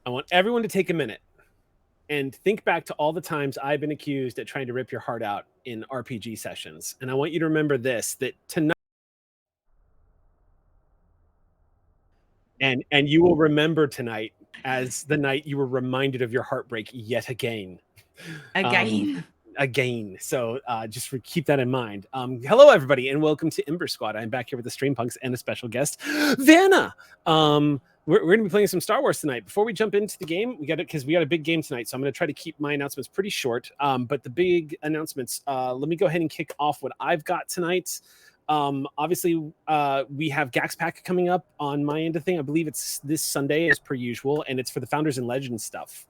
I want everyone to take a minute and think back to all the times I've been accused at trying to rip your heart out in RPG sessions. And I want you to remember this, that tonight, and you will remember tonight as the night you were reminded of your heartbreak yet again. Again. So just keep that in mind. Hello, everybody, and welcome to Ember Squad. I'm back here with the Streampunks and a special guest, Vanna. We're going to be playing some Star Wars tonight. Before we jump into the game, we got a big game tonight, so I'm going to try to keep my announcements pretty short. But the big announcements, let me go ahead and kick off what I've got tonight. Obviously, we have Gax Pack coming up on my end of thing. I believe it's this Sunday as per usual, and it's for the Founders and Legends stuff.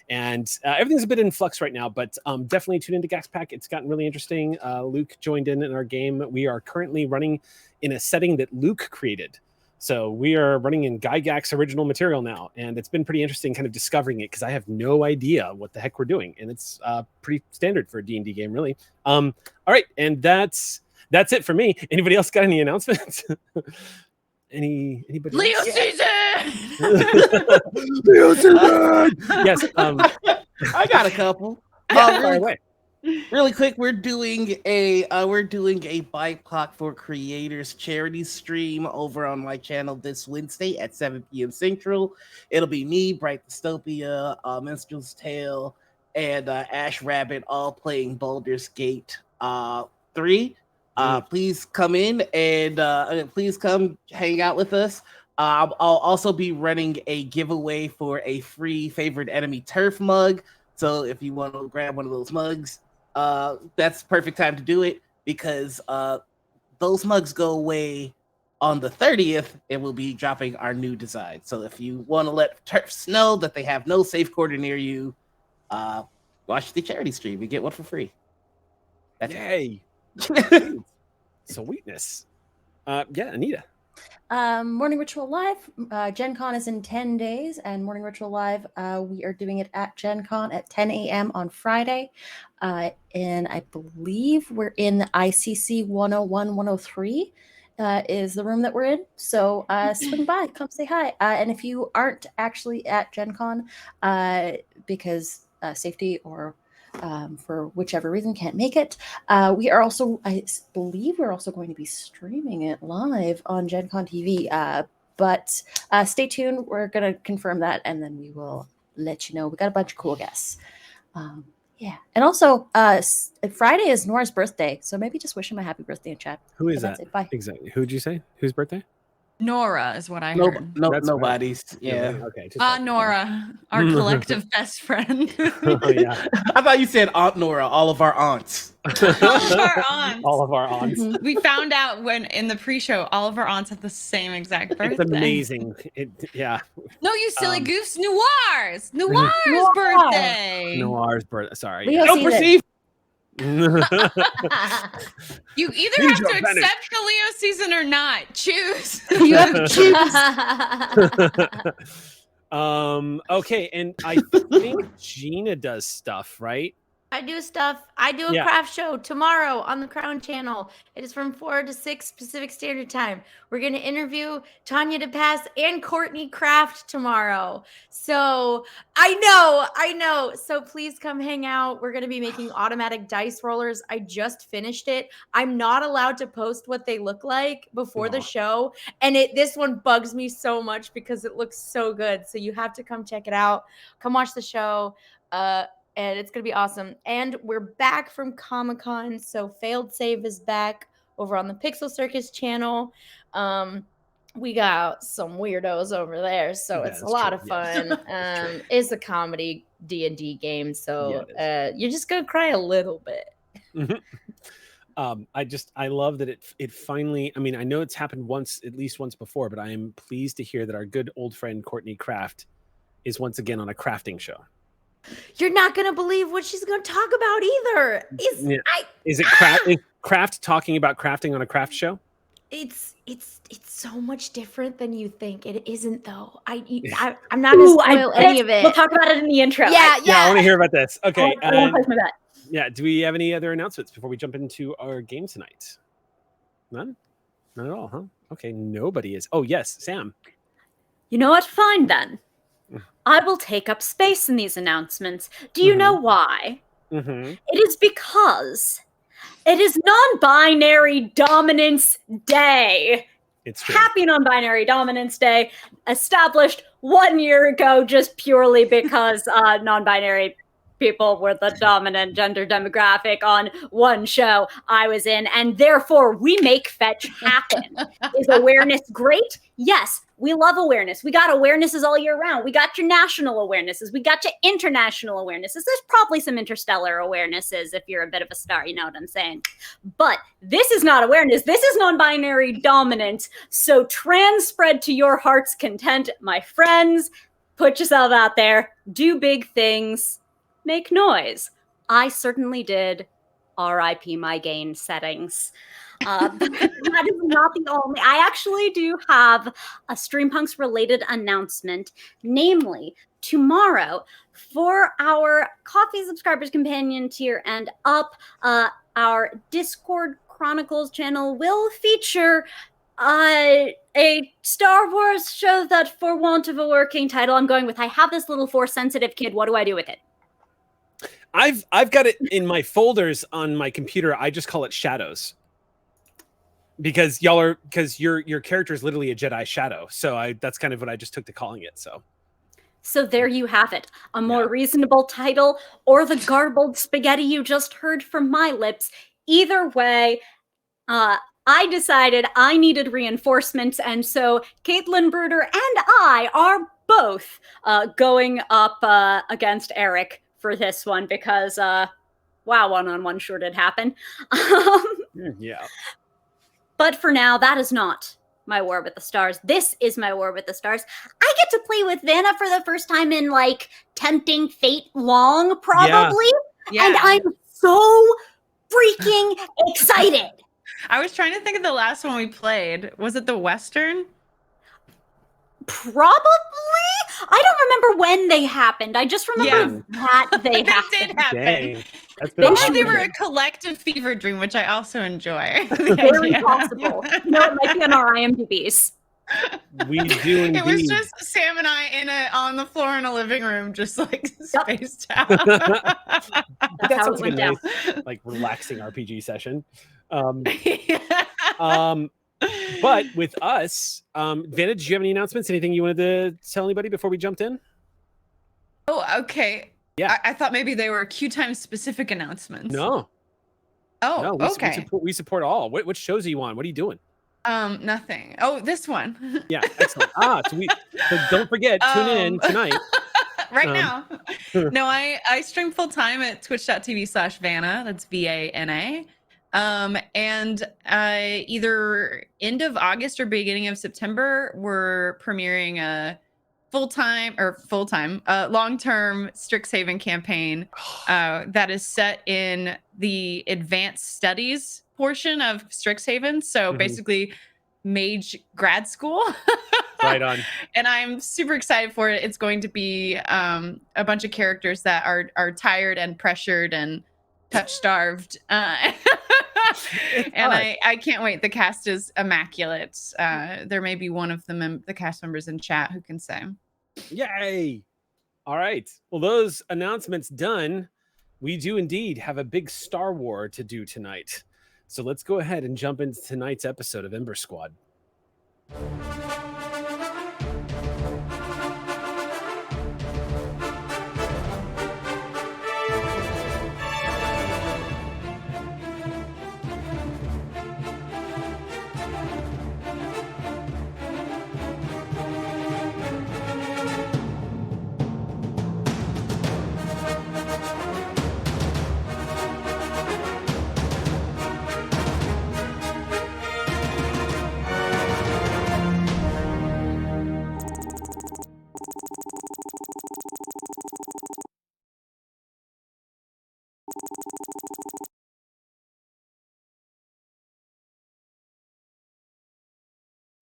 And everything's a bit in flux right now, but definitely tune into Gax Pack. It's gotten really interesting. Luke joined in our game. We are currently running in a setting that Luke created. So we are running in Gygax's original material now, and it's been pretty interesting kind of discovering it because I have no idea what the heck we're doing, and it's pretty standard for a D&D game, really. All right, and that's it for me. Anybody else got any announcements? Anybody? Leo season. Leo season. Yes. I got a couple. Really quick, we're doing a BIPOC for Creators charity stream over on my channel this Wednesday at 7 p.m. Central. It'll be me, Bright Dystopia, Minstrel's Tale, and Ash Rabbit all playing Baldur's Gate 3. Please come in and please come hang out with us. I'll also be running a giveaway for a free Favorite Enemy Turf mug. So if you want to grab one of those mugs, that's the perfect time to do it because those mugs go away on the 30th and we'll be dropping our new design. So if you want to let Turfs know that they have no safe quarter near you, watch the charity stream and get one for free. Yay. Sweetness. Yeah, Anita. Morning Ritual Live. Gen Con is in 10 days, and Morning Ritual Live, we are doing it at Gen Con at 10 a.m. on Friday. And I believe we're in the ICC 101, 103 is the room that we're in. So swing by, come say hi. And if you aren't actually at Gen Con because safety or for whichever reason can't make it, we are also, I believe we're also going to be streaming it live on Gen Con TV, but stay tuned. We're going to confirm that and then we will let you know. We got a bunch of cool guests. Yeah, and also Friday is Nora's birthday, so maybe just wish him a happy birthday in chat. Who is that? Bye. Exactly. Who'd you say? Whose birthday? Nora is what I heard. Nobody's. Yeah. Okay. Nora, our collective best friend. Oh, yeah. I thought you said Aunt Nora, all of our aunts. All of our aunts. We found out when in the pre-show, all of our aunts have the same exact birthday. It's amazing. Yeah. No, you silly goofs. Noir's birthday. Noir's birthday. Sorry. Leo Don't perceive. You either have to accept the Leo season or not. Choose. You have to choose. Okay, and I think Gina does stuff, right? I do stuff. I do a craft show tomorrow on the Crown Channel. It is from 4 to 6 Pacific Standard Time. We're going to interview Tanya DePass and Courtney Kraft tomorrow. So I know. So please come hang out. We're going to be making automatic dice rollers. I just finished it. I'm not allowed to post what they look like before the show. And this one bugs me so much because it looks so good. So you have to come check it out. Come watch the show. And it's going to be awesome. And we're back from Comic-Con. So Failed Save is back over on the Pixel Circus channel. We got some weirdos over there. So it's a lot of fun. It's a comedy D&D game. So you're just going to cry a little bit. I love that it finally, I mean, I know it's happened at least once before, but I am pleased to hear that our good old friend Courtney Kraft is once again on a crafting show. You're not going to believe what she's going to talk about either. Is Kraft talking about crafting on a craft show? It's so much different than you think. It isn't though. I'm not going to spoil any of it. We'll talk about it in the intro. Yeah. I want to hear about this. Okay. I want to place my bet. Yeah. Do we have any other announcements before we jump into our game tonight? None? Not at all, huh? Okay. Nobody is. Oh, yes. Sam. You know what? Fine then. I will take up space in these announcements. Do you know why? It is because it is non-binary dominance day. It's true. Happy non-binary dominance day, established 1 year ago just purely because non-binary people were the dominant gender demographic on one show I was in, and therefore we make fetch happen. Is awareness great? Yes, we love awareness. We got awarenesses all year round. We got your national awarenesses. We got your international awarenesses. There's probably some interstellar awarenesses if you're a bit of a star, you know what I'm saying? But this is not awareness. This is non-binary dominance. So trans spread to your heart's content, my friends. Put yourself out there. Do big things. Make noise. I certainly did. R.I.P. my gain settings. That is not the only. I actually do have a Streampunks related announcement, namely tomorrow for our Coffee subscribers companion tier and up, our Discord Chronicles channel will feature a Star Wars show that, for want of a working title, I'm going with I have this little Force sensitive kid. What do I do with it? I've got it in my folders on my computer. I just call it Shadows. Because your character is literally a Jedi Shadow. So that's kind of what I just took to calling it. So there you have it. A more reasonable title or the garbled spaghetti you just heard from my lips. Either way, I decided I needed reinforcements, and so Caitlin Bruder and I are both going up against Eric for this one because, wow, one-on-one sure did happen. Yeah. But for now, that is not my War with the Stars. This is my War with the Stars. I get to play with Vanna for the first time in, like, Tempting Fate long, probably. Yeah. And I'm so freaking excited. I was trying to think of the last one we played. Was it the Western? Probably. I don't remember when they happened. I just remember that they happened. They did happen. Dang. They were a collective fever dream, which I also enjoy. Very possible. No, it might be on our IMDb's. We do indeed. It was just Sam and I on the floor in a living room, just like spaced out. That how sounds it like went a down. nice, like, relaxing RPG session. But with us, Vanna, did you have any announcements? Anything you wanted to tell anybody before we jumped in? Oh, okay. Yeah. I thought maybe they were QueueTimes specific announcements. No. Oh, No, okay. We support all. What shows are you on? What are you doing? Nothing. Oh, this one. Yeah, excellent. So don't forget, tune in tonight. Right now. No, I stream full time at twitch.tv/Vanna. That's VANA. And either end of August or beginning of September, we're premiering a long-term Strixhaven campaign that is set in the advanced studies portion of Strixhaven. So basically mage grad school. Right on. And I'm super excited for it. It's going to be a bunch of characters that are tired and pressured and touch-starved. And I can't wait. The cast is immaculate. There may be one of the cast members in chat who can say. Yay! All right. Well, those announcements done, we do indeed have a big Star War to do tonight. So let's go ahead and jump into tonight's episode of Ember Squad.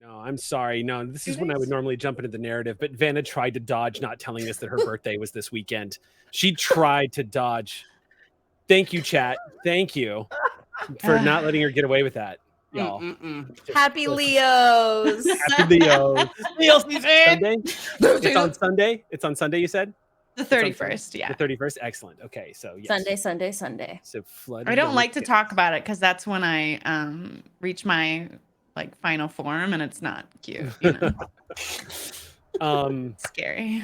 No, I'm sorry. No, this is when I would normally jump into the narrative, but Vanna tried to dodge not telling us that her birthday was this weekend. She tried to dodge. Thank you, chat. Thank you for not letting her get away with that. y'all. Happy Leos. Happy Leos. Leo season. Sunday? It's on Sunday? It's on Sunday, you said? The 31st, yeah. The 31st? Excellent. Okay, so yes. Sunday. So flood. I don't like to talk about it because that's when I reach my final form, and it's not cute. Scary.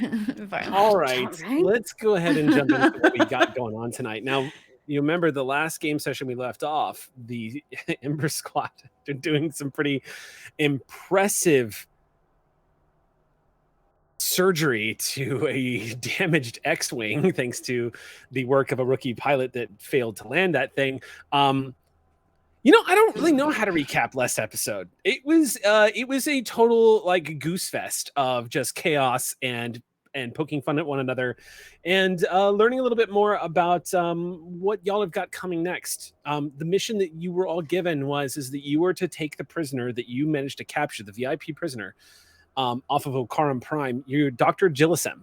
All right, let's go ahead and jump into what we got going on tonight. Now, you remember the last game session we left off, the Ember Squad, they're doing some pretty impressive surgery to a damaged X-Wing, thanks to the work of a rookie pilot that failed to land that thing. I don't really know how to recap last episode. It was a total goose fest of just chaos and poking fun at one another, and learning a little bit more about what y'all have got coming next. The mission that you were all given is that you were to take the prisoner that you managed to capture, the VIP prisoner, off of Okaram Prime. You're Dr. Gillisem.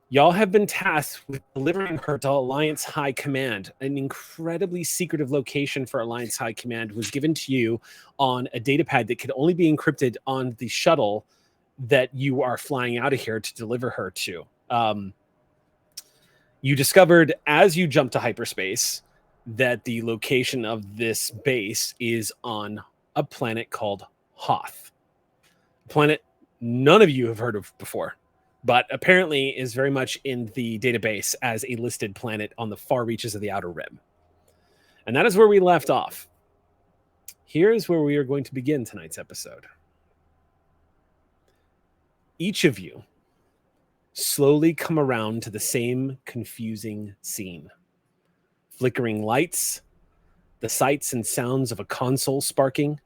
Y'all have been tasked with delivering her to Alliance High Command. An incredibly secretive location for Alliance High Command was given to you on a datapad that could only be encrypted on the shuttle that you are flying out of here to deliver her to. You discovered as you jumped to hyperspace that the location of this base is on a planet called Hoth. A planet none of you have heard of before, but apparently is very much in the database as a listed planet on the far reaches of the Outer Rim. And that is where we left off. Here's where we are going to begin tonight's episode. Each of you slowly come around to the same confusing scene. Flickering lights, the sights and sounds of a console sparking,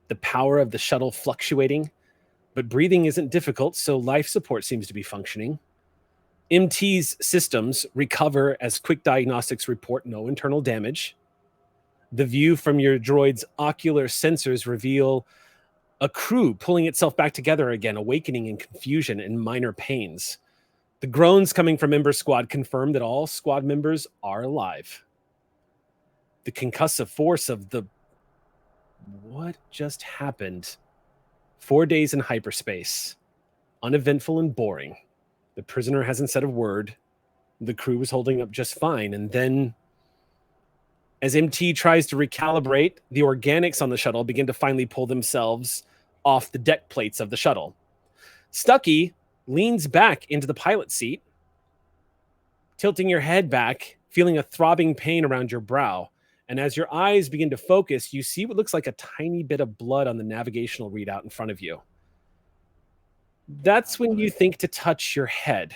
the power of the shuttle fluctuating, but breathing isn't difficult, so life support seems to be functioning. MT's systems recover as quick diagnostics report no internal damage. The view from your droid's ocular sensors reveal a crew pulling itself back together again, awakening in confusion and minor pains. The groans coming from Ember Squad confirm that all squad members are alive. The concussive force of the... What just happened? 4 days in hyperspace. Uneventful and boring. The prisoner hasn't said a word. The crew was holding up just fine. And then, as MT tries to recalibrate, the organics on the shuttle begin to finally pull themselves off the deck plates of the shuttle. Stucky leans back into the pilot seat, tilting your head back, feeling a throbbing pain around your brow. And as your eyes begin to focus, you see what looks like a tiny bit of blood on the navigational readout in front of you. That's when you think to touch your head,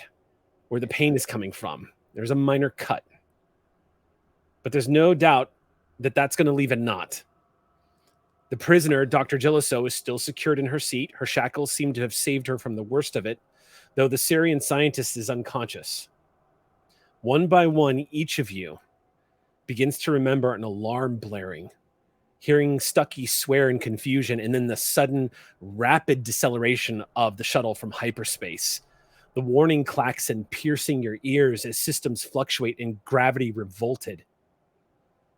where the pain is coming from. There's a minor cut. But there's no doubt that that's going to leave a knot. The prisoner, Dr. Gilliso, is still secured in her seat. Her shackles seem to have saved her from the worst of it, though the Syrian scientist is unconscious. One by one, each of you begins to remember an alarm blaring, hearing Stucky swear in confusion, and then the sudden, rapid deceleration of the shuttle from hyperspace. The warning klaxon piercing your ears as systems fluctuate and gravity revolted,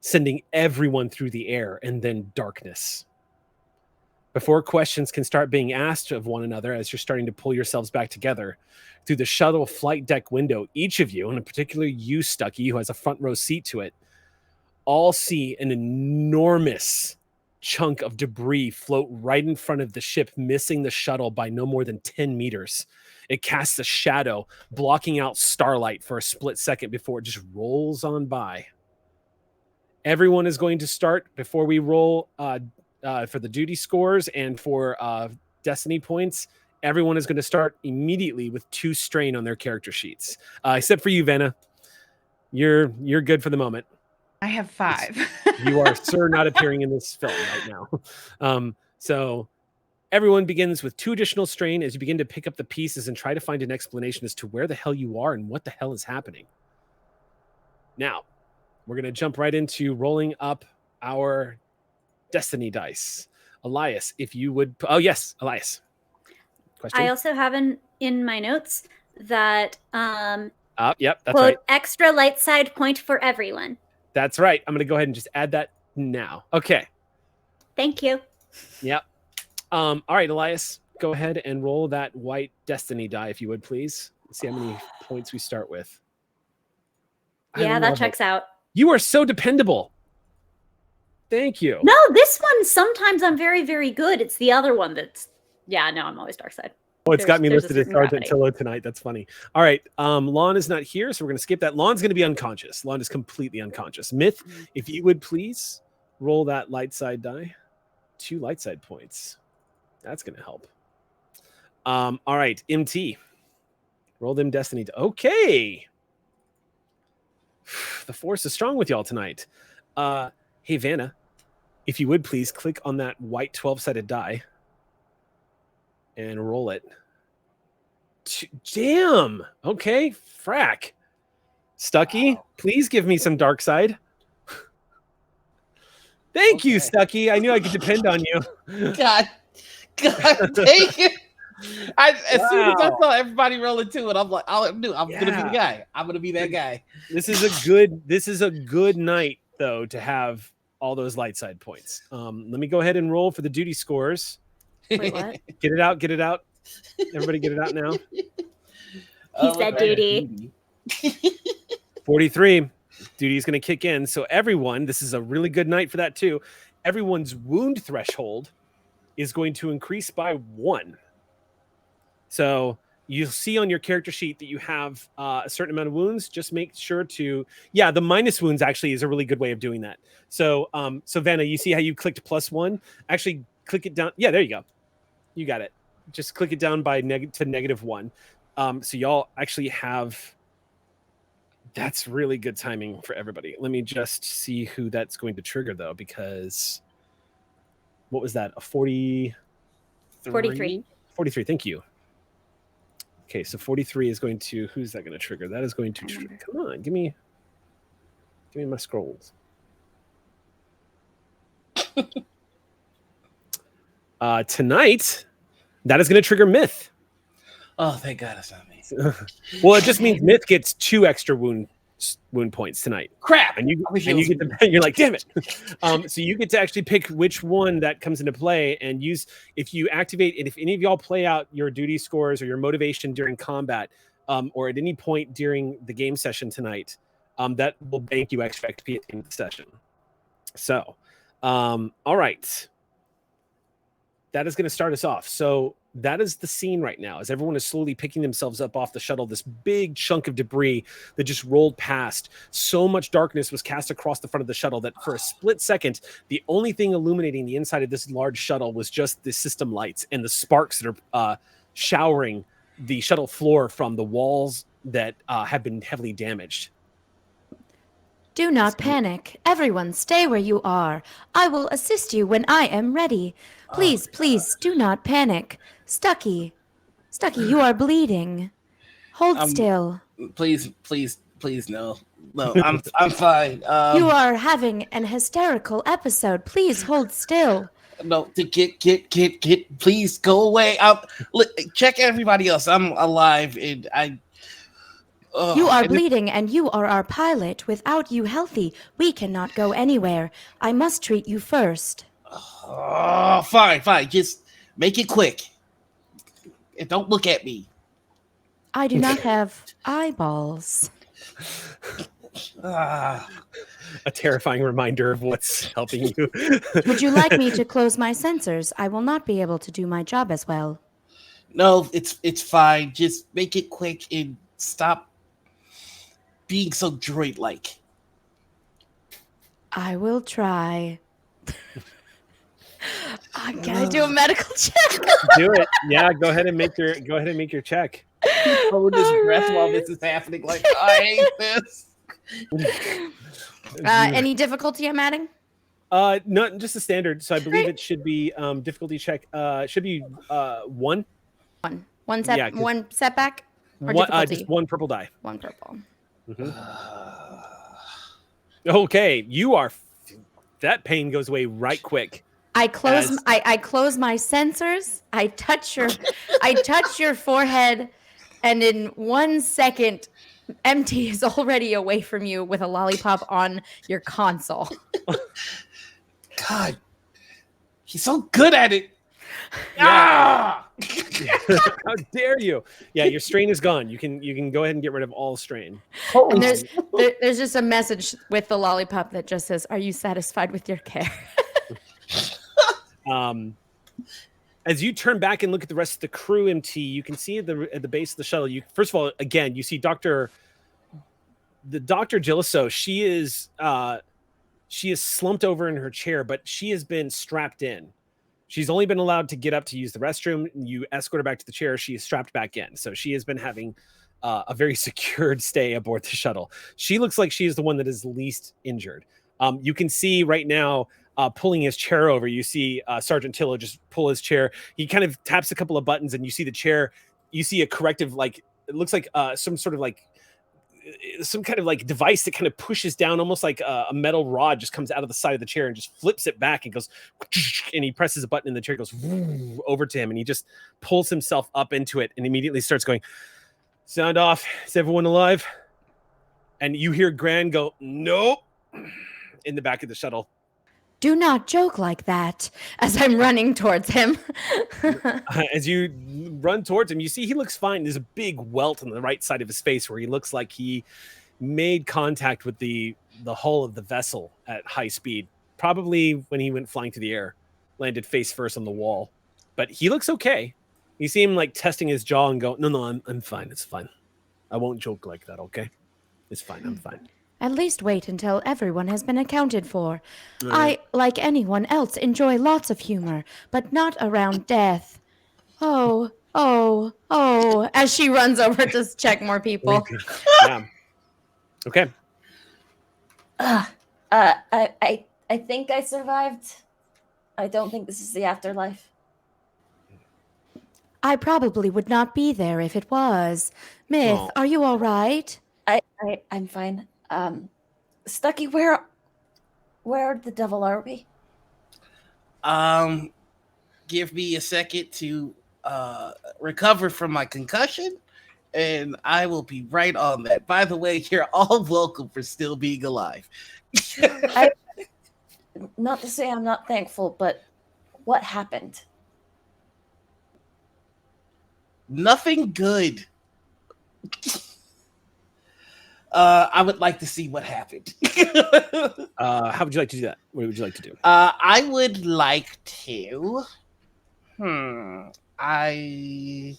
sending everyone through the air, and then darkness. Before questions can start being asked of one another as you're starting to pull yourselves back together, through the shuttle flight deck window, each of you, and in particular you, Stucky, who has a front row seat to it, all see an enormous chunk of debris float right in front of the ship, missing the shuttle by no more than 10 meters. It casts a shadow, blocking out starlight for a split second before it just rolls on by. Everyone is going to start, before we roll for the duty scores and for destiny points, everyone is going to start immediately with 2 strain on their character sheets. Except for you, Vanna. You're good for the moment. I have 5. You are, sir, not appearing in this film right now. So everyone begins with 2 additional strain as you begin to pick up the pieces and try to find an explanation as to where the hell you are and what the hell is happening. Now, we're going to jump right into rolling up our destiny dice. Elias, if you would... Oh, yes, Elias. Question? I also have in my notes that... Yep, that's quote, right. Extra light side point for everyone. That's right. I'm going to go ahead and just add that now. Okay. Thank you. Yep. All right, Elias, go ahead and roll that white destiny die, if you would, please. Let's see how many points we start with. Yeah, that checks out. You are so dependable. Thank you. No, this one, sometimes I'm very, very good. It's the other one that's, yeah, no, I'm always dark side. Oh, it's got me listed as Sergeant Tillo tonight. That's funny. All right. Lon is not here, so we're going to skip that. Lon's going to be unconscious. Lon is completely unconscious. Myth, if you would please roll that light side die. 2 light side points. That's going to help. All right. MT. Roll them destiny. Okay. The force is strong with y'all tonight. Hey, Vanna, if you would please click on that white 12-sided die and roll it. Damn. Okay. Frack. Stucky, please give me some dark side. Thank you, Stucky. I knew I could depend on you. God dang it. As soon as I saw everybody rolling to it, I'm like, I'm gonna be the guy. I'm gonna be that guy. This is a good night, though, to have all those light side points. Let me go ahead and roll for the duty scores. Wait, what? Get it out. Everybody get it out now. He said duty. 43. Duty is going to kick in. So everyone, this is a really good night for that too. Everyone's wound threshold is going to increase by 1. So you'll see on your character sheet that you have a certain amount of wounds. Just make sure to, the minus wounds actually is a really good way of doing that. So, so Vanna, you see how you clicked +1? Actually, click it down. Yeah, there you go. You got it. Just click it down by to -1. So y'all actually have. That's really good timing for everybody. Let me just see who that's going to trigger, though, because what was that? A 43? 43, thank you. Okay, so 43 is going to, who's that going to trigger? That is going to, come on, give me my scrolls. Tonight, that is going to trigger Myth. Oh, thank God it's not me. Well, it just means Myth gets 2 extra wound points tonight. Crap! And you get to, you're like, damn it. So you get to actually pick which one that comes into play and use. If you activate, and if any of y'all play out your duty scores or your motivation during combat, or at any point during the game session tonight, that will bank you extra XP at the end of the session. So, all right. That is going to start us off. So that is the scene right now as everyone is slowly picking themselves up off the shuttle, this big chunk of debris that just rolled past. So much darkness was cast across the front of the shuttle that for a split second, the only thing illuminating the inside of this large shuttle was just the system lights and the sparks that are showering the shuttle floor from the walls that have been heavily damaged. Do not panic. Everyone, stay where you are. I will assist you when I am ready. Please, please, do not panic. Stucky, you are bleeding. Hold still. Please, no. No, I'm fine. You are having an hysterical episode. Please hold still. No, get. Please go away. Check everybody else. I'm alive, and you are bleeding, and you are our pilot. Without you healthy, we cannot go anywhere. I must treat you first. Oh, fine. Just make it quick. And don't look at me. I do not have eyeballs. A terrifying reminder of what's helping you. Would you like me to close my sensors? I will not be able to do my job as well. No, it's fine. Just make it quick and stop being so droid-like. I will try. Can I do a medical check? Do it. Yeah, go ahead and make your check. Hold his breath while this is happening. Like, I hate this. Any difficulty I'm adding? No, just a standard. So I believe it should be difficulty check. Should be 1. One setback. Or just 1 purple die. 1 purple. Mm-hmm. Okay, you are. That pain goes away right quick. I close my sensors. I touch your forehead, and in 1 second, MT is already away from you with a 'lollipop on your console. God, He's so good at it. Yeah. How dare you? Yeah, your strain is gone. You can go ahead and get rid of all strain. And there's just a message with the lollipop that just says, "Are you satisfied with your care?" As you turn back and look at the rest of the crew, MT, you can see at the base of the shuttle. You first of all, again, you see Dr. Gilliso. She is slumped over in her chair, but she has been strapped in. She's only been allowed to get up to use the restroom. You escort her back to the chair. She is strapped back in. So she has been having a very secured stay aboard the shuttle. She looks like she is the one that is least injured. You can see right now, pulling his chair over, you see Sergeant Tillo just pull his chair. He kind of taps a couple of buttons and you see the chair. You see a corrective, like, it looks like some kind of like device that kind of pushes down, almost like a metal rod just comes out of the side of the chair and just flips it back and goes, and he presses a button and the chair goes over to him and he just pulls himself up into it and immediately starts going, "Sound off. Is everyone alive?" And you hear Gran go, "Nope," in the back of the shuttle. Do not joke like that, as I'm running towards him. As you run towards him, you see he looks fine. There's a big welt on the right side of his face where he looks like he made contact with the hull of the vessel at high speed, probably when he went flying through the air, landed face first on the wall. But he looks okay. You see him like testing his jaw and go, no, I'm fine. It's fine. I won't joke like that, okay? It's fine. I'm fine. At least wait until everyone has been accounted for. I, like anyone else, enjoy lots of humor, but not around death. Oh, as she runs over to check more people. Yeah. Okay. I think I survived. I don't think this is the afterlife. I probably would not be there if it was. Myth, are you all right? I'm fine. Stucky, where the devil are we? Give me a second to recover from my concussion, and I will be right on that. By the way, you're all welcome for still being alive. Not to say I'm not thankful, but what happened? Nothing good. I would like to see what happened. How would you like to do that? What would you like to do? I would like to. I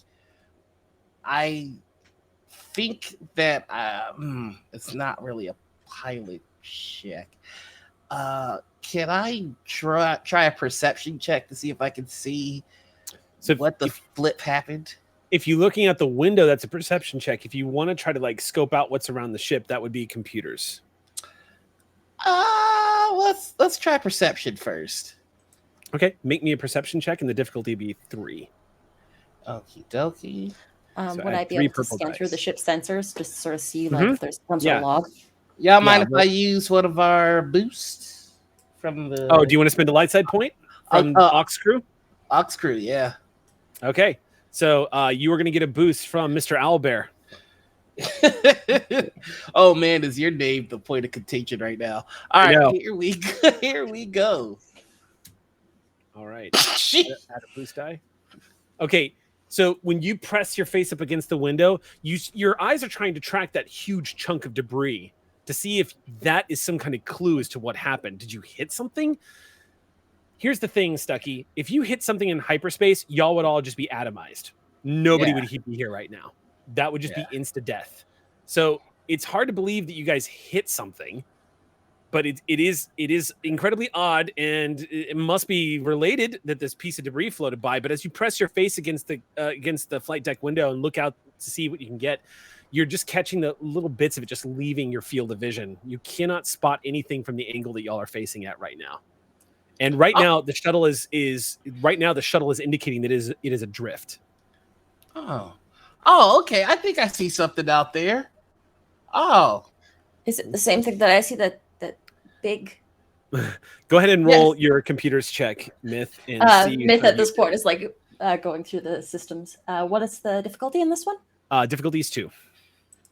think that it's not really a pilot check. Can I try a perception check to see if I can see what the flip happened? If you're looking at the window, that's a perception check. If you want to try to like scope out what's around the ship, that would be computers. Let's try perception first. Okay, make me a perception check, and the difficulty be 3. Okie dokie. Would I be able to scan through the ship's sensors just to sort of see like if there's some sort of log? Y'all mind if I use one of our boosts from the? Oh, do you want to spend a light side point from Ox Crew? Ox Crew, yeah. Okay. So you are going to get a boost from Mr. Owlbear. Oh man, is your name the point of contention right now? All right, here we go. Here we go. All right. Add a boost die. Okay. So when you press your face up against the window, your eyes are trying to track that huge chunk of debris to see if that is some kind of clue as to what happened. Did you hit something? Here's the thing, Stucky. If you hit something in hyperspace, y'all would all just be atomized. Nobody would be here right now. That would just be insta-death. So it's hard to believe that you guys hit something, but it is incredibly odd, and it must be related that this piece of debris floated by. But as you press your face against the flight deck window and look out to see what you can get, you're just catching the little bits of it just leaving your field of vision. You cannot spot anything from the angle that y'all are facing at right now. And right now, the shuttle is indicating that it is adrift. Oh, okay. I think I see something out there. Oh, is it the same thing that I see? That big. Go ahead and roll your computer's check, Myth. And see Myth at this point is like going through the systems. What is the difficulty in this one? Difficulty is 2.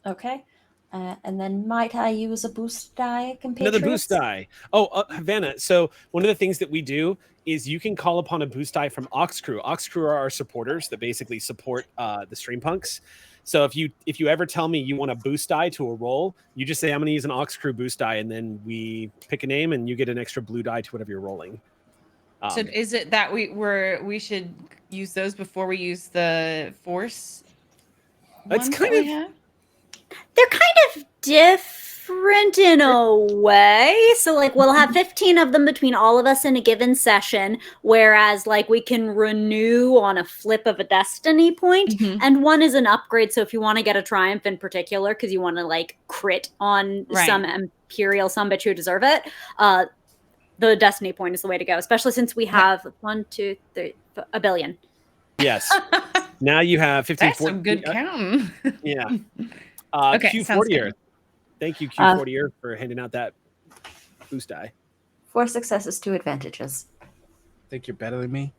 Okay. And then might I use a boost die, compatriots? Another boost die. Oh, Havana. So one of the things that we do is you can call upon a boost die from Ox Crew. Ox Crew are our supporters that basically support the streampunks. So if you ever tell me you want a boost die to a roll, you just say I'm going to use an Ox Crew boost die, and then we pick a name, and you get an extra blue die to whatever you're rolling. So is it that we should use those before we use the force? That's kind of. They're kind of different in a way. So like we'll have 15 of them between all of us in a given session, whereas like we can renew on a flip of a destiny point. And one is an upgrade. So if you want to get a triumph in particular, because you want to like crit on some imperial some bitch who deserve it, the destiny point is the way to go, especially since we have 1, 2, 3, a billion. Yes. Now you have 15. That's some good counting. Yeah. Okay, Q40er. Thank you, Q40er, for handing out that boost die. 4 successes, 2 advantages. Think you're better than me?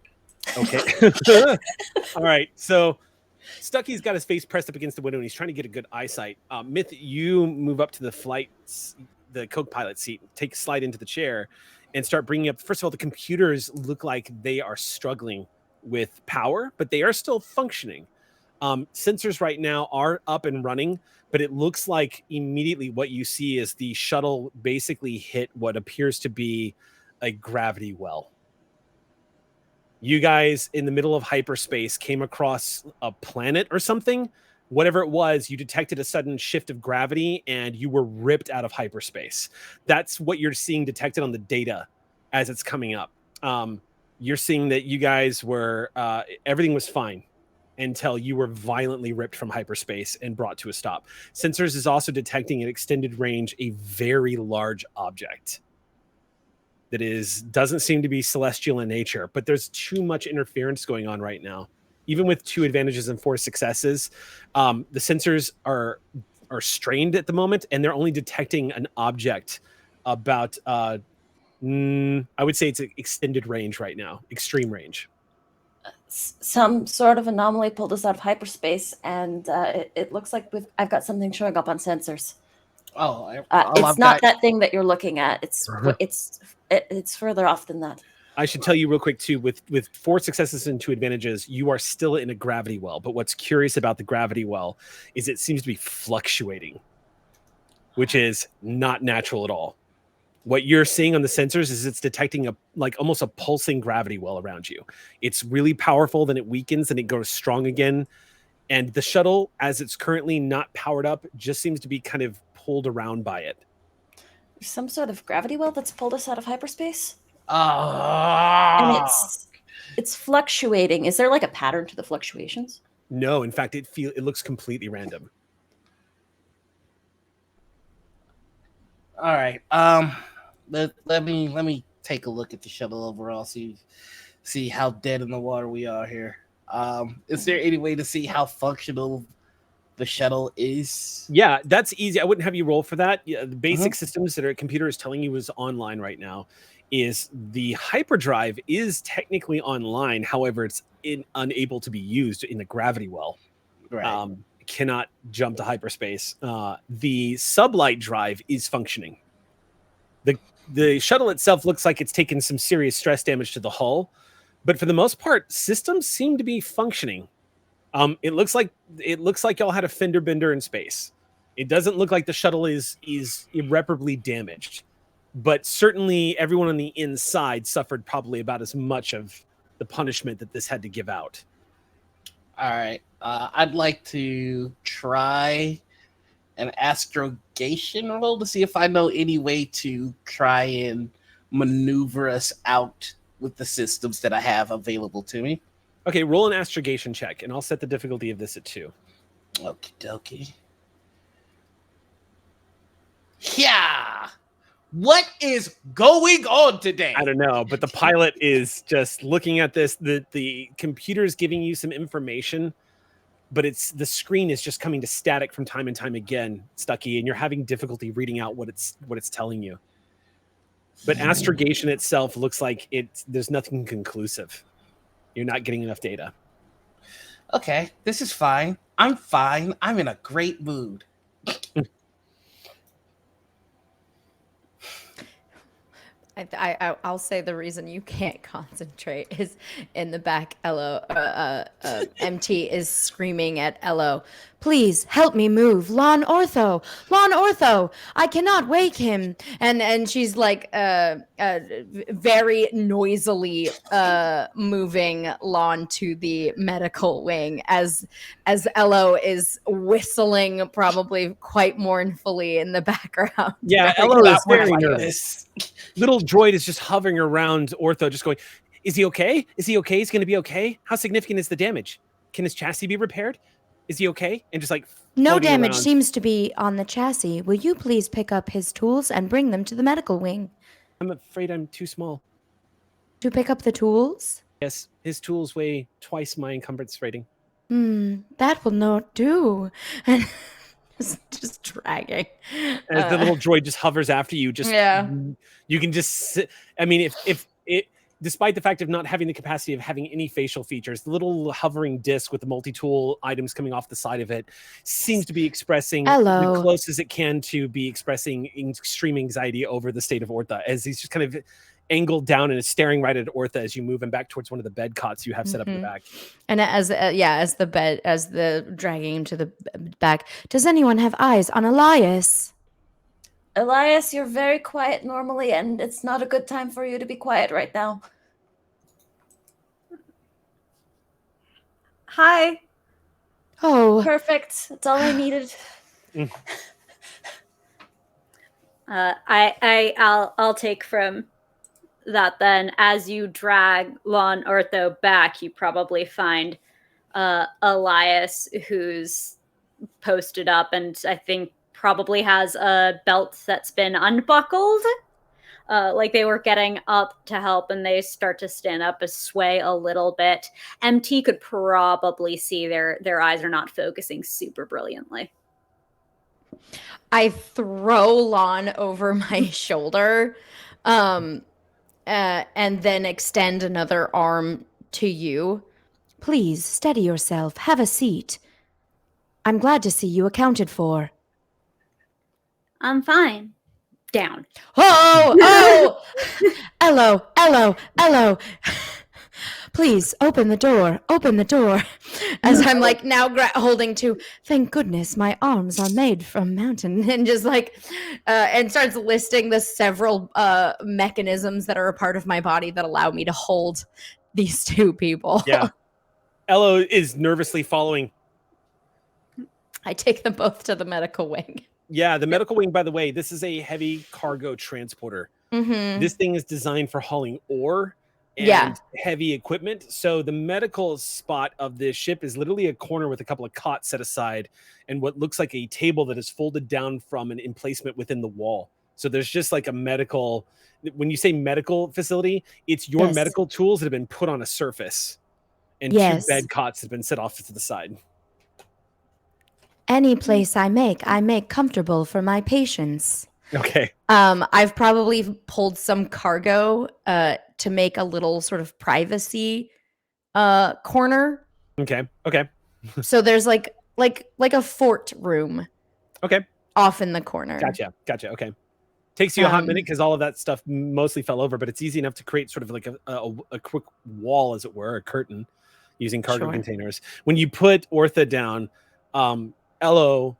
Okay. All right. So Stucky's got his face pressed up against the window, and he's trying to get a good eyesight. Myth, you move up to the co-pilot seat, slide into the chair, and start bringing up. First of all, the computers look like they are struggling with power, but they are still functioning. Sensors right now are up and running, but it looks like immediately what you see is the shuttle basically hit what appears to be a gravity well. You guys in the middle of hyperspace came across a planet or something. Whatever it was, you detected a sudden shift of gravity and you were ripped out of hyperspace. That's what you're seeing detected on the data as it's coming up. You're seeing that you guys were, everything was fine until you were violently ripped from hyperspace and brought to a stop. Sensors is also detecting at extended range a very large object that doesn't seem to be celestial in nature, but there's too much interference going on right now. Even with 2 advantages and 4 successes, the sensors are strained at the moment, and they're only detecting an object about, I would say it's extended range right now, extreme range. Some sort of anomaly pulled us out of hyperspace, and it looks like I've got something showing up on sensors. Oh, it's not that thing that you're looking at. It's further off than that. I should tell you real quick too, with 4 successes and 2 advantages, you are still in a gravity well. But what's curious about the gravity well is it seems to be fluctuating, which is not natural at all. What you're seeing on the sensors is it's detecting almost a pulsing gravity well around you. It's really powerful, then it weakens, and it goes strong again. And the shuttle, as it's currently not powered up, just seems to be kind of pulled around by it. Some sort of gravity well that's pulled us out of hyperspace? And it's fluctuating. Is there like a pattern to the fluctuations? No, in fact, it looks completely random. All right. Let me take a look at the shuttle overall. See how dead in the water we are here. Is there any way to see how functional the shuttle is? Yeah, that's easy. I wouldn't have you roll for that. Yeah, the basic systems that our computer is telling you is online right now is the hyperdrive is technically online. However, it's unable to be used in the gravity well. Right. Cannot jump to hyperspace. The sublight drive is functioning. The shuttle itself looks like it's taken some serious stress damage to the hull, but for the most part, systems seem to be functioning. It looks like y'all had a fender bender in space. It doesn't look like the shuttle is irreparably damaged, but certainly everyone on the inside suffered probably about as much of the punishment that this had to give out. All right. I'd like to try an astrogation roll to see if I know any way to try and maneuver us out with the systems that I have available to me. Okay, roll an astrogation check, and I'll set the difficulty of this at 2. Okie dokie. Yeah. What is going on today? I don't know, but the pilot is just looking at this. The computer is giving you some information, but the screen is just coming to static from time and time again, Stucky, and you're having difficulty reading out what it's telling you. But astrogation itself looks like there's nothing conclusive. You're not getting enough data. Okay, this is fine. I'm fine. I'm in a great mood. I'll say the reason you can't concentrate is in the back. MT is screaming at Elo, "Please help me move, Lon Ortho, I cannot wake him." And she's like very noisily moving Lon to the medical wing as Elo is whistling probably quite mournfully in the background. Yeah, Elo is very nervous. Little droid is just hovering around Ortho, just going, "Is he okay? Is he okay? He's going to be okay? How significant is the damage? Can his chassis be repaired? Is he okay?" And just like no damage seems to be on the chassis. Will you please pick up his tools and bring them to the medical wing? I'm afraid I'm too small. To pick up the tools? Yes, his tools weigh twice my encumbrance rating. That will not do. And just dragging. As the little droid just hovers after you, you can just sit. I mean, if it, despite the fact of not having the capacity of having any facial features, the little hovering disc with the multi-tool items coming off the side of it seems to be expressing the close as it can to be expressing extreme anxiety over the state of Ortha, as he's just kind of angled down and is staring right at Ortha as you move him back towards one of the bed cots you have set up in the back. And as the dragging him to the back, does anyone have eyes on Elias? Elias, you're very quiet normally, and it's not a good time for you to be quiet right now. Hi. Oh, Perfect. That's all I needed. I'll take from that then. As you drag Lon Ortho back, you probably find Elias, who's posted up and I think probably has a belt that's been unbuckled. Like they were getting up to help and they start to stand up and sway a little bit. MT could probably see their eyes are not focusing super brilliantly. I throw Lon over my shoulder and then extend another arm to you. Please steady yourself. Have a seat. I'm glad to see you accounted for. I'm fine. Down. Oh! Elo. Please open the door. As I'm like now holding to, thank goodness my arms are made from mountain, and just like, and starts listing the several mechanisms that are a part of my body that allow me to hold these two people. Yeah. Elo is nervously following. I take them both to the medical wing. Yeah, the medical wing, by the way, this is a heavy cargo transporter. This thing is designed for hauling ore and heavy equipment. So the medical spot of this ship is literally a corner with a couple of cots set aside and what looks like a table that is folded down from an emplacement within the wall. So there's just like a medical, when you say medical facility, it's your medical tools that have been put on a surface and two bed cots that have been set off to the side. Any place I make comfortable for my patients. Okay. I've probably pulled some cargo to make a little sort of privacy corner. Okay. So there's like a fort room. Okay. Off in the corner. Gotcha. Okay. Takes you a hot minute because all of that stuff mostly fell over, but it's easy enough to create sort of like a quick wall, as it were, a curtain, using cargo containers. When you put Ortha down, Elo,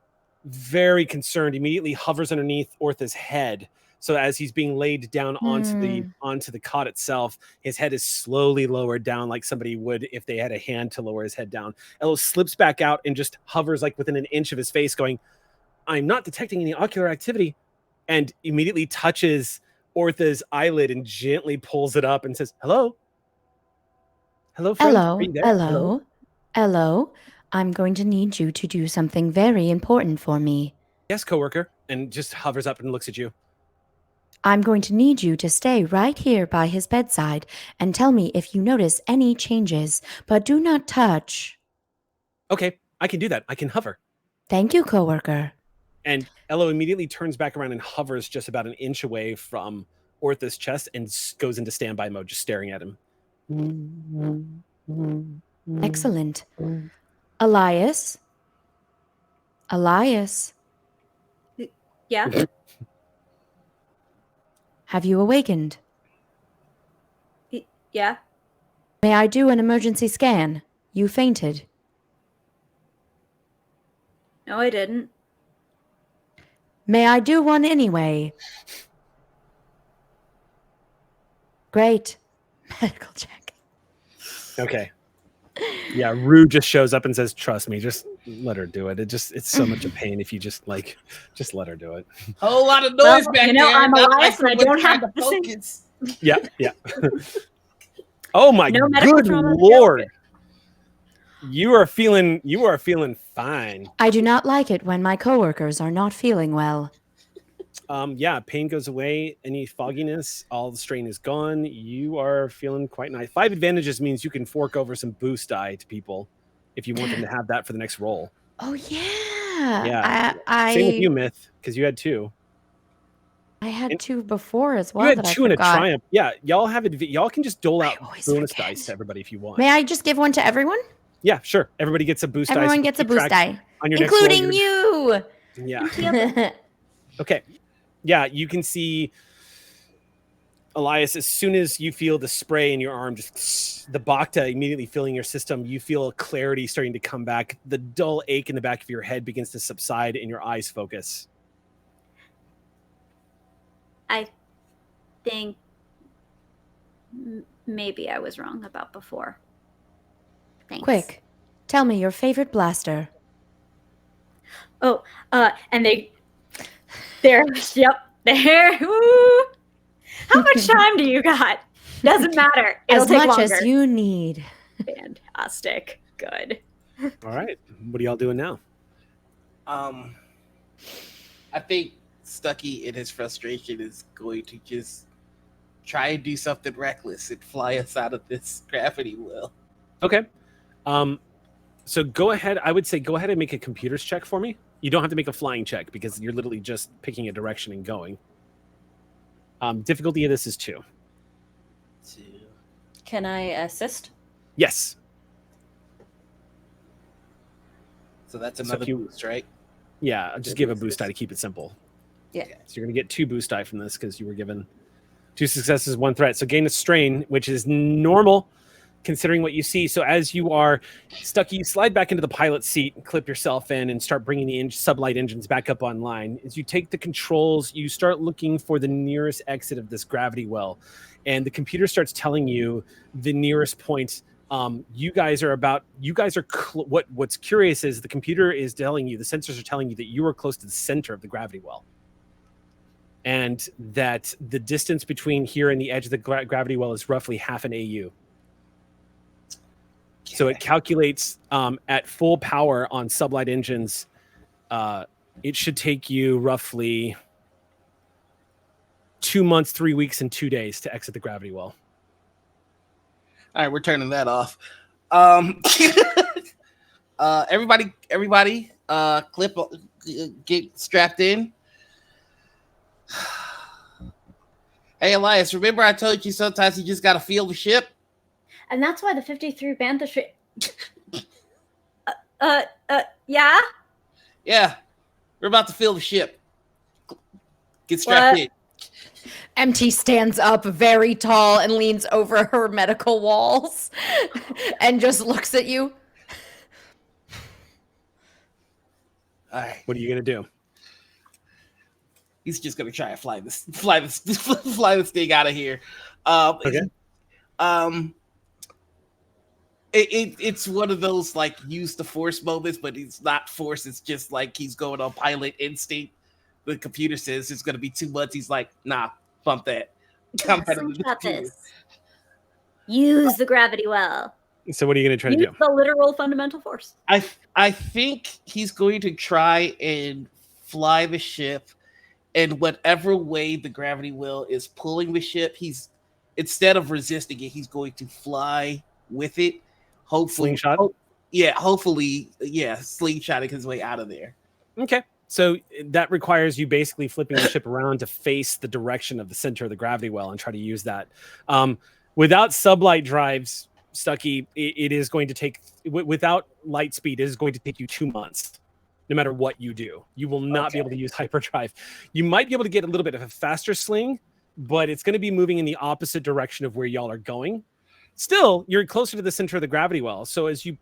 very concerned, immediately hovers underneath Ortha's head. So as he's being laid down onto the cot itself, his head is slowly lowered down like somebody would if they had a hand to lower his head down. Elo slips back out and just hovers like within an inch of his face, going, "I'm not detecting any ocular activity," and immediately touches Ortha's eyelid and gently pulls it up and says, "Hello? Hello, friend? Are you there? Hello. I'm going to need you to do something very important for me." "Yes, coworker," and just hovers up and looks at you. "I'm going to need you to stay right here by his bedside and tell me if you notice any changes, but do not touch." "Okay, I can do that. I can hover." "Thank you, coworker." And Elo immediately turns back around and hovers just about an inch away from Ortha's chest and goes into standby mode, just staring at him. Excellent. Elias? Yeah? Have you awakened? Yeah. May I do an emergency scan? You fainted. No, I didn't. May I do one anyway? Great. Medical check. Okay. Yeah, Rue just shows up and says, "Trust me, just let her do it. It's so much a pain if you just let her do it." Whole lot of noise Well, back you know, there. I'm not Elias and I someone don't have trying to the pussy. focus. Yeah. Oh my No medical good trauma. lord. You are feeling fine. I do not like it when my coworkers are not feeling well. Yeah, pain goes away. Any fogginess, all the strain is gone. You are feeling quite nice. 5 advantages means you can fork over some boost die to people if you want them to have that for the next roll. Oh yeah. Yeah. Same with you, Myth, because you had 2. I had 2 before as well. You had that 2 I in a forgot. triumph. Yeah, y'all can just dole out always bonus forget. dice to everybody if you want. May I just give one to everyone? Yeah, sure. Everybody gets a boost dice. Everyone gets a Keep boost track die, on your next roll. including you. Yeah. Okay. Yeah, you can see Elias, as soon as you feel the spray in your arm, just the Bacta immediately filling your system, you feel clarity starting to come back. The dull ache in the back of your head begins to subside and your eyes focus. I think maybe I was wrong about before. Thanks. Quick, tell me your favorite blaster. Oh, and there, yep, there. Woo. How much time do you got? Doesn't matter. It'll As take much longer. as you need. Fantastic. Good. All right. What are y'all doing now? I think Stucky in his frustration is going to just try and do something reckless and fly us out of this gravity well. Okay. So go ahead. I would say go ahead and make a computers check for me. You don't have to make a flying check because you're literally just picking a direction and going. Difficulty of this is 2. Can I assist? Yes. So that's So another if you- boost, right? Yeah, I'll just give a boost die to keep it simple. Yeah. So you're going to get 2 boost die from this because you were given 2 successes, 1 threat. So gain a strain, which is normal considering what you see. So as you are stuck, you slide back into the pilot seat and clip yourself in and start bringing the sublight engines back up online. As you take the controls, you start looking for the nearest exit of this gravity well. And the computer starts telling you the nearest point. What's curious is the computer is telling you, the sensors are telling you that you are close to the center of the gravity well. And that the distance between here and the edge of the gravity well is roughly half an AU. So it calculates at full power on sublight engines, it should take you roughly 2 months, 3 weeks, and 2 days to exit the gravity well. All right, we're turning that off. Everybody, get strapped in. Hey, Elias, remember I told you sometimes you just got to feel the ship? And that's why the 53 Bantha yeah? Yeah, we're about to feel the ship. Get strapped in. MT stands up very tall and leans over her medical walls and just looks at you. All right. What are you going to do? He's just going to try and fly this thing out of here. Okay. It's one of those like use the force moments, but it's not force. It's just like he's going on pilot instinct. The computer says it's going to be 2 months. He's like, nah, bump that. I'm better than Got this. this. Use the gravity well. So what are you going to try to Use do? the literal fundamental force. I think he's going to try and fly the ship, and whatever way the gravity well is pulling the ship, he's instead of resisting it, he's going to fly with it. Hopefully, Slingshot? hopefully, slingshotting his way out of there. Okay. So that requires you basically flipping the ship around to face the direction of the center of the gravity well and try to use that. Without sublight drives, Stucky, it is going to take, without light speed, it is going to take you 2 months, no matter what you do. You will not be able to use hyperdrive. You might be able to get a little bit of a faster sling, but it's going to be moving in the opposite direction of where y'all are going. Still, you're closer to the center of the gravity well. So as you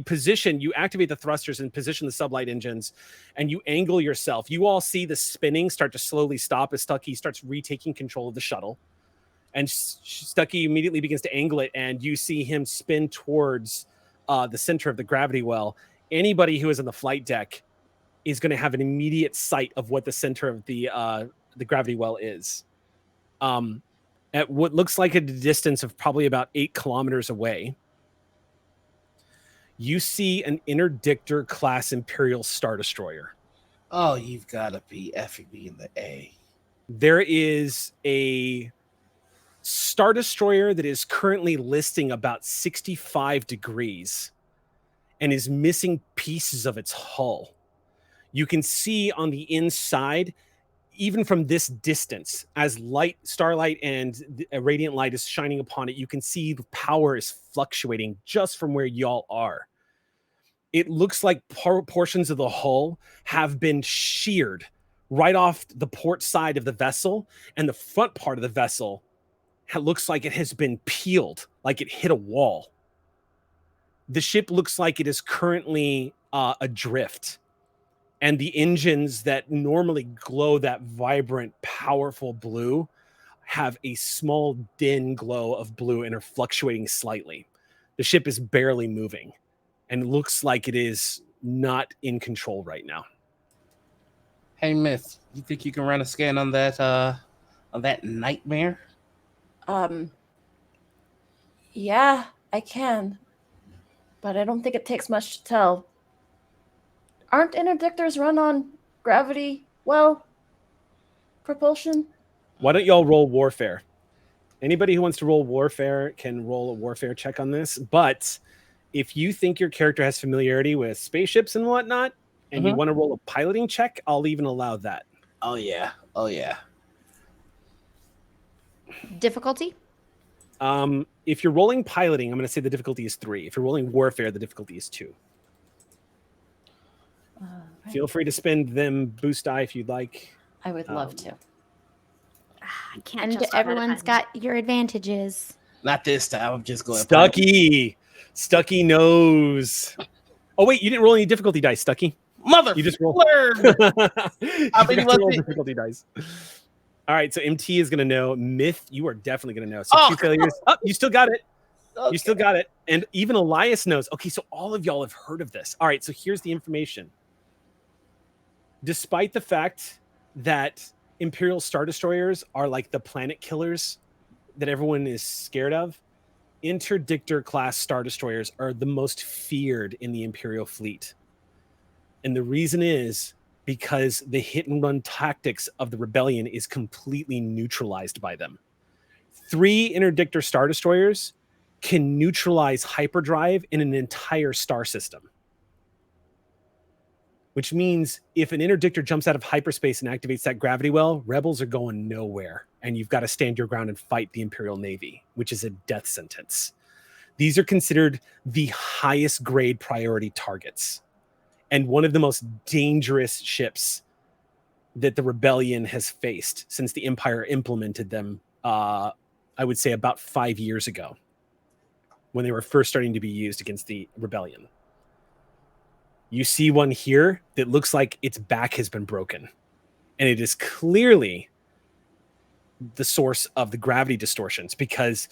position, you activate the thrusters and position the sublight engines, and you angle yourself. You all see the spinning start to slowly stop as Stucky starts retaking control of the shuttle. And Stucky immediately begins to angle it, and you see him spin towards the center of the gravity well. Anybody who is on the flight deck is going to have an immediate sight of what the center of the gravity well is. At what looks like a distance of probably about 8 kilometers away, you see an Interdictor class Imperial Star Destroyer. Oh, you've got to be effing me in the A. There is a Star Destroyer that is currently listing about 65 degrees and is missing pieces of its hull. You can see on the inside, even from this distance, as starlight and radiant light is shining upon it, you can see the power is fluctuating just from where y'all are. It looks like portions of the hull have been sheared right off the port side of the vessel, and the front part of the vessel looks like it has been peeled, like it hit a wall. The ship looks like it is currently adrift. And the engines that normally glow that vibrant, powerful blue have a small dim glow of blue and are fluctuating slightly. The ship is barely moving and looks like it is not in control right now. Hey, Myth, you think you can run a scan on that nightmare? Yeah, I can. But I don't think it takes much to tell. Aren't interdictors run on gravity, propulsion? Why don't y'all roll warfare? Anybody who wants to roll warfare can roll a warfare check on this. But if you think your character has familiarity with spaceships and whatnot, and you want to roll a piloting check, I'll even allow that. Oh, yeah. Difficulty? If you're rolling piloting, I'm going to say the difficulty is 3. If you're rolling warfare, the difficulty is 2. Right. Feel free to spend them boost die if you'd like. I would love to. I can't. And everyone's got your advantages. Not this time. I'm just going. Stucky knows. Oh wait, you didn't roll any difficulty dice, Stucky. Mother, you just rolled. Difficulty dice. All right, so MT is going to know. Myth, you are definitely going to know. So 2 failures. Oh, you still got it. Okay. You still got it. And even Elias knows. Okay, so all of y'all have heard of this. All right, so here's the information. Despite the fact that Imperial Star Destroyers are like the planet killers that everyone is scared of, Interdictor class Star Destroyers are the most feared in the Imperial fleet. And the reason is because the hit and run tactics of the rebellion is completely neutralized by them. 3 Interdictor Star Destroyers can neutralize hyperdrive in an entire star system. Which means if an interdictor jumps out of hyperspace and activates that gravity well, rebels are going nowhere. And you've got to stand your ground and fight the Imperial Navy, which is a death sentence. These are considered the highest grade priority targets. And one of the most dangerous ships that the rebellion has faced since the Empire implemented them, I would say about 5 years ago, when they were first starting to be used against the rebellion. You see one here that looks like its back has been broken. And it is clearly the source of the gravity distortions, because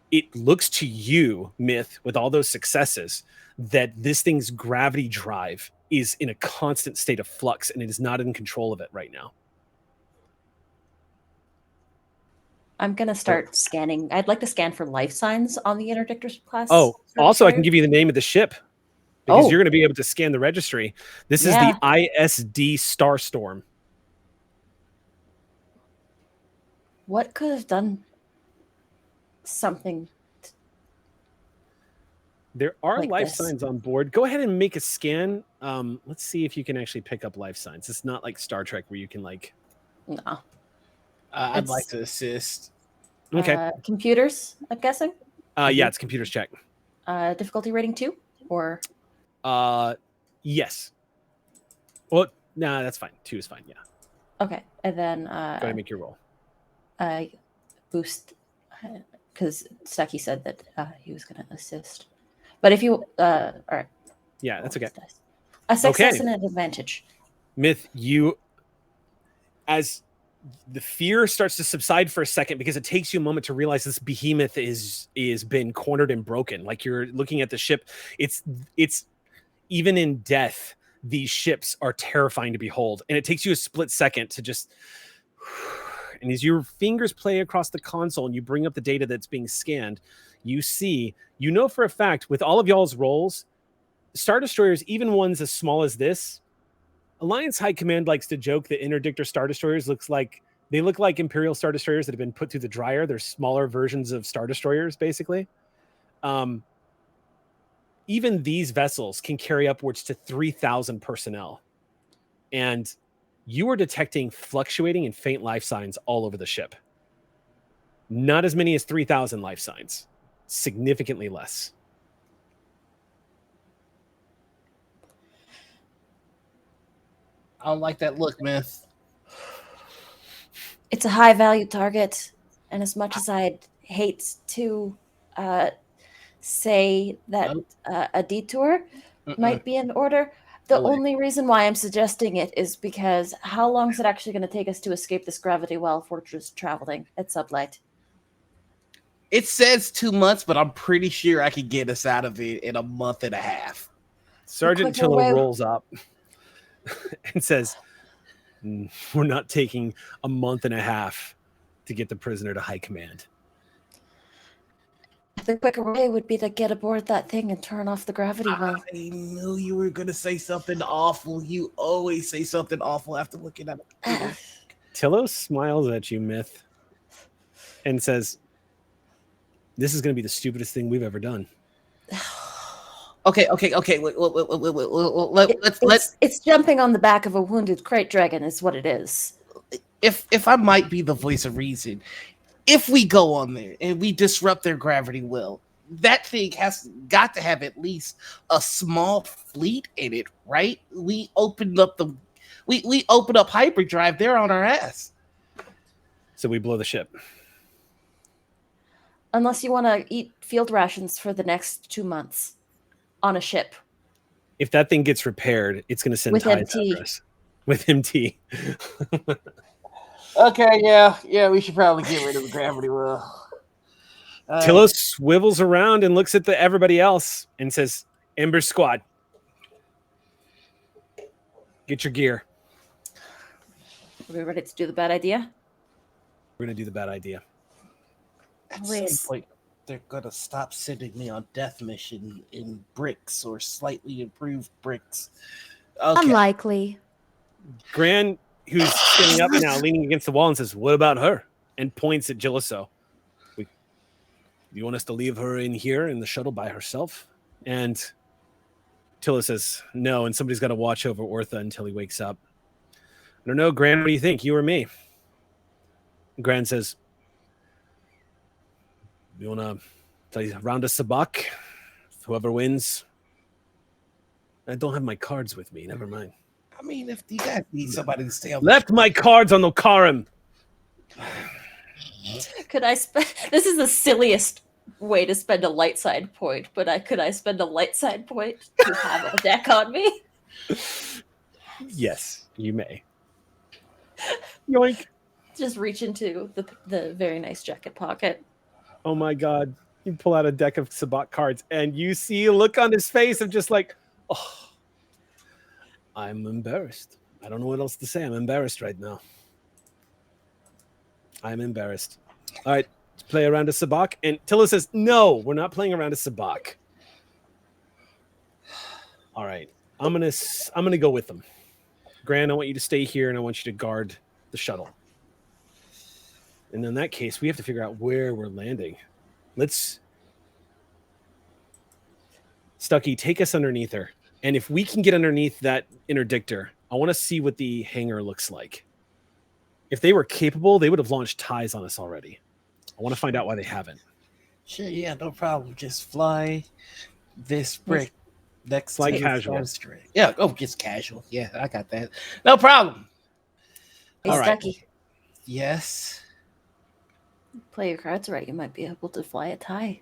it looks to you, Myth, with all those successes, that this thing's gravity drive is in a constant state of flux and it is not in control of it right now. I'm going to start scanning. I'd like to scan for life signs on the Interdictor class. Oh, also I can give you the name of the ship. Because you're going to be able to scan the registry. This is the ISD Starstorm. What could have done something? There are like life signs on board. Go ahead and make a scan. Let's see if you can actually pick up life signs. It's not like Star Trek where you can like... No. I'd like to assist. Okay. Computers, I'm guessing? Yeah, it's computers check. Difficulty rating 2? Or... yes. Well, nah, that's fine. 2 is fine. Yeah. Okay, and then go ahead and make your roll. Boost because Stucky said that he was going to assist. But if you, all right. Yeah, that's okay. A success and an advantage. Myth, as the fear starts to subside for a second, because it takes you a moment to realize this behemoth is been cornered and broken. Like you're looking at the ship. It's even in death, these ships are terrifying to behold. And it takes you a split second to just, and as your fingers play across the console and you bring up the data that's being scanned, you know for a fact with all of y'all's rolls, Star Destroyers, even ones as small as this, Alliance High Command likes to joke that Interdictor Star Destroyers look like Imperial Star Destroyers that have been put through the dryer. They're smaller versions of Star Destroyers, basically. Even these vessels can carry upwards to 3,000 personnel. And you are detecting fluctuating and faint life signs all over the ship. Not as many as 3,000 life signs. Significantly less. I don't like that look, Myth. It's a high value target. And as much as I'd hate to say that a detour might be in order, the only reason why I'm suggesting it is because how long is it actually going to take us to escape this gravity well if we're just traveling at sublight? It says 2 months, but I'm pretty sure I could get us out of it in a month and a half. Sergeant Tillo rolls up and says, we're not taking a month and a half to get the prisoner to high command. The quicker way would be to get aboard that thing and turn off the gravity well. I knew you were going to say something awful. You always say something awful after looking at it. Tillo smiles at you, Myth, and says, this is going to be the stupidest thing we've ever done. Okay. It's jumping on the back of a wounded crate dragon is what it is. If I might be the voice of reason, if we go on there and we disrupt their gravity well, that thing has got to have at least a small fleet in it, right? We opened up we open up hyperdrive, they're on our ass. So we blow the ship. Unless you want to eat field rations for the next 2 months on a ship. If that thing gets repaired, it's going to send tides after us. With MT. Okay, yeah, we should probably get rid of the gravity well. Tillo swivels around and looks at everybody else and says, Ember Squad, get your gear. Are we ready to do the bad idea? We're going to do the bad idea. At some point, they're going to stop sending me on death mission in bricks or slightly improved bricks. Okay. Unlikely. Gran, who's standing up now, leaning against the wall, and says, what about her? And points at Jilliso. You want us to leave her in here in the shuttle by herself? And Tilla says, no, and somebody's got to watch over Ortha until he wakes up. I don't know, Gran, what do you think? You or me? Gran says, you want to play round of sabak? Whoever wins. I don't have my cards with me. Never mind. I mean, if you guys need somebody to stay on, left my cards on the Karim. Could I spend? This is the silliest way to spend a light side point, but could I spend a light side point to have a deck on me? Yes, you may. Yoink. Just reach into the very nice jacket pocket. Oh my God. You pull out a deck of Sabak cards and you see a look on his face of just like, oh, I'm embarrassed. I don't know what else to say. I'm embarrassed right now. I'm embarrassed. All right, let's play a round of Sabak. And Tilla says, no, we're not playing a round of Sabak. All right, I'm gonna go with them. Gran, I want you to stay here and I want you to guard the shuttle. And in that case, we have to figure out where we're landing. Stucky, take us underneath her. And if we can get underneath that interdictor, I want to see what the hangar looks like. If they were capable, they would have launched ties on us already. I want to find out why they haven't. Sure, yeah, no problem. Just fly this brick next fly casual. Yeah, just casual. Yeah, I got that. No problem. Hey, all right. Stucky. Yes. Play your cards right, you might be able to fly a tie.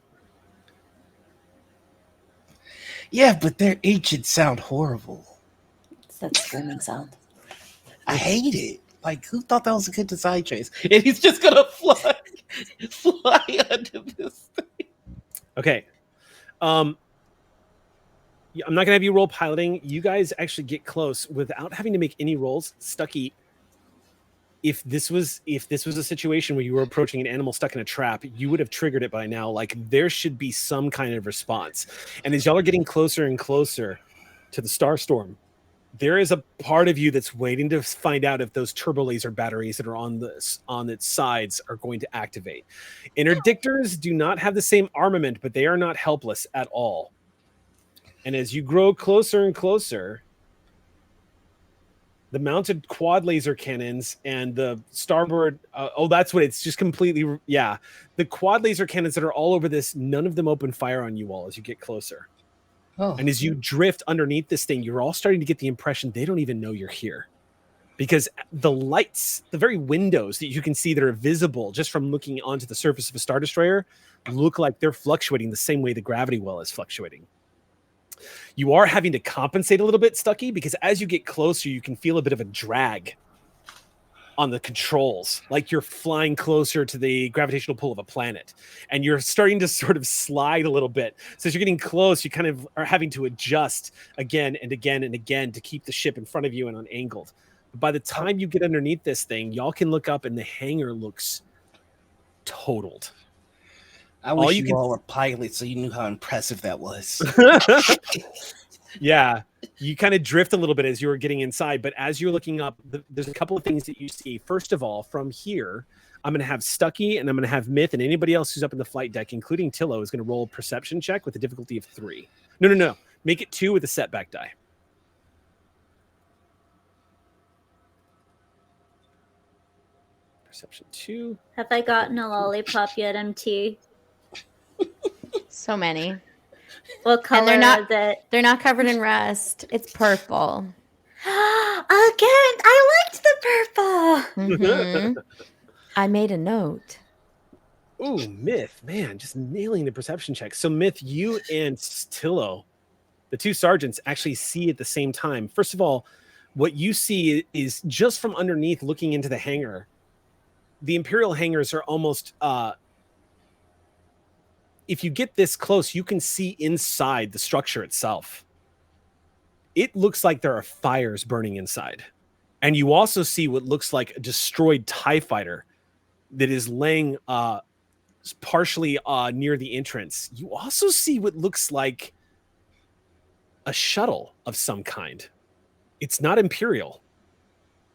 Yeah, but their ancient sound horrible. It's that screaming sound. I hate it. Like, who thought that was a good design choice? And he's just gonna fly under this thing. Okay. I'm not gonna have you roll piloting. You guys actually get close without having to make any rolls. Stucky, if this was a situation where you were approaching an animal stuck in a trap, you would have triggered it by now. Like, there should be some kind of response. And as y'all are getting closer and closer to the Starstorm, there is a part of you that's waiting to find out if those turbo laser batteries that are on its sides are going to activate. Interdictors do not have the same armament, but they are not helpless at all. And as you grow closer and closer, the mounted quad laser cannons and the starboard, that's what it's just completely, yeah. The quad laser cannons that are all over this, none of them open fire on you all as you get closer. Oh. And as you drift underneath this thing, you're all starting to get the impression they don't even know you're here. Because the lights, the very windows that you can see that are visible just from looking onto the surface of a Star Destroyer, look like they're fluctuating the same way the gravity well is fluctuating. You are having to compensate a little bit, Stucky, because as you get closer, you can feel a bit of a drag on the controls, like you're flying closer to the gravitational pull of a planet, and you're starting to sort of slide a little bit. So as you're getting close, you kind of are having to adjust again and again and again to keep the ship in front of you and unangled. But by the time you get underneath this thing, y'all can look up and the hangar looks totaled. I wish you all were pilots so you knew how impressive that was. Yeah, you kind of drift a little bit as you were getting inside, but as you're looking up, there's a couple of things that you see. First of all, from here, I'm going to have Stucky and I'm going to have Myth, and anybody else who's up in the flight deck, including Tillo, is going to roll a perception check with a difficulty of 3. No. Make it 2 with a setback die. Perception 2. Have I gotten a lollipop yet, MT? So many. What color and is it? They're not covered in rust. It's purple. Again, I liked the purple. Mm-hmm. I made a note. Ooh, Myth, man, just nailing the perception check. So Myth, you and Tillo, the two sergeants, actually see at the same time. First of all, what you see is just from underneath looking into the hangar. The Imperial hangars are almost... if you get this close, you can see inside the structure itself. It looks like there are fires burning inside. And you also see what looks like a destroyed TIE fighter that is laying partially near the entrance. You also see what looks like a shuttle of some kind. It's not Imperial.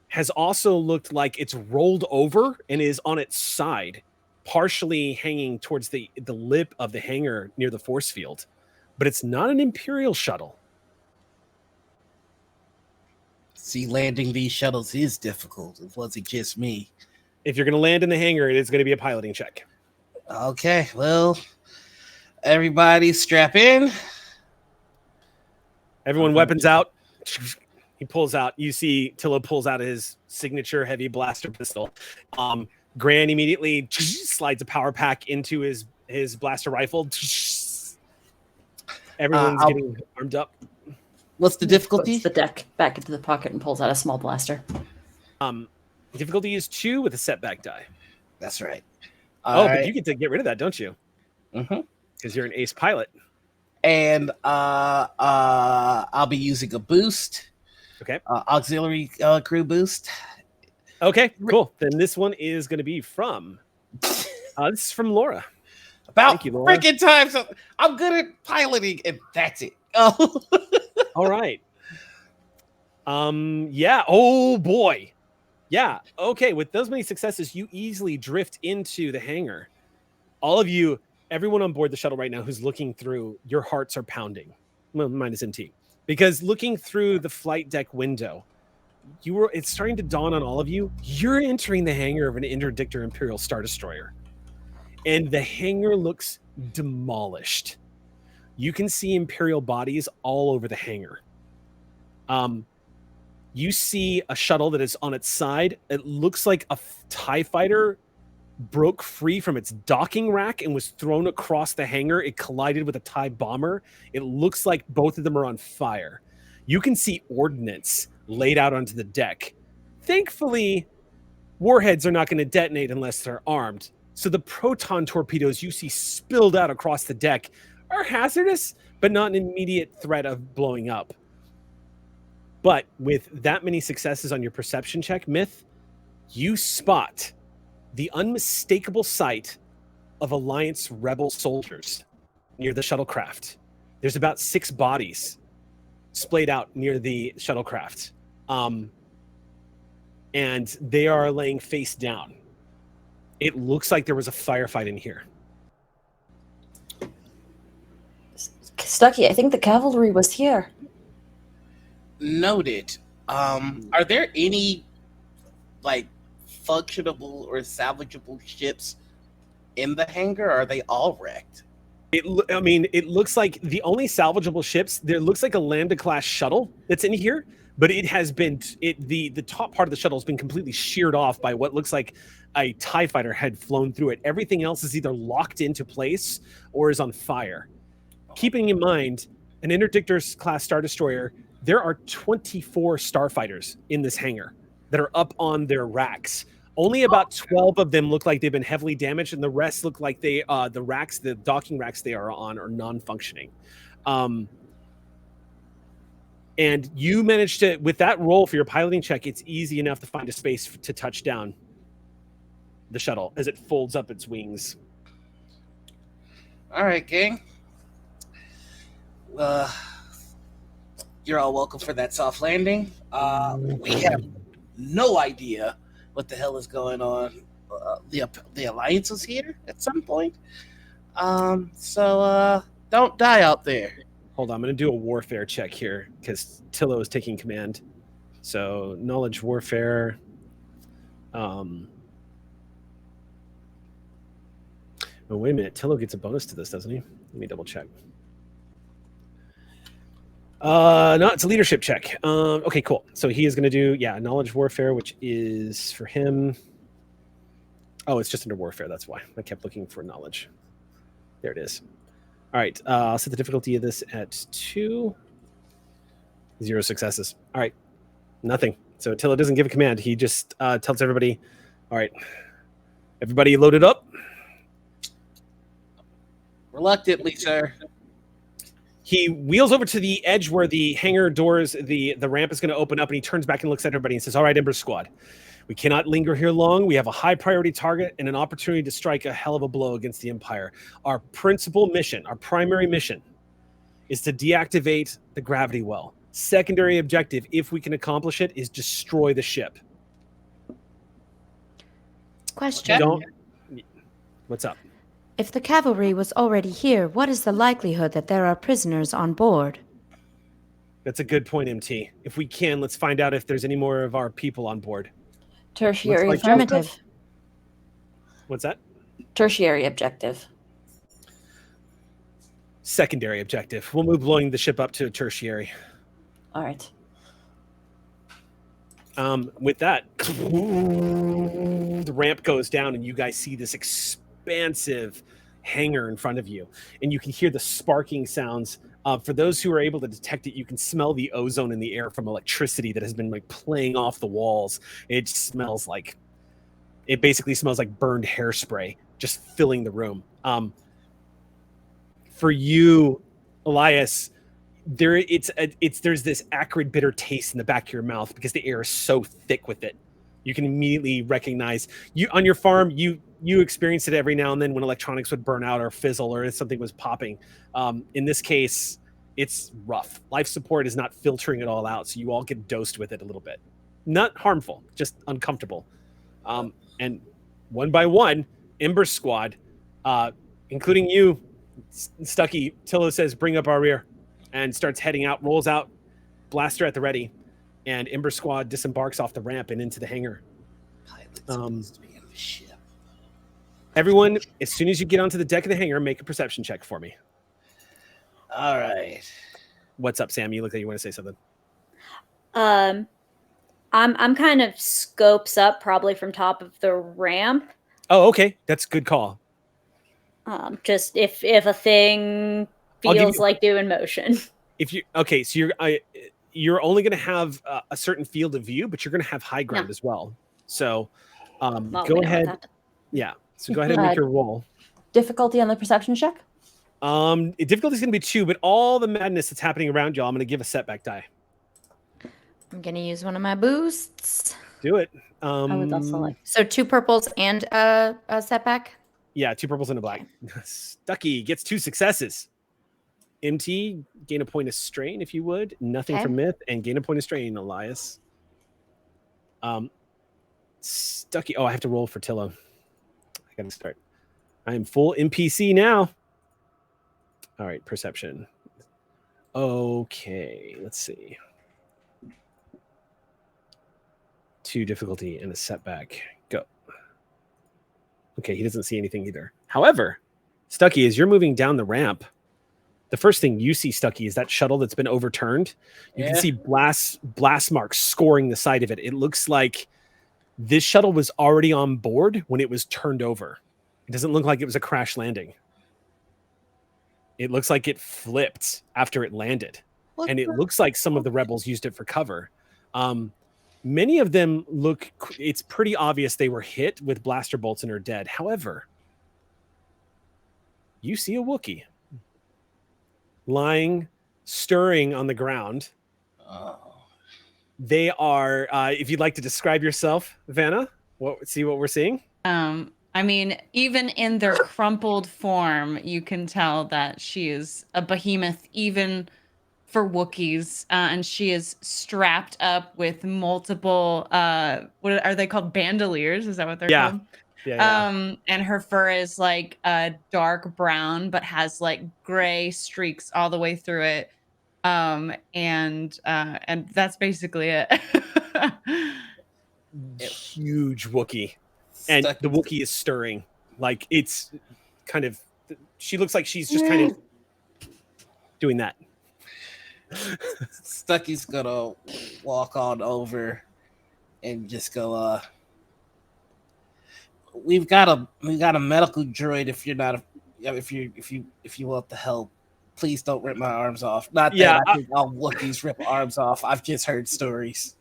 Has also looked like it's rolled over and is on its side, partially hanging towards the lip of the hangar near the force field, but it's not an Imperial shuttle. See, landing these shuttles is difficult. It wasn't just me. If you're going to land in the hangar, it is going to be a piloting check. Okay, well, everybody strap in. Everyone weapons out. He pulls out. You see Tillo pulls out his signature heavy blaster pistol. Gran immediately slides a power pack into his blaster rifle. Everyone's getting armed up. What's the difficulty? Puts the deck back into the pocket and pulls out a small blaster. Difficulty is 2 with a setback die. That's right. But you get to get rid of that, don't you? Mm-hmm. Because you're an ace pilot. And I'll be using a boost. Okay. Auxiliary crew boost. Okay, cool. Then this one is going to be from... this is from Laura. About freaking time. So I'm good at piloting, and that's it. Oh. All right. Yeah. Oh, boy. Yeah. Okay, with those many successes, you easily drift into the hangar. All of you, everyone on board the shuttle right now who's looking through, your hearts are pounding. Well, minus MT. Because looking through the flight deck window, it's starting to dawn on all of you, you're entering the hangar of an interdictor Imperial Star Destroyer. And the hangar looks demolished. You can see Imperial bodies all over the hangar. You see a shuttle that is on its side. It looks like a TIE fighter broke free from its docking rack and was thrown across the hangar. It collided with a TIE bomber. It looks like both of them are on fire. You can see ordnance laid out onto the deck. Thankfully, warheads are not going to detonate unless they're armed. So the proton torpedoes you see spilled out across the deck are hazardous, but not an immediate threat of blowing up. But with that many successes on your perception check, Myth, you spot the unmistakable sight of Alliance rebel soldiers near the shuttlecraft. There's about 6 bodies splayed out near the shuttlecraft. And they are laying face down. It looks like there was a firefight in here. Stucky, I think the cavalry was here. Noted. Are there any like functionable or salvageable ships in the hangar? Or are they all wrecked? It looks like the only salvageable ships, there looks like a Lambda-class shuttle that's in here, but it has been, the top part of the shuttle has been completely sheared off by what looks like a TIE fighter had flown through it. Everything else is either locked into place or is on fire. Keeping in mind, an Interdictor-class Star Destroyer, there are 24 starfighters in this hangar that are up on their racks. Only about 12 of them look like they've been heavily damaged, and the rest look like the docking racks they are on are non-functioning. And you managed to, with that roll for your piloting check, it's easy enough to find a space to touch down the shuttle as it folds up its wings. All right, gang. You're all welcome for that soft landing. We have no idea what the hell is going on. The Alliance was here at some point. So don't die out there. Hold on, I'm going to do a warfare check here because Tillo is taking command. So knowledge warfare. Oh, wait a minute. Tillo gets a bonus to this, doesn't he? Let me double check. No, it's a leadership check. Okay, cool. So he is going to do, knowledge warfare, which is for him. Oh, it's just under warfare. That's why I kept looking for knowledge. There it is. All right. I'll set the difficulty of this at 2. 0 successes. All right. Nothing. So Attila doesn't give a command. He just tells everybody, all right, everybody loaded up. Reluctantly, sir. He wheels over to the edge where the hangar doors, the ramp is going to open up, and he turns back and looks at everybody and says, all right, Ember Squad, we cannot linger here long. We have a high priority target and an opportunity to strike a hell of a blow against the Empire. Our principal mission, our primary mission, is to deactivate the gravity well. Secondary objective, if we can accomplish it, is destroy the ship. Question. What's up? If the cavalry was already here, what is the likelihood that there are prisoners on board? That's a good point, MT. If we can, let's find out if there's any more of our people on board. Tertiary Affirmative. objective. What's that? Tertiary objective. Secondary objective. We'll move blowing the ship up to a tertiary. All right. With that, the ramp goes down and you guys see this expansive hangar in front of you. And you can hear the sparking sounds. For those who are able to detect it, you can smell the ozone in the air from electricity that has been playing off the walls. It basically smells like burned hairspray just filling the room. For you, Elias, there's this acrid, bitter taste in the back of your mouth because the air is so thick with it. You can immediately recognize on your farm. You experience it every now and then when electronics would burn out or fizzle or if something was popping. In this case, it's rough. Life support is not filtering it all out, so you all get dosed with it a little bit. Not harmful, just uncomfortable. And one by one, Ember Squad, including you, Stucky, Tilla says, bring up our rear, and starts heading out, rolls out, blaster at the ready, and Ember Squad disembarks off the ramp and into the hangar. Everyone, as soon as you get onto the deck of the hangar, make a perception check for me. All right. What's up, Sam? You look like you want to say something. I'm kind of scopes up, probably from top of the ramp. Oh, okay. That's a good call. Just if a thing feels like doing motion. If you so you're only going to have a certain field of view, but you're going to have high ground as well. So go ahead. Yeah. So go ahead and make your roll. Difficulty on the perception check? Difficulty is going to be 2, but all the madness that's happening around you, I'm going to give a setback die. I'm going to use one of my boosts. Do it. I would also like. So 2 purples and a setback? Yeah, 2 purples and a black. Stucky gets 2 successes. MT, gain a point of strain if you would. Nothing from Myth, and gain a point of strain, Elias. Stucky. Oh, I have to roll for Tillo. I gotta start. I am full NPC now. All right, perception. Okay, let's see. 2 difficulty and a setback. Go. Okay, he doesn't see anything either. However, Stucky, as you're moving down the ramp, the first thing you see, Stucky, is that shuttle that's been overturned. You can see blast marks scoring the side of it. It looks like this shuttle was already on board when it was turned over. It doesn't look like it was a crash landing. It looks like it flipped after it landed. And it looks like some of the rebels used it for cover. Many of them it's pretty obvious they were hit with blaster bolts and are dead. However, you see a Wookiee lying, stirring on the ground. They are, if you'd like to describe yourself, Vanna, see what we're seeing? I mean, even in their crumpled form, you can tell that she is a behemoth, even for Wookiees, and she is strapped up with multiple, what are they called? Bandoliers? Is that what they're called? Yeah. And her fur is like dark brown, but has like gray streaks all the way through it. And that's basically it. Huge Wookiee. And the Wookiee is stirring. Like it's kind of, she looks like she's just kind of doing that. Stucky's gonna walk on over and just go, we've got a medical droid. If you're not, if you want the help, please don't rip my arms off. Not that I think all Wookiees rip arms off. I've just heard stories.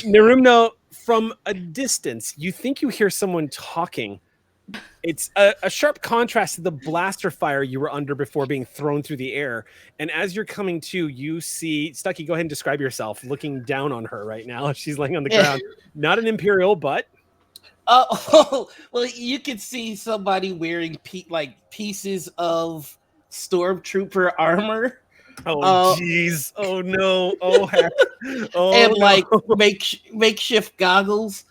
Narumno, from a distance, you think you hear someone talking. It's a sharp contrast to the blaster fire you were under before being thrown through the air. And as you're coming to, you see Stucky. Go ahead and describe yourself. Looking down on her right now, she's laying on the ground. Not an Imperial, but well, you can see somebody wearing pieces of stormtrooper armor. Oh jeez! Oh no! Oh heck! Oh, and no. makeshift goggles.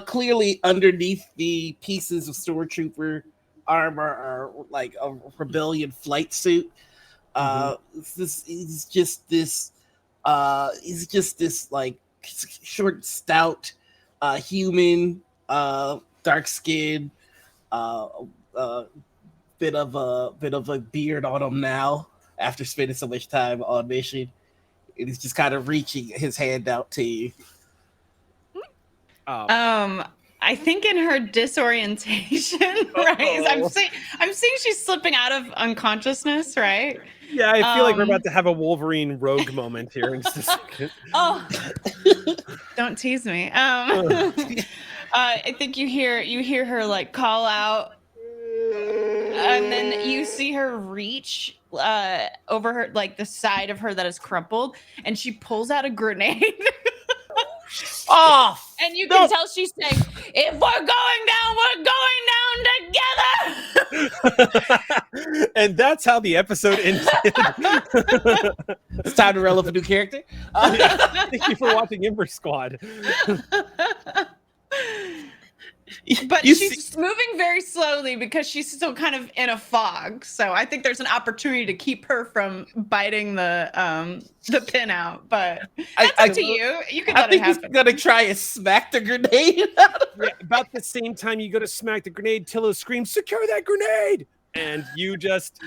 Clearly underneath the pieces of stormtrooper armor are like a rebellion flight suit. He's just this like short, stout human, dark skin, bit of a beard on him now after spending so much time on mission. And he's just kind of reaching his hand out to you. I think in her disorientation, right? I'm seeing she's slipping out of unconsciousness, right? Yeah, I feel like we're about to have a Wolverine rogue moment here in just a second. Oh, don't tease me. I think you hear her like call out, and then you see her reach over her, like the side of her that is crumpled, and she pulls out a grenade. Off. And you can tell she's saying, "If we're going down, we're going down together." And that's how the episode ended. It's time to roll up a new character. Thank you for watching Ember Squad. But she's moving very slowly because she's still kind of in a fog. So I think there's an opportunity to keep her from biting the pin out. But that's up to you. You can let it happen. He's gonna try and smack the grenade. About the same time you go to smack the grenade, Tillo screams, "Secure that grenade!" And you just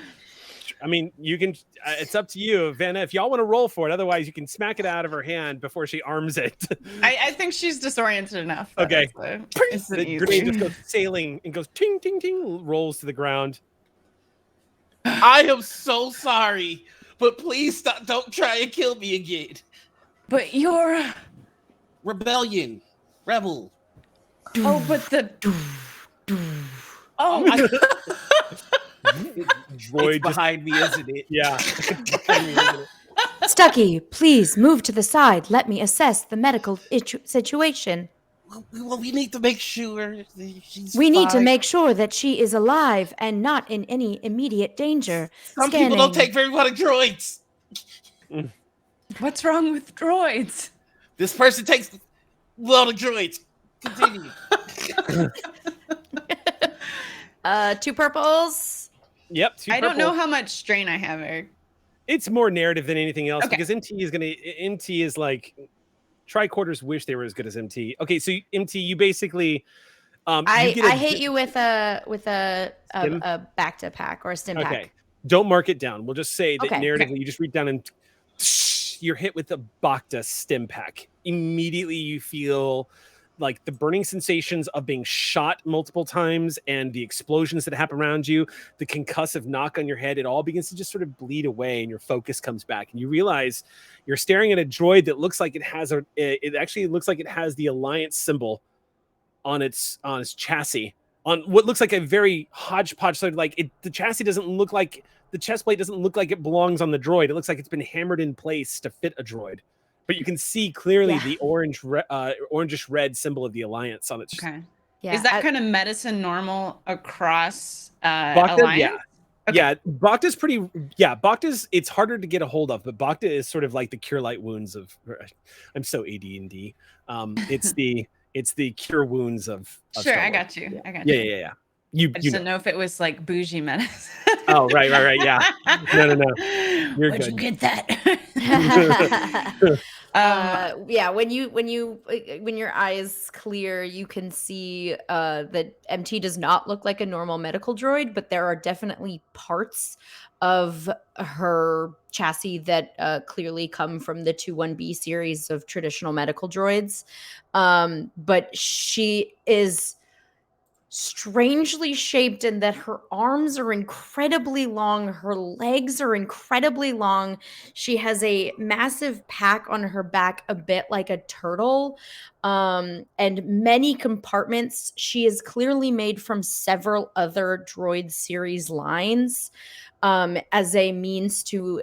I mean, you can. It's up to you, Vanna. If y'all want to roll for it, otherwise you can smack it out of her hand before she arms it. I think she's disoriented enough. Okay. It's The grenade just goes sailing and goes ting ting ting, rolls to the ground. I am so sorry, but please stop. Don't try and kill me again. But you're rebel. Oh, but the droid behind me, isn't it? Yeah. Stucky, please move to the side. Let me assess the medical situation. Well, we need to make sure she's We need to fine. make sure that she is alive and not in any immediate danger. Some people don't take very well to droids. What's wrong with droids? This person takes well to droids. Continue. 2 purples. Yep. I don't know how much strain I have, Eric. It's more narrative than anything else Okay. because MT is like tricorders wish they were as good as MT. Okay, so MT, you basically I hate you with a back to pack or a stim pack. Okay. Don't mark it down. We'll just say that Okay. narratively you just reach down and you're hit with a Bacta stim pack. Immediately you feel like the burning sensations of being shot multiple times and the explosions that happen around you, the concussive knock on your head, it all begins to just sort of bleed away and your focus comes back and you realize you're staring at a droid that looks like it actually looks like it has the Alliance symbol on its chassis, on what looks like a very hodgepodge sort of like the chassis doesn't look like the chest plate doesn't look like it belongs on the droid. It looks like it's been hammered in place to fit a droid. But you can see clearly the orangish red symbol of the Alliance on its. Okay. Yeah, Is that kind of medicine normal across Bacta, Alliance? yeah. Okay. Yeah, Bacta's pretty. Yeah, Bacta's. It's harder to get a hold of, but Bacta is sort of like the cure light wounds of. I'm so AD&D. It's the cure wounds of. Sure, Star I Wars. got you. I got you. Yeah. You I just didn't know if it was like bougie medicine. Oh, right. Yeah. No. You're Where'd good. you get that? Yeah, when your eyes clear, you can see that MT does not look like a normal medical droid, but there are definitely parts of her chassis that clearly come from the 21B series of traditional medical droids. But she is strangely shaped in that her arms are incredibly long, her legs are incredibly long. She has a massive pack on her back, a bit like a turtle, and many compartments. She is clearly made from several other droid series lines as a means to,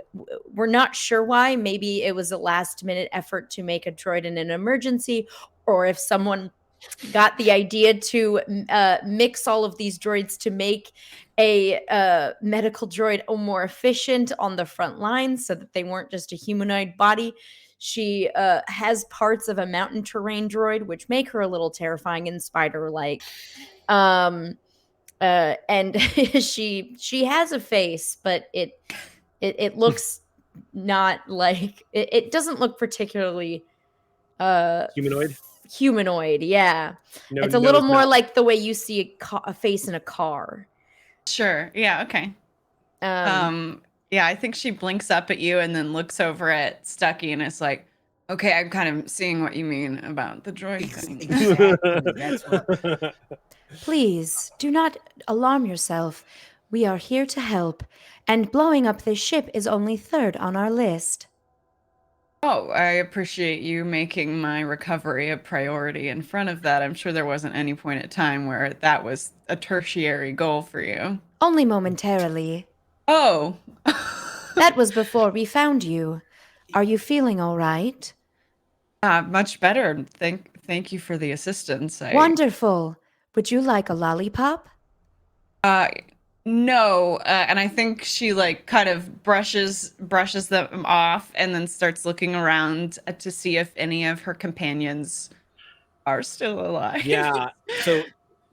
we're not sure why. Maybe it was a last minute effort to make a droid in an emergency, or if someone got the idea to mix all of these droids to make a medical droid more efficient on the front lines so that they weren't just a humanoid body. She has parts of a mountain terrain droid, which make her a little terrifying and spider-like. And she has a face, but it looks not like it doesn't look particularly humanoid. Yeah, it's a little more like the way you see a face in a car. Sure. Yeah. Okay. Yeah, I think she blinks up at you and then looks over at Stucky and is like, "Okay, I'm kind of seeing what you mean about the droid thing." Exactly. That's what. Please, do not alarm yourself. We are here to help, and blowing up this ship is only third on our list. Oh, I appreciate you making my recovery a priority. In front of that, I'm sure there wasn't any point at time where that was a tertiary goal for you. Only momentarily. Oh. That was before we found you. Are you feeling all right? Much better. Thank you for the assistance. Wonderful. Would you like a lollipop? No, and I think she like kind of brushes them off and then starts looking around to see if any of her companions are still alive. Yeah. So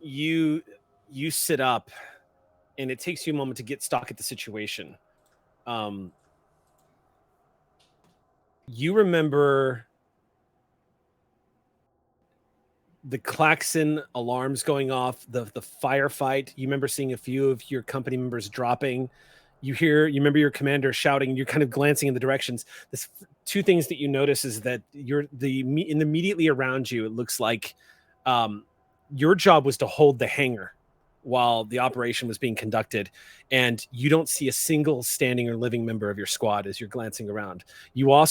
you sit up, and it takes you a moment to get stock at the situation. You remember the klaxon alarms going off, the firefight. You remember seeing a few of your company members dropping. you remember your commander shouting, and you're kind of glancing in the directions. This two things that you notice is that immediately around you, it looks like your job was to hold the hangar while the operation was being conducted, and you don't see a single standing or living member of your squad as you're glancing around. You're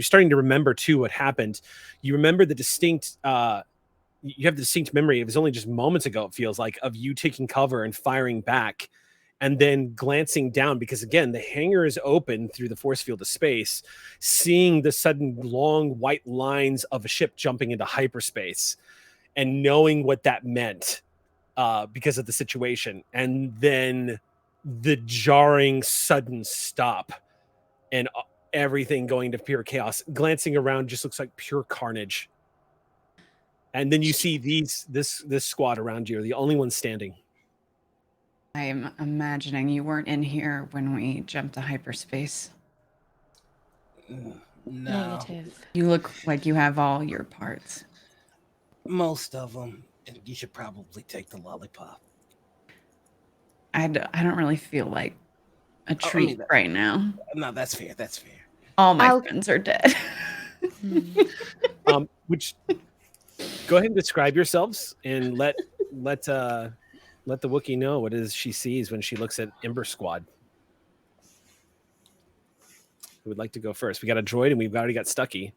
starting to remember too what happened. You remember the distinct you have the distinct memory. It was only just moments ago, it feels like, of you taking cover and firing back and then glancing down, because again, the hangar is open through the force field of space, seeing the sudden long white lines of a ship jumping into hyperspace and knowing what that meant because of the situation. And then the jarring sudden stop and everything going to pure chaos. Glancing around just looks like pure carnage. And then you see this squad around you are the only ones standing. I'm imagining you weren't in here when we jumped to hyperspace. No. Negative. You look like you have all your parts. Most of them. And you should probably take the lollipop. I don't really feel like a treat right now. No, that's fair. That's fair. All my friends are dead. Which go ahead and describe yourselves and let the Wookiee know what it is she sees when she looks at Ember Squad. Who would like to go first? We got a droid and we've already got Stucky.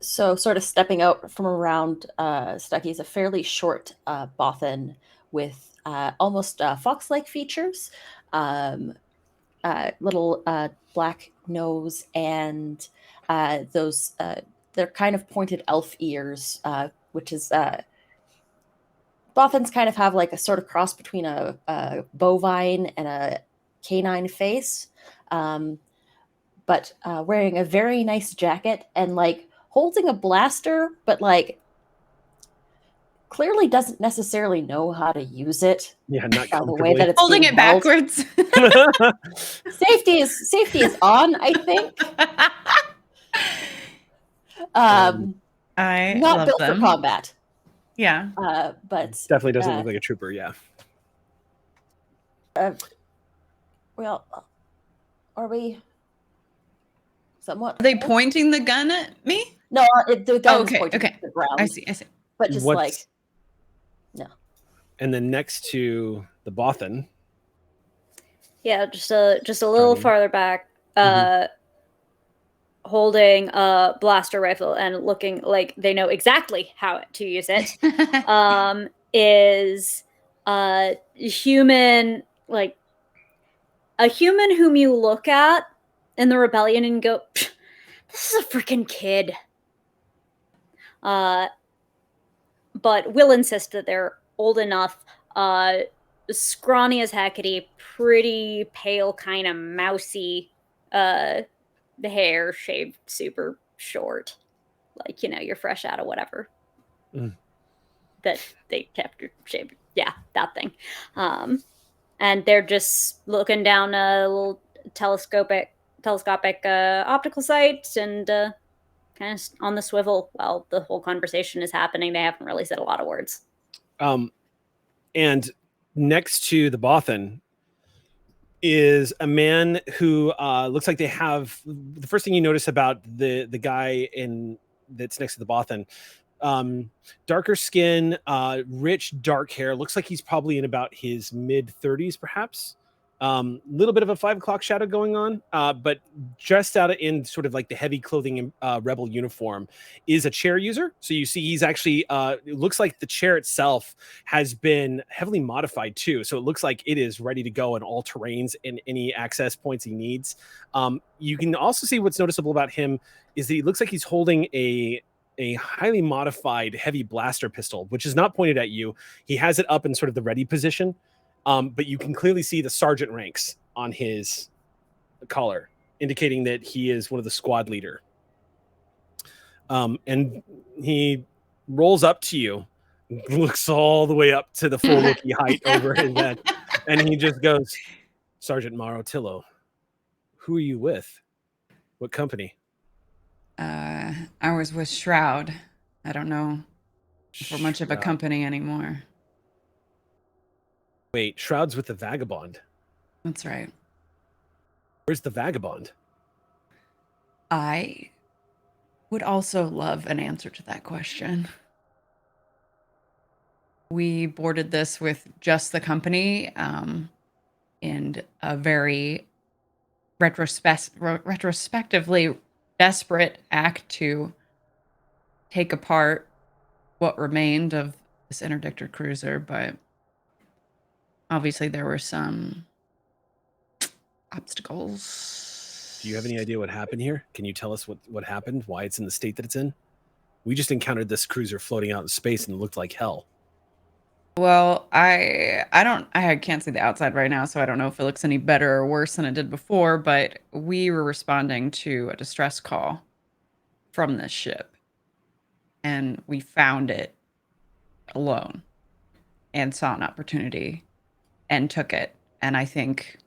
So sort of stepping out from around Stucky is a fairly short Bothan with almost fox-like features, little black nose, and those they're kind of pointed elf ears, which is Bothans kind of have like a sort of cross between a bovine and a canine face, but wearing a very nice jacket and like holding a blaster, but like clearly doesn't necessarily know how to use it. Yeah, not the way that it's holding it held. backwards. Safety is on, I think. I not love built them. for combat. Yeah. But definitely doesn't look like a trooper. Yeah. Well, are we somewhat? Are they pointing the gun at me? No, the gun is okay. pointing to the ground. I see. But just no. And then next to the Bothan. Yeah, just a little farther back, holding a blaster rifle and looking like they know exactly how to use it. Is a human, like a human whom you look at in the rebellion and go, "This is a freaking kid." But will insist that they're old enough, scrawny as heckity, pretty pale, kind of mousy, the hair shaved super short, like, you're fresh out of whatever that they kept shaved. Yeah, that thing. And they're just looking down a little telescopic optical sight and kind of on the swivel while the whole conversation is happening. They haven't really said a lot of words. And next to the Bothan is a man who looks like they have the first thing you notice about the guy that's next to the Bothan. Darker skin, rich dark hair. Looks like he's probably in about his mid-30s, perhaps. Little bit of a 5 o'clock shadow going on, but dressed out in sort of like the heavy clothing rebel uniform is a chair user. So you see he's actually, it looks like the chair itself has been heavily modified too. So it looks like it is ready to go in all terrains and any access points he needs. You can also see what's noticeable about him is that he looks like he's holding a highly modified heavy blaster pistol, which is not pointed at you. He has it up in sort of the ready position. But you can clearly see the sergeant ranks on his collar, indicating that he is one of the squad leader. And he rolls up to you, looks all the way up to the full Wookiee height over his head, and he just goes, "Sergeant Marotillo, who are you with? What company?" I was with Shroud. I don't know if we're much of a company anymore. Wait, Shroud's with the Vagabond. That's right. Where's the vagabond? I would also love an answer to that question. We boarded this with just the company in a very retrospectively desperate act to take apart what remained of this interdictor cruiser, but obviously there were some obstacles. Do you have any idea what happened here? Can you tell us what happened? Why it's in the state that it's in? We just encountered this cruiser floating out in space and it looked like hell. Well, I can't see the outside right now, so I don't know if it looks any better or worse than it did before, but we were responding to a distress call from this ship. And we found it alone and saw an opportunity and took it. And I think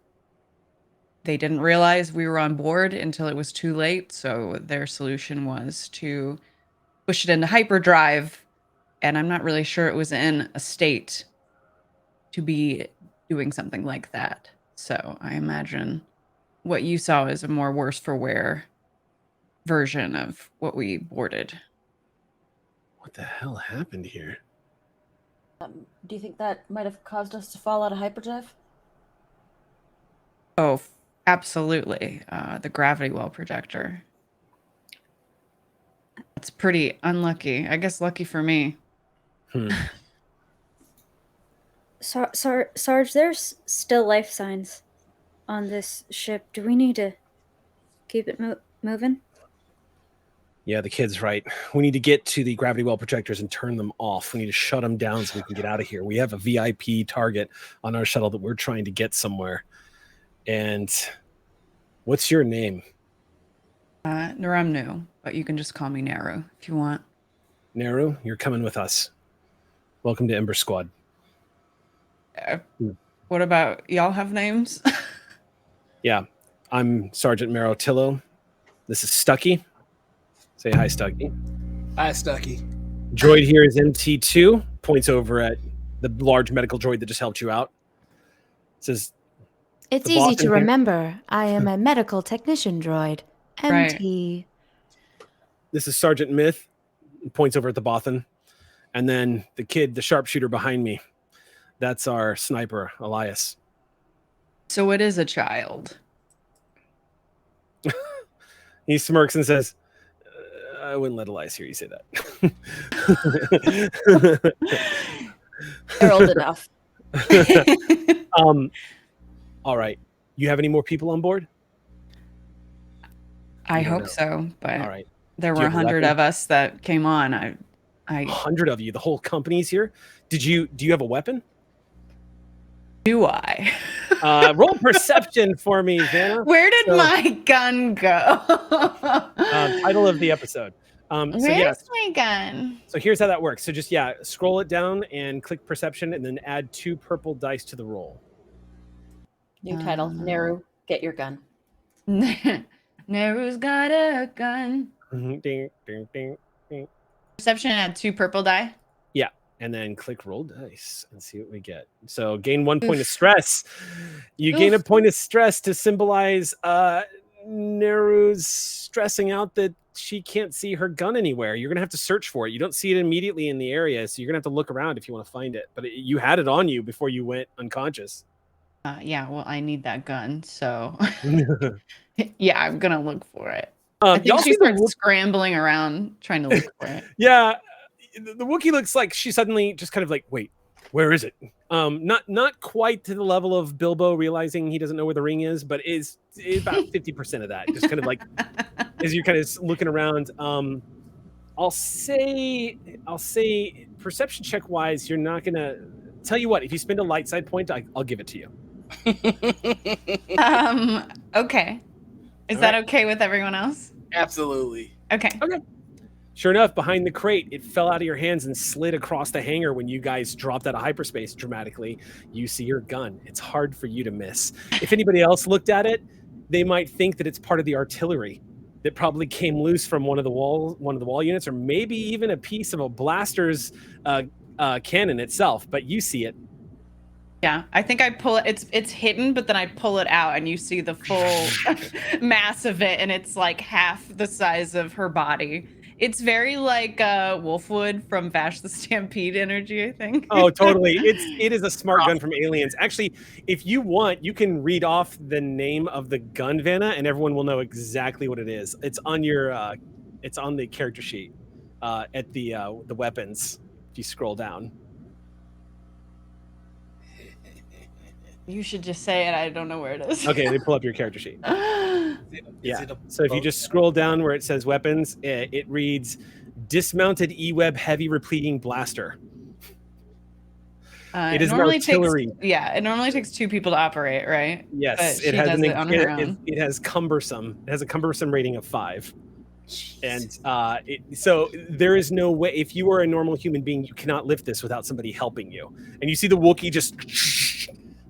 they didn't realize we were on board until it was too late. So their solution was to push it into hyperdrive. And I'm not really sure it was in a state to be doing something like that. So I imagine what you saw is a more worse for wear version of what we boarded. What the hell happened here? Do you think that might have caused us to fall out of hyperdrive? Oh, absolutely. The gravity well projector. That's pretty unlucky. I guess lucky for me. Sarge, there's still life signs on this ship. Do we need to keep it moving? Yeah, the kid's right. We need to get to the gravity well projectors and turn them off. We need to shut them down so we can get out of here. We have a VIP target on our shuttle that we're trying to get somewhere. And what's your name? Naramnu, but you can just call me Naru if you want. Naru, you're coming with us. Welcome to Ember Squad. What about y'all have names? Yeah, I'm Sergeant Marotillo. This is Stucky. Say hi, Stucky. Hi, Stucky. Droid here is MT2. Points over at the large medical droid that just helped you out. Says, It's the easy boss to in here- remember. I am a medical technician droid. MT. this is Sergeant Myth. Points over at the Bothan. And then the kid, the sharpshooter behind me. That's our sniper, Elias. So it is a child. He smirks and says, I wouldn't let Elias hear you say that. They're old enough. All right. You have any more people on board? I You don't hope know. so, but All right. there Do were you have a 100 weapon? of us that came on. I 100 of you. The whole company's here. Do you have a weapon? do I? Roll perception for me, Vanna. Where did So- my gun go? Title of the episode. Where's my gun? So here's how that works. So just, scroll it down and click perception and then add 2 purple dice to the roll. New title, Naru, get your gun. Naru's got a gun. Ding, ding, ding, ding. Perception had 2 purple die. And then click roll dice and see what we get. So gain 1 point of stress. You gain a point of stress to symbolize Naru's stressing out that she can't see her gun anywhere. You're going to have to search for it. You don't see it immediately in the area, so you're going to have to look around if you want to find it. But you had it on you before you went unconscious. Yeah, well, I need that gun, so yeah, I'm gonna look for it. I y'all think she see the starts scrambling around trying to look for it. Yeah, the Wookiee looks like she suddenly just kind of like, wait, where is it? Not quite to the level of Bilbo realizing he doesn't know where the ring is, but is about 50% of that. Just kind of like as you're kind of looking around. I'll say perception check wise, you're not gonna. Tell you what, if you spend a light side point, I'll give it to you. Okay. Is All that right. okay with everyone else? Absolutely. Okay. Sure enough, behind the crate, it fell out of your hands and slid across the hangar when you guys dropped out of hyperspace dramatically. You see your gun. It's hard for you to miss. If anybody else looked at it, they might think that it's part of the artillery that probably came loose from one of the wall units, or maybe even a piece of a blaster's cannon itself. But you see it. Yeah, I think I pull it. It's hidden, but then I pull it out, and you see the full mass of it, and it's like half the size of her body. It's very like Wolfwood from Vash the Stampede energy, I think. Oh, totally. It is a smart gun from Aliens. Actually, if you want, you can read off the name of the gun, Vanna, and everyone will know exactly what it is. It's on your it's on the character sheet at the weapons if you scroll down. You should just say it. I don't know where it is. Okay, let me pull up your character sheet. Yeah. So if you just scroll down where it says weapons, it reads dismounted E-Web heavy repleting blaster. It is normally artillery. It normally takes 2 people to operate, right? Yes, but it has it on her own. It has cumbersome. It has a cumbersome rating of 5. And so there is no way, if you are a normal human being, you cannot lift this without somebody helping you. And you see the Wookiee just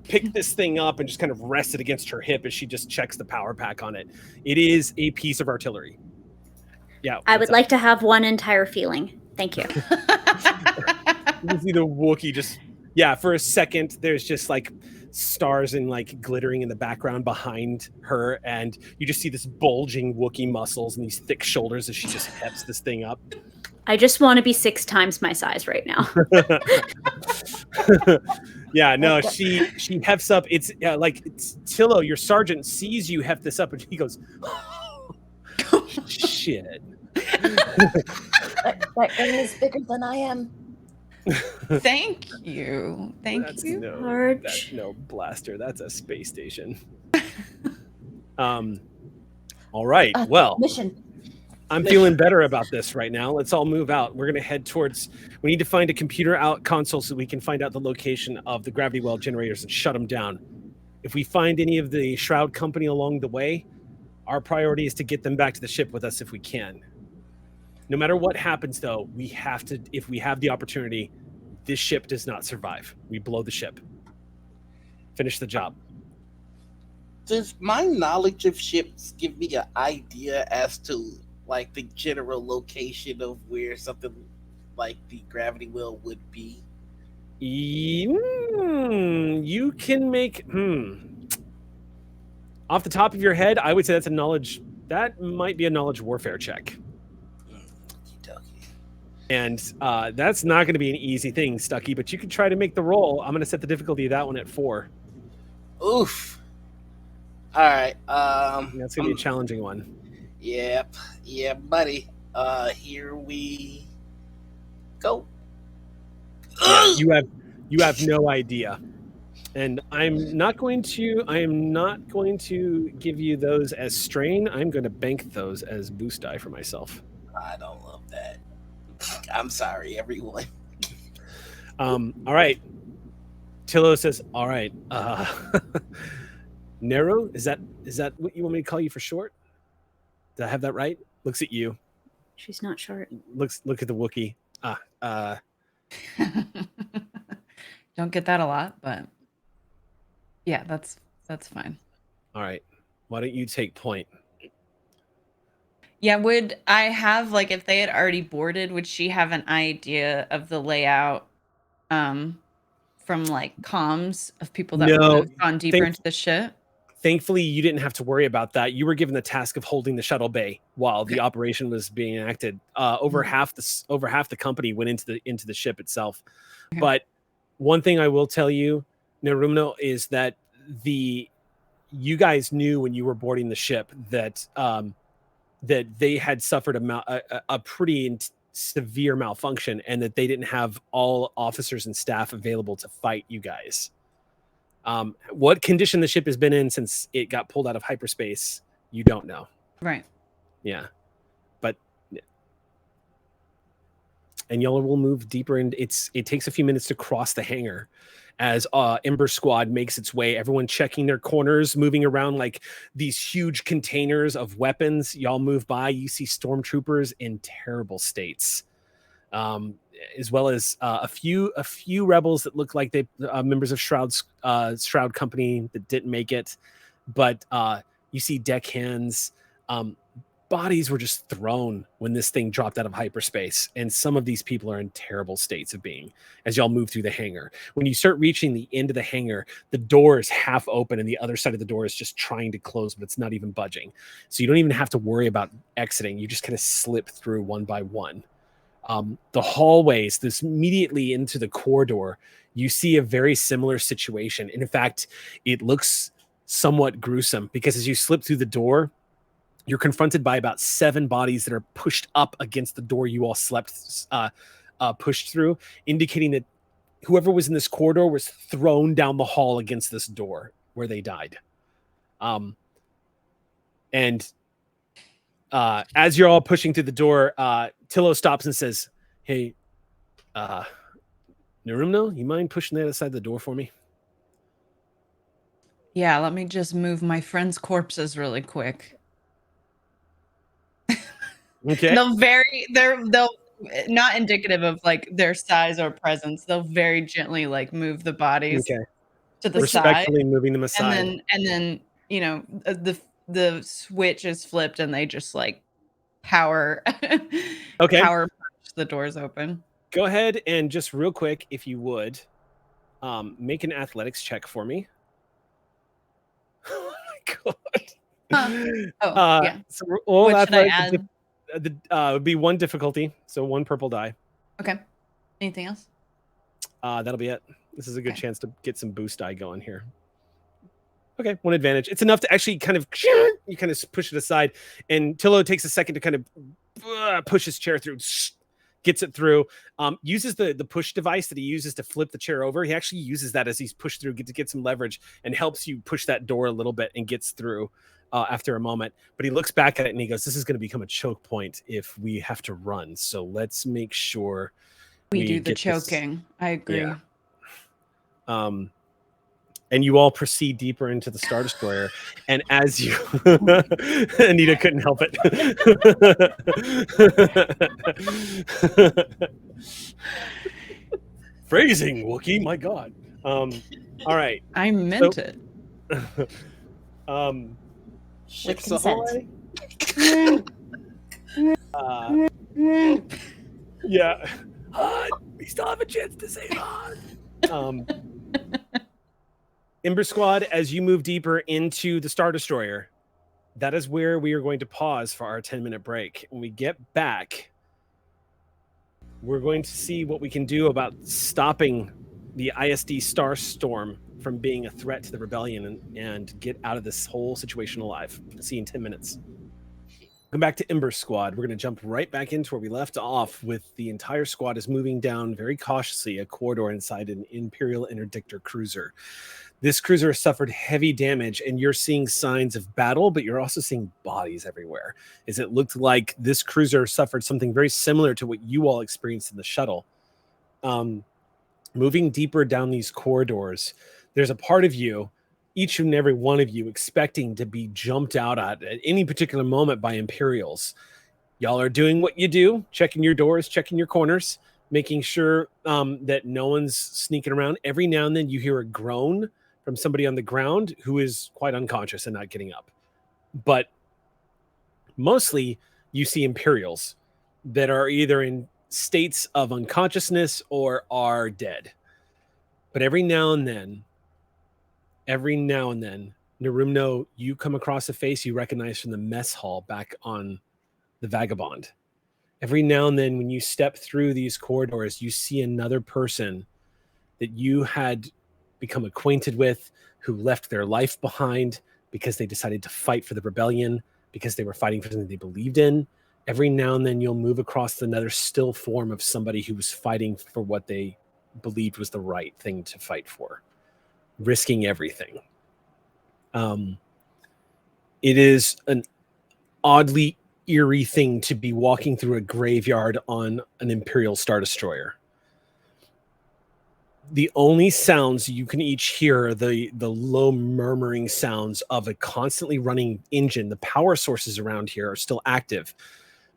pick this thing up and just kind of rest it against her hip as she just checks the power pack on it. It is a piece of artillery. Yeah. I would like to have one entire feeling. Thank you. You can see the Wookiee just, for a second, there's just like stars and like glittering in the background behind her. And you just see this bulging Wookiee muscles and these thick shoulders as she just peps this thing up. I just want to be 6 times my size right now. Yeah, no, she hefts up. It's Tillo, your sergeant, sees you heft this up and he goes, oh, shit. That gun is bigger than I am. Thank you. Thank you. That's no blaster. That's a space station. All right. Well, mission. I'm feeling better about this right now. Let's all move out. We're going to head towards. We need to find a computer out console so we can find out the location of the gravity well generators and shut them down. If we find any of the Shroud Company along the way, our priority is to get them back to the ship with us if we can. No matter what happens, though, we have to. If we have the opportunity, this ship does not survive. We blow the ship. Finish the job. Does my knowledge of ships give me an idea as to like the general location of where something like the gravity well would be? You can make off the top of your head, I would say that's a knowledge. That might be a knowledge warfare check. And that's not going to be an easy thing, Stucky, but you can try to make the roll. I'm going to set the difficulty of that one at 4. Oof. All right. That's going to be a challenging one. Yep. Yeah, buddy. Here we go. Yeah, you have no idea. And I am not going to give you those as strain. I'm going to bank those as boost die for myself. I don't love that. I'm sorry, everyone. All right. Tillo says, all right. Nero, is that what you want me to call you for short? Did I have that right? Looks at you. She's not short. Look at the Wookiee. Don't get that a lot, but yeah, that's fine. All right. Why don't you take point? Yeah, would I have, like, if they had already boarded, would she have an idea of the layout from, like, comms of people that would have gone deeper into the ship? Thankfully, you didn't have to worry about that. You were given the task of holding the shuttle bay while the operation was being enacted. Over half the company went into the ship itself. Okay. But one thing I will tell you, Nerumno, is that you guys knew when you were boarding the ship that that they had suffered a pretty severe malfunction and that they didn't have all officers and staff available to fight you guys. What condition the ship has been in since it got pulled out of hyperspace, you don't know. Right. Yeah. But and y'all will move deeper, and it takes a few minutes to cross the hangar as Ember Squad makes its way, everyone checking their corners, moving around like these huge containers of weapons. Y'all move by, you see stormtroopers in terrible states, as well as a few rebels that look like they members of Shroud Company that didn't make it. But you see deckhands, bodies were just thrown when this thing dropped out of hyperspace, and some of these people are in terrible states of being as y'all move through the hangar. When you start reaching the end of the hangar, the door is half open and the other side of the door is just trying to close, but it's not even budging. So you don't even have to worry about exiting. You just kind of slip through one by one. The hallways, this immediately into the corridor, you see a very similar situation. And in fact, it looks somewhat gruesome because as you slip through the door, you're confronted by about 7 bodies that are pushed up against the door you all pushed through, indicating that whoever was in this corridor was thrown down the hall against this door where they died. And as you're all pushing through the door, Tillo stops and says, "Hey, Narumno, you mind pushing the other side of the door for me?" Yeah, let me just move my friends' corpses really quick. Okay. They'll not indicative of like their size or presence. They'll very gently like move the bodies to the side, respectfully moving them aside, and then you know the switch is flipped and they just like power punch the doors open. Go ahead and just real quick, if you would, make an athletics check for me. Oh my god. Yeah. So all what should I add? Would be 1 difficulty, so 1 purple die. Okay. Anything else? That'll be it. This is a good chance to get some boost die going here. Okay, 1 advantage. It's enough to actually kind of you kind of push it aside, and Tillo takes a second to kind of push his chair through, gets it through. Uses the push device that he uses to flip the chair over. He actually uses that as he's pushed through to get some leverage and helps you push that door a little bit and gets through. After a moment, but he looks back at it and he goes, "This is going to become a choke point if we have to run. So let's make sure we do the choking." This. I agree. Yeah. And you all proceed deeper into the Star Destroyer, and as you, Anita couldn't help it. Phrasing, Wookiee, my God. All right. I meant it. With consent. Yeah. We still have a chance to say Han. Ember Squad, as you move deeper into the Star Destroyer, that is where we are going to pause for our 10-minute break. When we get back, we're going to see what we can do about stopping the ISD Starstorm from being a threat to the rebellion and get out of this whole situation alive. See you in 10 minutes. Come back to Ember Squad. We're going to jump right back into where we left off with the entire squad is moving down very cautiously a corridor inside an Imperial Interdictor cruiser. This cruiser suffered heavy damage, and you're seeing signs of battle, but you're also seeing bodies everywhere. As it looked like this cruiser suffered something very similar to what you all experienced in the shuttle. Moving deeper down these corridors, there's a part of you, each and every one of you, expecting to be jumped out at any particular moment by Imperials. Y'all are doing what you do, checking your doors, checking your corners, making sure that no one's sneaking around. Every now and then you hear a groan from somebody on the ground who is quite unconscious and not getting up. But mostly you see Imperials that are either in states of unconsciousness or are dead. But every now and then, Narumno, you come across a face you recognize from the mess hall back on the Vagabond. Every now and then when you step through these corridors, you see another person that you had become acquainted with who left their life behind because they decided to fight for the rebellion, because they were fighting for something they believed in. Every now and then you'll move across another still form of somebody who was fighting for what they believed was the right thing to fight for, risking everything. It is an oddly eerie thing to be walking through a graveyard on an Imperial Star Destroyer. The only sounds you can each hear are the low murmuring sounds of a constantly running engine. The power sources around here are still active.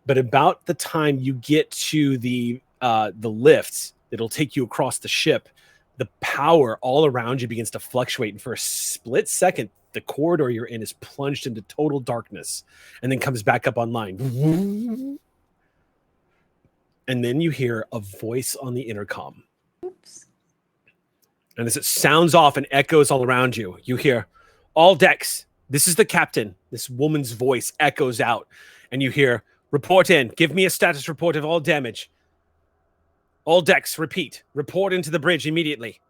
But about the time you get to the lifts that'll take you across the ship, the power all around you begins to fluctuate. And for a split second, the corridor you're in is plunged into total darkness and then comes back up online. And then you hear a voice on the intercom. Oops. And as it sounds off and echoes all around you, you hear, all decks, this is the captain. This woman's voice echoes out. And you hear, report in. Give me a status report of all damage. All decks, repeat. Report into the bridge immediately.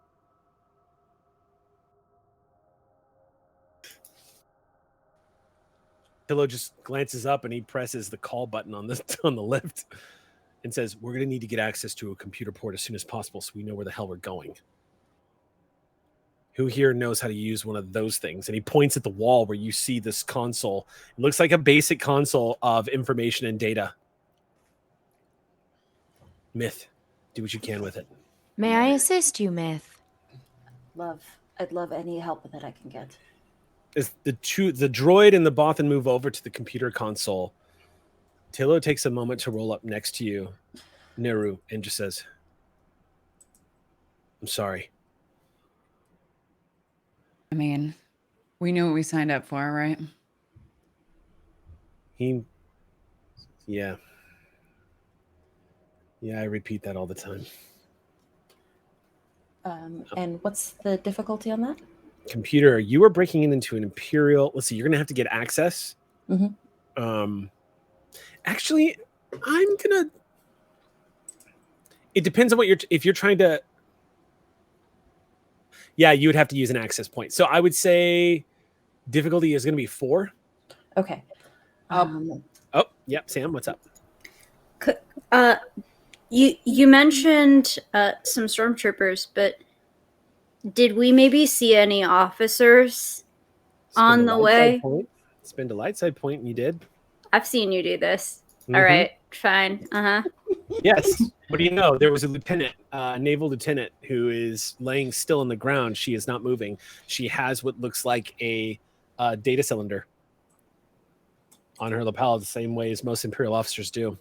Pillow just glances up and he presses the call button on the lift and says, we're going to need to get access to a computer port as soon as possible so we know where the hell we're going. Who here knows how to use one of those things? And he points at the wall where you see this console. It looks like a basic console of information and data. Myth, do what you can with it. May I assist you, Myth? I'd love any help that I can get. As the droid and the Bothan move over to the computer console, Tillo takes a moment to roll up next to you, Neru, and just says, I'm sorry. I mean, we knew what we signed up for, right? Yeah, I repeat that all the time. And what's the difficulty on that? Computer, you are breaking into an Imperial. Let's see, you're gonna have to get access. Mm-hmm. Actually, it depends on what if you're trying to. Yeah, you would have to use an access point. So I would say difficulty is gonna be 4. Okay. Oh, yep. Sam, what's up? You mentioned some stormtroopers, but did we maybe see any officers on the way? Spend a light side point, and you did. I've seen you do this. Mm-hmm. All right, fine. Yes. What do you know? There was a lieutenant, a naval lieutenant, who is laying still on the ground. She is not moving. She has what looks like a data cylinder on her lapel, the same way as most Imperial officers do.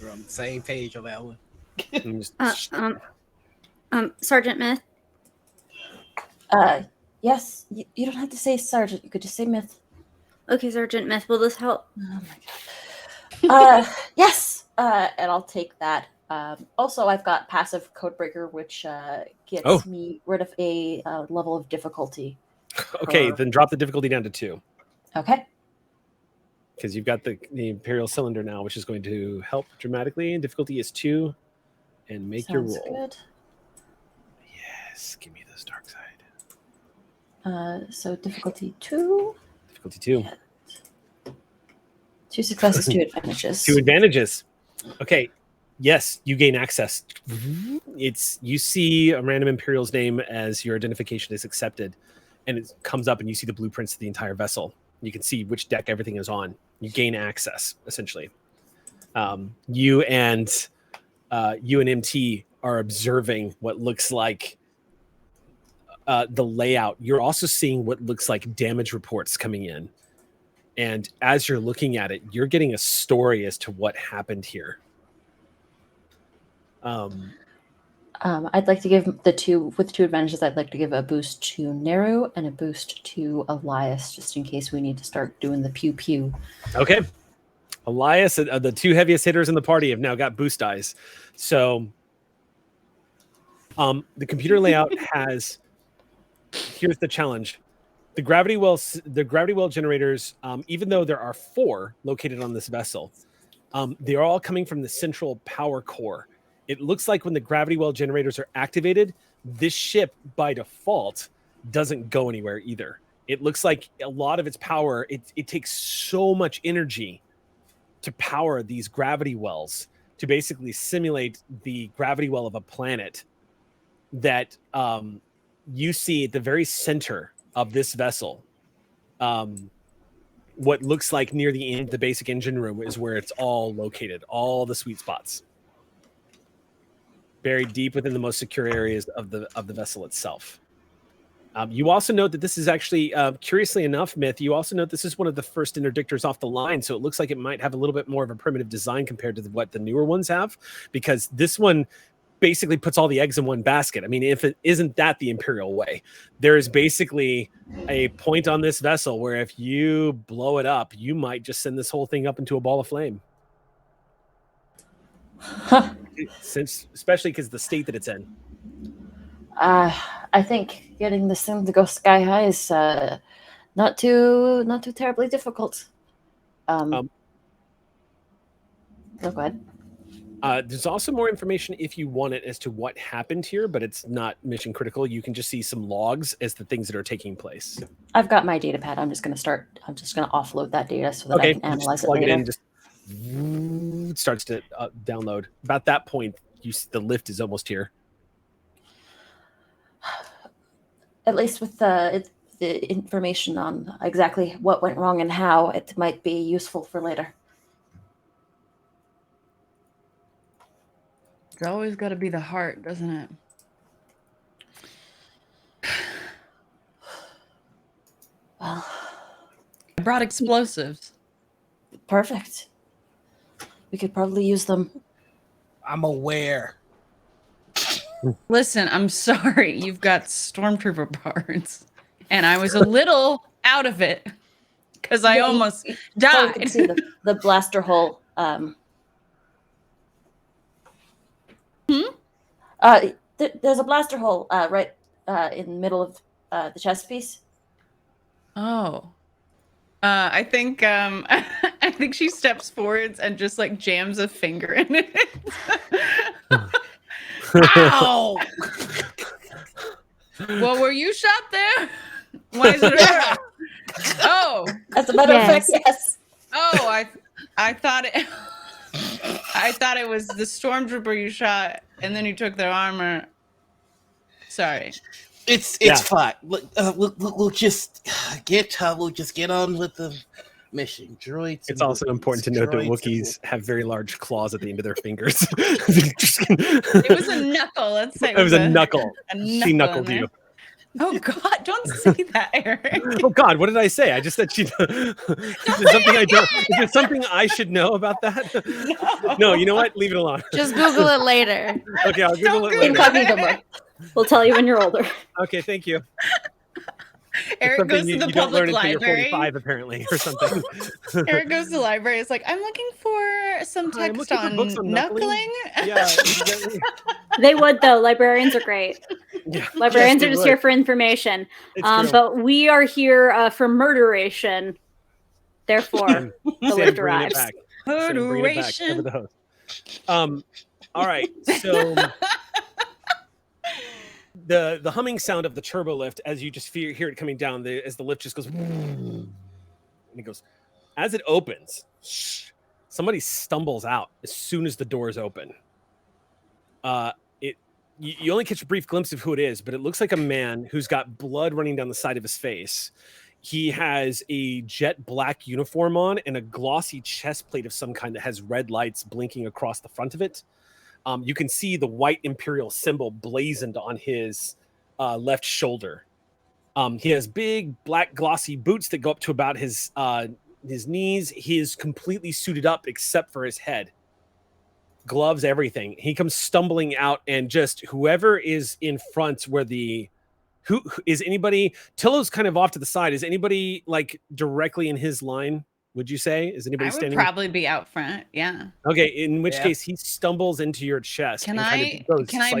We're on the same page on that one. Sergeant Myth. Yes. You don't have to say Sergeant. You could just say Myth. Okay, Sergeant Myth. Will this help? Oh my god. Yes. And I'll take that. Also, I've got passive codebreaker, which gets me rid of a level of difficulty. Okay, then drop the difficulty down to 2. Okay. Because you've got the Imperial cylinder now, which is going to help dramatically. And difficulty is 2. And make your roll. Good. Yes, give me this dark side. So difficulty 2. Difficulty 2. Yeah. 2 successes, 2 advantages. 2 advantages. Okay. Yes, you gain access. You see a random Imperial's name as your identification is accepted, and it comes up, and you see the blueprints of the entire vessel. You can see which deck everything is on. You gain access, essentially. You and MT are observing what looks like the layout. You're also seeing what looks like damage reports coming in. And as you're looking at it, you're getting a story as to what happened here. I'd like to give with 2 advantages. I'd like to give a boost to Neru and a boost to Elias, just in case we need to start doing the pew pew. Okay. Elias, the 2 heaviest hitters in the party, have now got boost dice. So the computer layout has. Here's the challenge. The gravity well generators, even though there are 4 located on this vessel, they are all coming from the central power core. It looks like when the gravity well generators are activated, this ship by default doesn't go anywhere either. It looks like a lot of its power, it takes so much energy to power these gravity wells to basically simulate the gravity well of a planet that you see at the very center of this vessel. What looks like near the end, the basic engine room is where it's all located, all the sweet spots. Buried deep within the most secure areas of the vessel itself. You also note that this is actually, curiously enough, Myth, you also note this is one of the first interdictors off the line, so it looks like it might have a little bit more of a primitive design compared to what the newer ones have, because this one basically puts all the eggs in one basket. I mean, if it isn't that the Imperial way, there is basically a point on this vessel where if you blow it up, you might just send this whole thing up into a ball of flame. Huh. Especially because the state that it's in. I think getting this thing to go sky high is not too terribly difficult. No, go ahead. There's also more information if you want it as to what happened here, but it's not mission critical. You can just see some logs as the things that are taking place. I've got my data pad. I'm just going to offload that data so that I can analyze it later. It in, just it starts to download. About that point, the lift is almost here. At least with the information on exactly what went wrong and how, it might be useful for later. It's always got to be the heart, doesn't it? Well, I brought explosives. Perfect. We could probably use them. I'm aware. Listen, I'm sorry. You've got stormtrooper parts, and I was a little out of it because I almost died. You can see the blaster hole. There's a blaster hole right in the middle of the chest piece. Oh. I think I think she steps forwards and just like jams a finger in it. Ow! Well, were you shot there? Why is it? Yeah. Oh, As a matter of fact, yes. oh, I thought it. I thought it was the stormtrooper you shot, and then you took their armor. Sorry. It's fine. We'll just get on with the mission. Droids. It's also important to note that Wookiees have very large claws at the end of their fingers. It was a knuckle. Let's say it was a knuckle. She knuckled you. Oh God! Don't say that, Eric. Oh God! What did I say? I just said she. Is there something I should know about that? No. You know what? Leave it alone. Just Google it later. Okay, I'll Google it later. Incognito mode. We'll tell you when you're older. Okay, thank you. Eric goes to the you don't learn public until you're library. 45, apparently, or something. Eric goes to the library. It's like, I'm looking for some text on knuckling. Yeah, They would, though. Librarians are great. yeah. Librarians Yes, are just here for information. It's true. But we are here for murderation. Therefore, the lift Bring it arrives. back. Sam, bring it back over the host. All right, so the humming sound of the turbo lift as you just hear it coming down, as the lift just goes, and it goes. As it opens, somebody stumbles out as soon as the doors open. You only catch a brief glimpse of who it is, but it looks like a man who's got blood running down the side of his face. He has a jet black uniform on and a glossy chest plate of some kind that has red lights blinking across the front of it. You can see the white Imperial symbol blazoned on his left shoulder. He has big black glossy boots that go up to about his knees. He is completely suited up except for his head. Gloves, everything. He comes stumbling out, and just whoever is in front where who is anybody? Tillo's kind of off to the side. Is anybody like directly in his line? Would you say? Is anybody standing? I would probably be out front. Yeah. Okay. In which case, he stumbles into your chest. Can I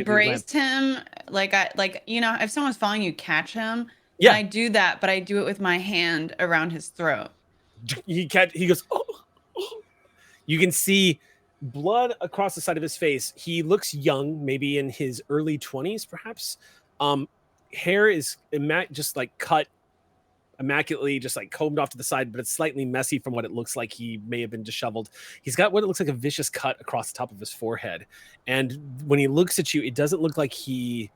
brace him? If someone's following you, catch him. Yeah. I do that, but I do it with my hand around his throat. He goes. Oh. You can see blood across the side of his face. He looks young, maybe in his early 20s, perhaps. Hair is just like cut immaculately, just like combed off to the side, but it's slightly messy from what it looks like. He may have been disheveled. He's got what it looks like a vicious cut across the top of his forehead. And when he looks at you, it doesn't look like he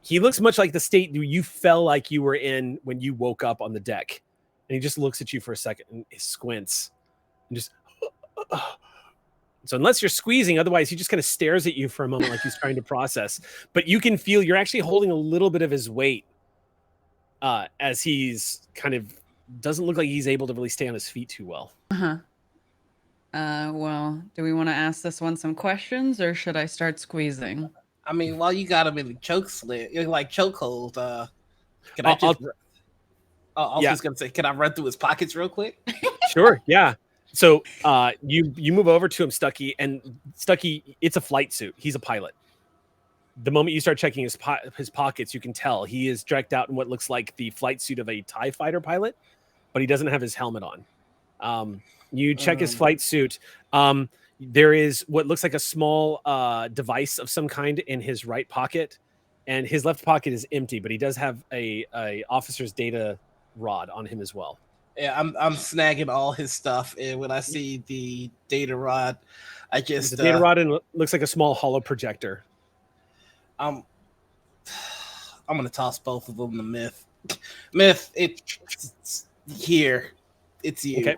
looks much like the state you felt like you were in when you woke up on the deck. And he just looks at you for a second and he squints and just, so unless you're squeezing, otherwise he just kind of stares at you for a moment like he's trying to process. But you can feel you're actually holding a little bit of his weight as he's kind of doesn't look like he's able to really stay on his feet too well. Well, do we want to ask this one some questions or should I start squeezing? I mean, while you got him in the chokehold, can I I'll- just? I was just gonna say, can I run through his pockets real quick? Sure, yeah. So you move over to him, Stucky, and Stucky, it's a flight suit. He's a pilot. The moment you start checking his pockets, you can tell he is decked out in what looks like the flight suit of a TIE fighter pilot, but he doesn't have his helmet on. You check his flight suit. There is what looks like a small device of some kind in his right pocket, and his left pocket is empty, but he does have a officer's data rod on him as well. Yeah, I'm snagging all his stuff, and when I see the data rod, I just the data rod and looks like a small hollow projector. I'm gonna toss both of them to Myth. Myth, it's here. It's you. Okay.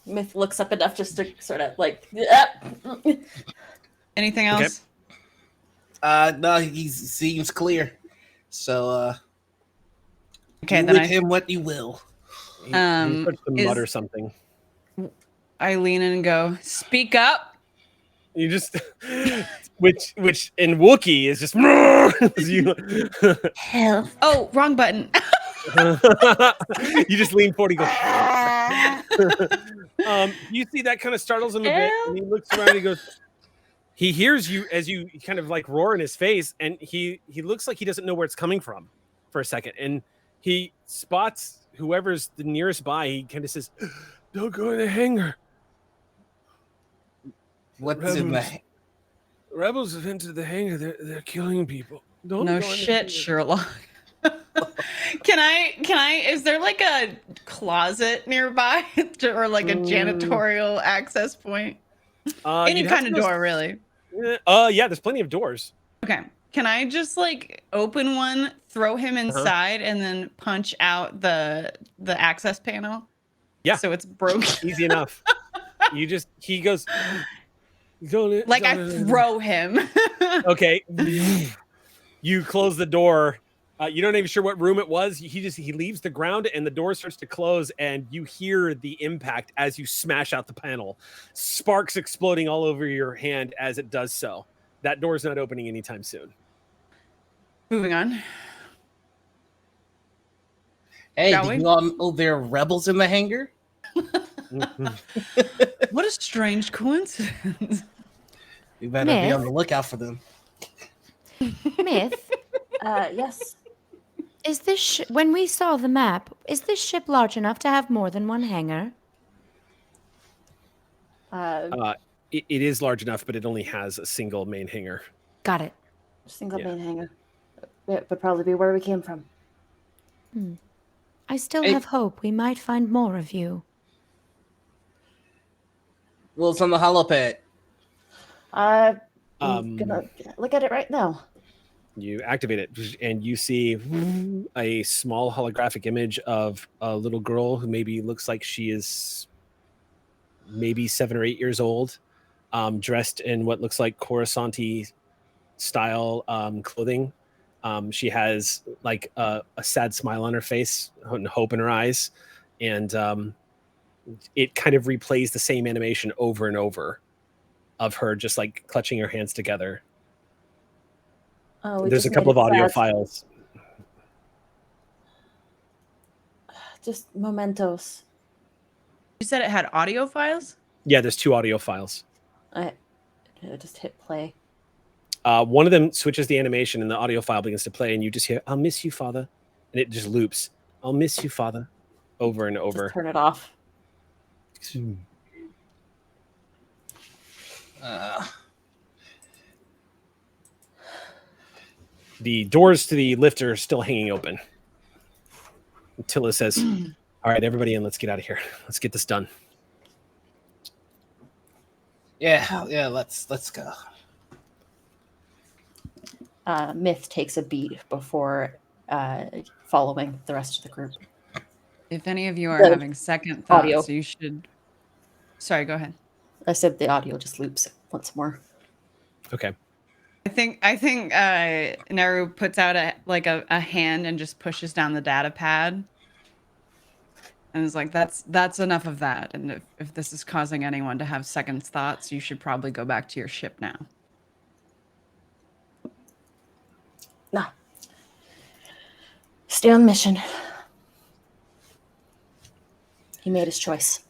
Myth looks up enough just to sort of like. Anything else? No, he seems clear. So Okay, do then with him what you will. He starts to mutter something. I lean in and go, "Speak up." You just, which in Wookiee is just. Hell. Oh, wrong button. You just lean forward. You go. You see that kind of startles him a bit, and he looks around. And he goes. He hears you as you kind of like roar in his face, and he looks like he doesn't know where it's coming from for a second, and he spots whoever's the nearest by. He kind of says, "Don't go in the hangar. What's in the Rebels have entered the hangar. They're killing people. Don't No go in the shit, hangar." Sherlock. Can I? Is there like a closet nearby, or like a janitorial access point? Any kind of door, really. Yeah, there's plenty of doors. Okay. Can I just like open one, throw him inside, and then punch out the access panel? Yeah. So it's broken. Easy enough. He goes. Like I throw him. Okay. You close the door. You're not even sure what room it was. He leaves the ground and the door starts to close, and you hear the impact as you smash out the panel. Sparks exploding all over your hand as it does so. That door's not opening anytime soon. Moving on. Hey, Shall do we? you all know there are rebels in the hangar? What a strange coincidence. You better be on the lookout for them. Myth, Yes. is this when we saw the map, is this ship large enough to have more than one hangar? It is large enough, but it only has a single main hangar. Got it. Single Yeah. main hangar. It would probably be where we came from. I still Hey. have hope we might find more of you. Well, it's on the holopad. I'm Um, gonna look at it right now. You activate it, and you see a small holographic image of a little girl who maybe looks like she is maybe 7 or 8 years old, dressed in what looks like Coruscant style clothing. She has like a sad smile on her face and hope in her eyes, and it kind of replays the same animation over and over of her just like clutching her hands together. Oh, we There's a just couple of made it audio sad. files. Just mementos. You said it had audio files? Yeah, there's 2 audio files. I just hit play. One of them switches the animation and the audio file begins to play, and you just hear, "I'll miss you, Father." And it just loops, "I'll miss you, Father," over and over. Just turn it off. The doors to the lift are still hanging open. Tilla says, "All right, everybody in, let's get out of here. Let's get this done." Yeah, let's go. Myth takes a beat before following the rest of the group. If any of you are The having second thoughts, audio. you should. Sorry, go ahead. I said the audio just loops once more. Okay. I think Naru puts out a hand and just pushes down the data pad. And is like, that's enough of that. And if this is causing anyone to have second thoughts, you should probably go back to your ship now. Stay on mission. He made his choice.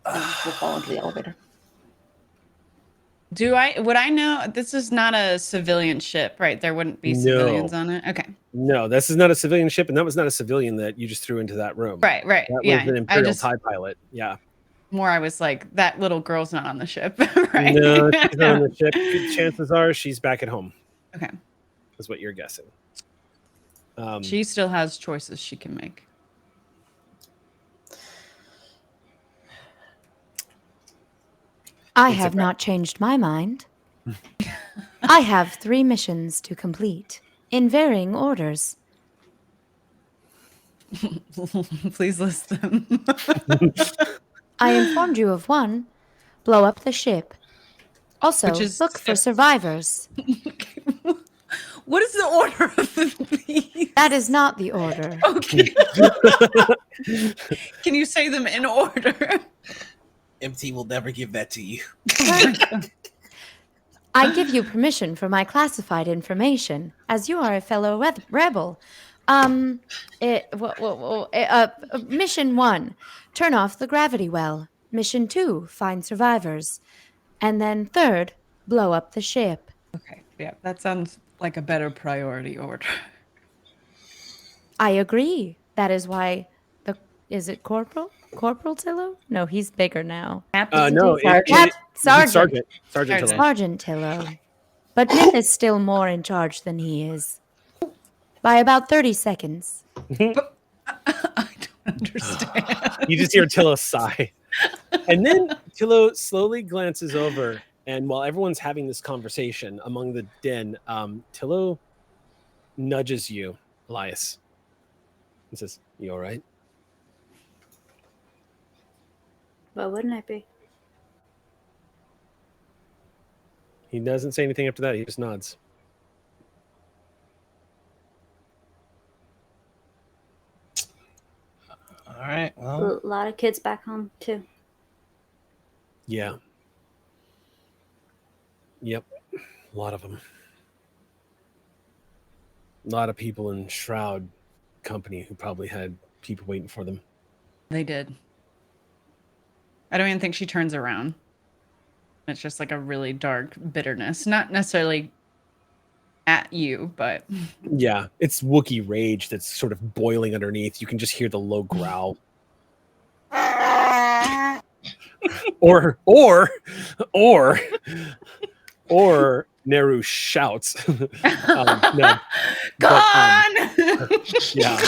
And we'll fall into the elevator. Would I know this is not a civilian ship, right? There wouldn't be civilians on it. Okay. No, this is not a civilian ship, and that was not a civilion that you just threw into that room. Right. That was an Imperial TIE pilot. Yeah. More, I was like, that little girl's not on the ship, right? No, she's not on the ship. Chances are she's back at home. Okay. Is what you're guessing. She still has choices she can make. I have not changed my mind. I have 3 missions to complete in varying orders. Please list them. I informed you of one. Blow up the ship. Also, look for survivors. What is the order of these? That is not the order. Okay. Can you say them in order? MT will never give that to you. I give you permission for my classified information, as you are a fellow rebel. Mission 1, turn off the gravity well. Mission 2, find survivors. And then 3rd, blow up the ship. Okay, yeah, that sounds like a better priority order. I agree. That is why is it Corporal? Corporal Tillo? No, he's bigger now. No, Sergeant. Sergeant Tillo. Sergeant Tillo. But Min is still more in charge than he is. By about 30 seconds. I don't understand. You just hear Tillo sigh. And then Tillo slowly glances over, and while everyone's having this conversation among the den, Tillo nudges you, Elias, and says, "You all right?" Well, wouldn't I be? He doesn't say anything after that. He just nods. All right. Well, A lot of kids back home too. Yeah. Yep. A lot of them. A lot of people in Shroud Company who probably had people waiting for them. They did. I don't even think she turns around. It's just like a really dark bitterness. Not necessarily at you, but... Yeah, it's Wookiee rage that's sort of boiling underneath. You can just hear the low growl. or Neru shouts. No. Gone! Yeah.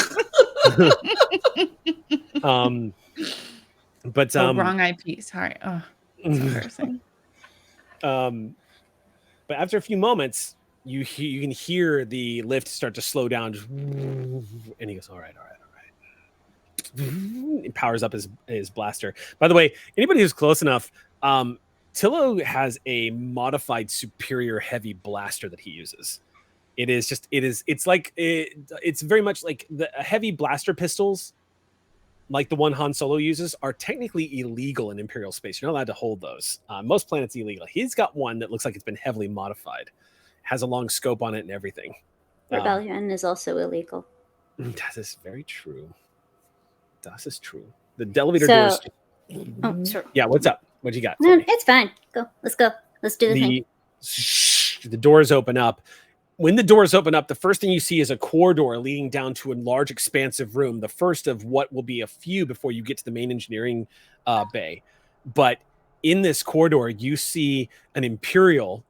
But wrong IP. Sorry. Oh, that's embarrassing. But after a few moments, you can hear the lift start to slow down, and he goes, "All right." He powers up his blaster. By the way, anybody who's close enough, Tillo has a modified superior heavy blaster that he uses. It's very much like the heavy blaster pistols, like the one Han Solo uses, are technically illegal in Imperial space. You're not allowed to hold those. Most planets illegal. He's got one that looks like it's been heavily modified, has a long scope on it and everything. Rebellion is also illegal. That is very true. That is true. The elevator doors. Oh, sure. Yeah, what's up? What you got? No, it's fine. Let's go. Let's do the thing. The doors open up. When the doors open up, the first thing you see is a corridor leading down to a large, expansive room, the first of what will be a few before you get to the main engineering bay. But in this corridor, you see an Imperial,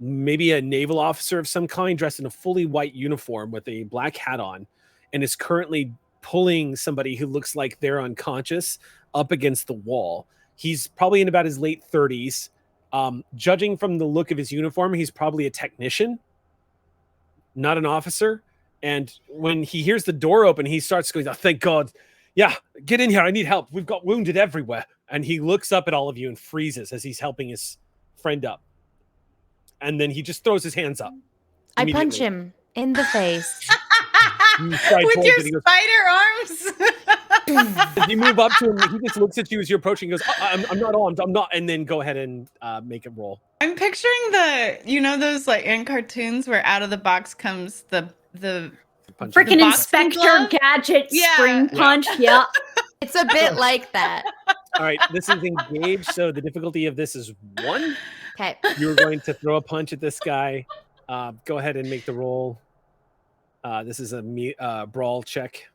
maybe a naval officer of some kind, dressed in a fully white uniform with a black hat on, and is currently pulling somebody who looks like they're unconscious up against the wall. He's probably in about his late 30s. Judging from the look of his uniform, he's probably a technician, not an officer. And when he hears the door open, he starts going, "Oh, thank God. Yeah, get in here. I need help. We've got wounded everywhere." And he looks up at all of you and freezes as he's helping his friend up. And then he just throws his hands up. I punch him in the face. With your spider arms. As you move up to him, he just looks at you as you're approaching and goes, I'm not armed. I'm not. And then go ahead and make it roll. I'm picturing those like in cartoons where out of the box comes the punch. Freaking boxing Inspector glove? Gadget Yeah. spring Yeah. punch. Yeah. It's a bit like that. All right, this is engaged, so the difficulty of this is 1. Okay. You're going to throw a punch at this guy. Go ahead and make the roll. This is a brawl check.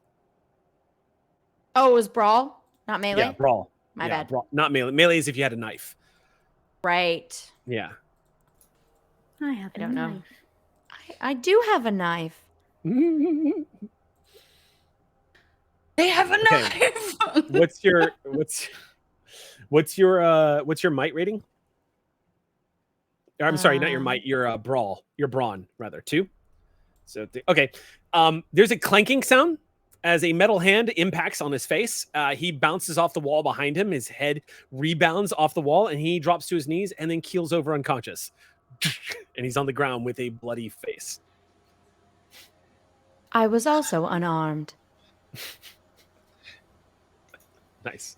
Oh, it was brawl, not melee? Yeah, brawl. My bad. Brawl. Not melee. Melee is if you had a knife. Right. Yeah. I don't know. I do have a knife. They have a Okay. knife. What's your might rating? I'm sorry, not your might. Your brawl. Your brawn, rather. 2. So okay. There's a clanking sound as a metal hand impacts on his face. He bounces off the wall behind him. His head rebounds off the wall, and he drops to his knees and then keels over unconscious. And he's on the ground with a bloody face. I was also unarmed. Nice.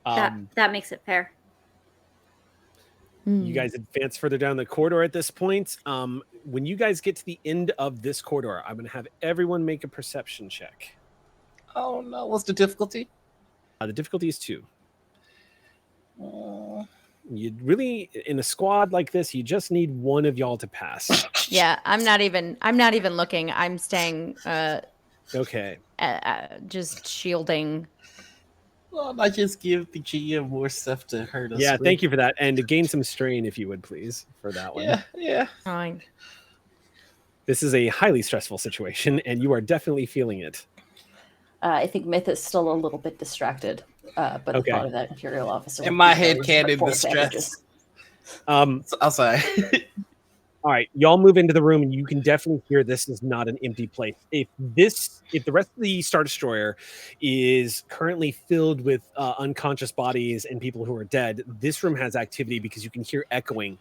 That makes it fair. You guys advance further down the corridor at this point. When you guys get to the end of this corridor, I'm going to have everyone make a perception check. Oh no, what's the difficulty? The difficulty is 2. You really, in a squad like this, you just need one of y'all to pass. Yeah, I'm not even looking. I'm staying Okay. Just shielding. Well, I just give the GM more stuff to hurt us. Yeah, thank you for that. And to gain some strain, if you would, please, for that one. Yeah. Fine. This is a highly stressful situation, and you are definitely feeling it. I think Myth is still a little bit distracted by the thought of that Imperial officer. In my head canon, distress. I'm sorry. All right, y'all move into the room, and you can definitely hear this is not an empty place. If the rest of the Star Destroyer is currently filled with unconscious bodies and people who are dead, this room has activity because you can hear echoing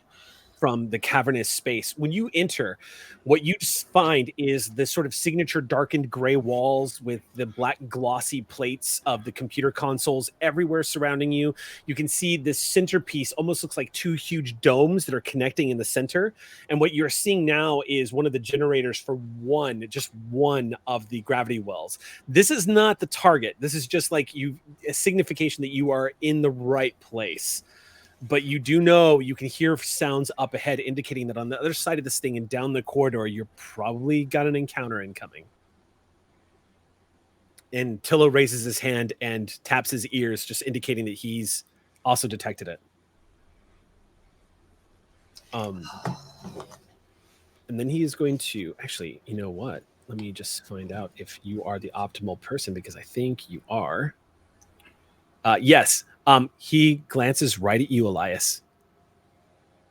from the cavernous space. When you enter, what you just find is the sort of signature darkened gray walls with the black glossy plates of the computer consoles everywhere surrounding you. You can see this centerpiece almost looks like 2 huge domes that are connecting in the center. And what you're seeing now is one of the generators for just one of the gravity wells. This is not the target. This is just like a signification that you are in the right place. But you do know you can hear sounds up ahead indicating that on the other side of this thing and down the corridor, you're probably got an encounter incoming. And Tillo raises his hand and taps his ears, just indicating that he's also detected it. And then he is going to actually, you know what? Let me just find out if you are the optimal person, because I think you are. Yes. He glances right at you, Elias.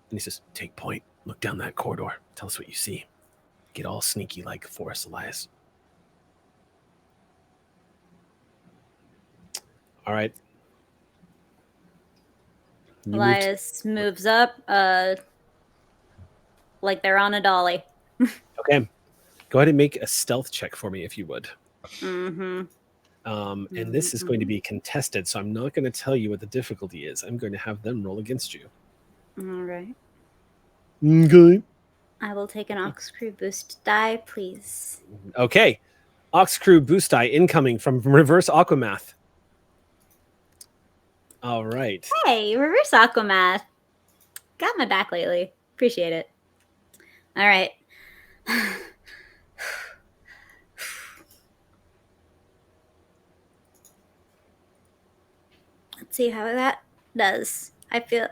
And he says, take point. Look down that corridor. Tell us what you see. Get all sneaky like for us, Elias. All right. Elias moves up like they're on a dolly. Okay. Go ahead and make a stealth check for me if you would. Mm-hmm. And this is going to be contested, so I'm not going to tell you what the difficulty is. I'm going to have them roll against you. All right. Okay. I will take an Ox Crew boost die, please. Okay. Ox Crew boost die incoming from Reverse Aquamath. All right. Hey, Reverse Aquamath. Got my back lately. Appreciate it. All right. Let's see how that does. I feel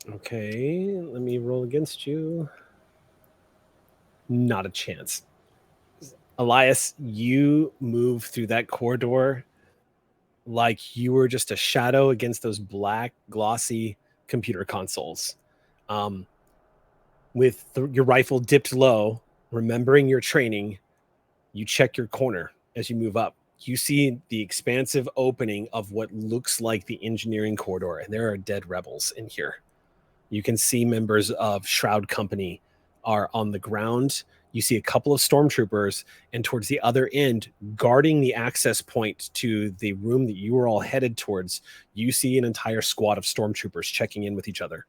Okay, let me roll against you. Not a chance. Elias, you move through that corridor like you were just a shadow against those black, glossy computer consoles. With your rifle dipped low, remembering your training, you check your corner as you move up. You see the expansive opening of what looks like the engineering corridor, and there are dead rebels in here. You can see members of Shroud Company are on the ground. You see a couple of stormtroopers, and towards the other end, guarding the access point to the room that you were all headed towards, you see an entire squad of stormtroopers checking in with each other.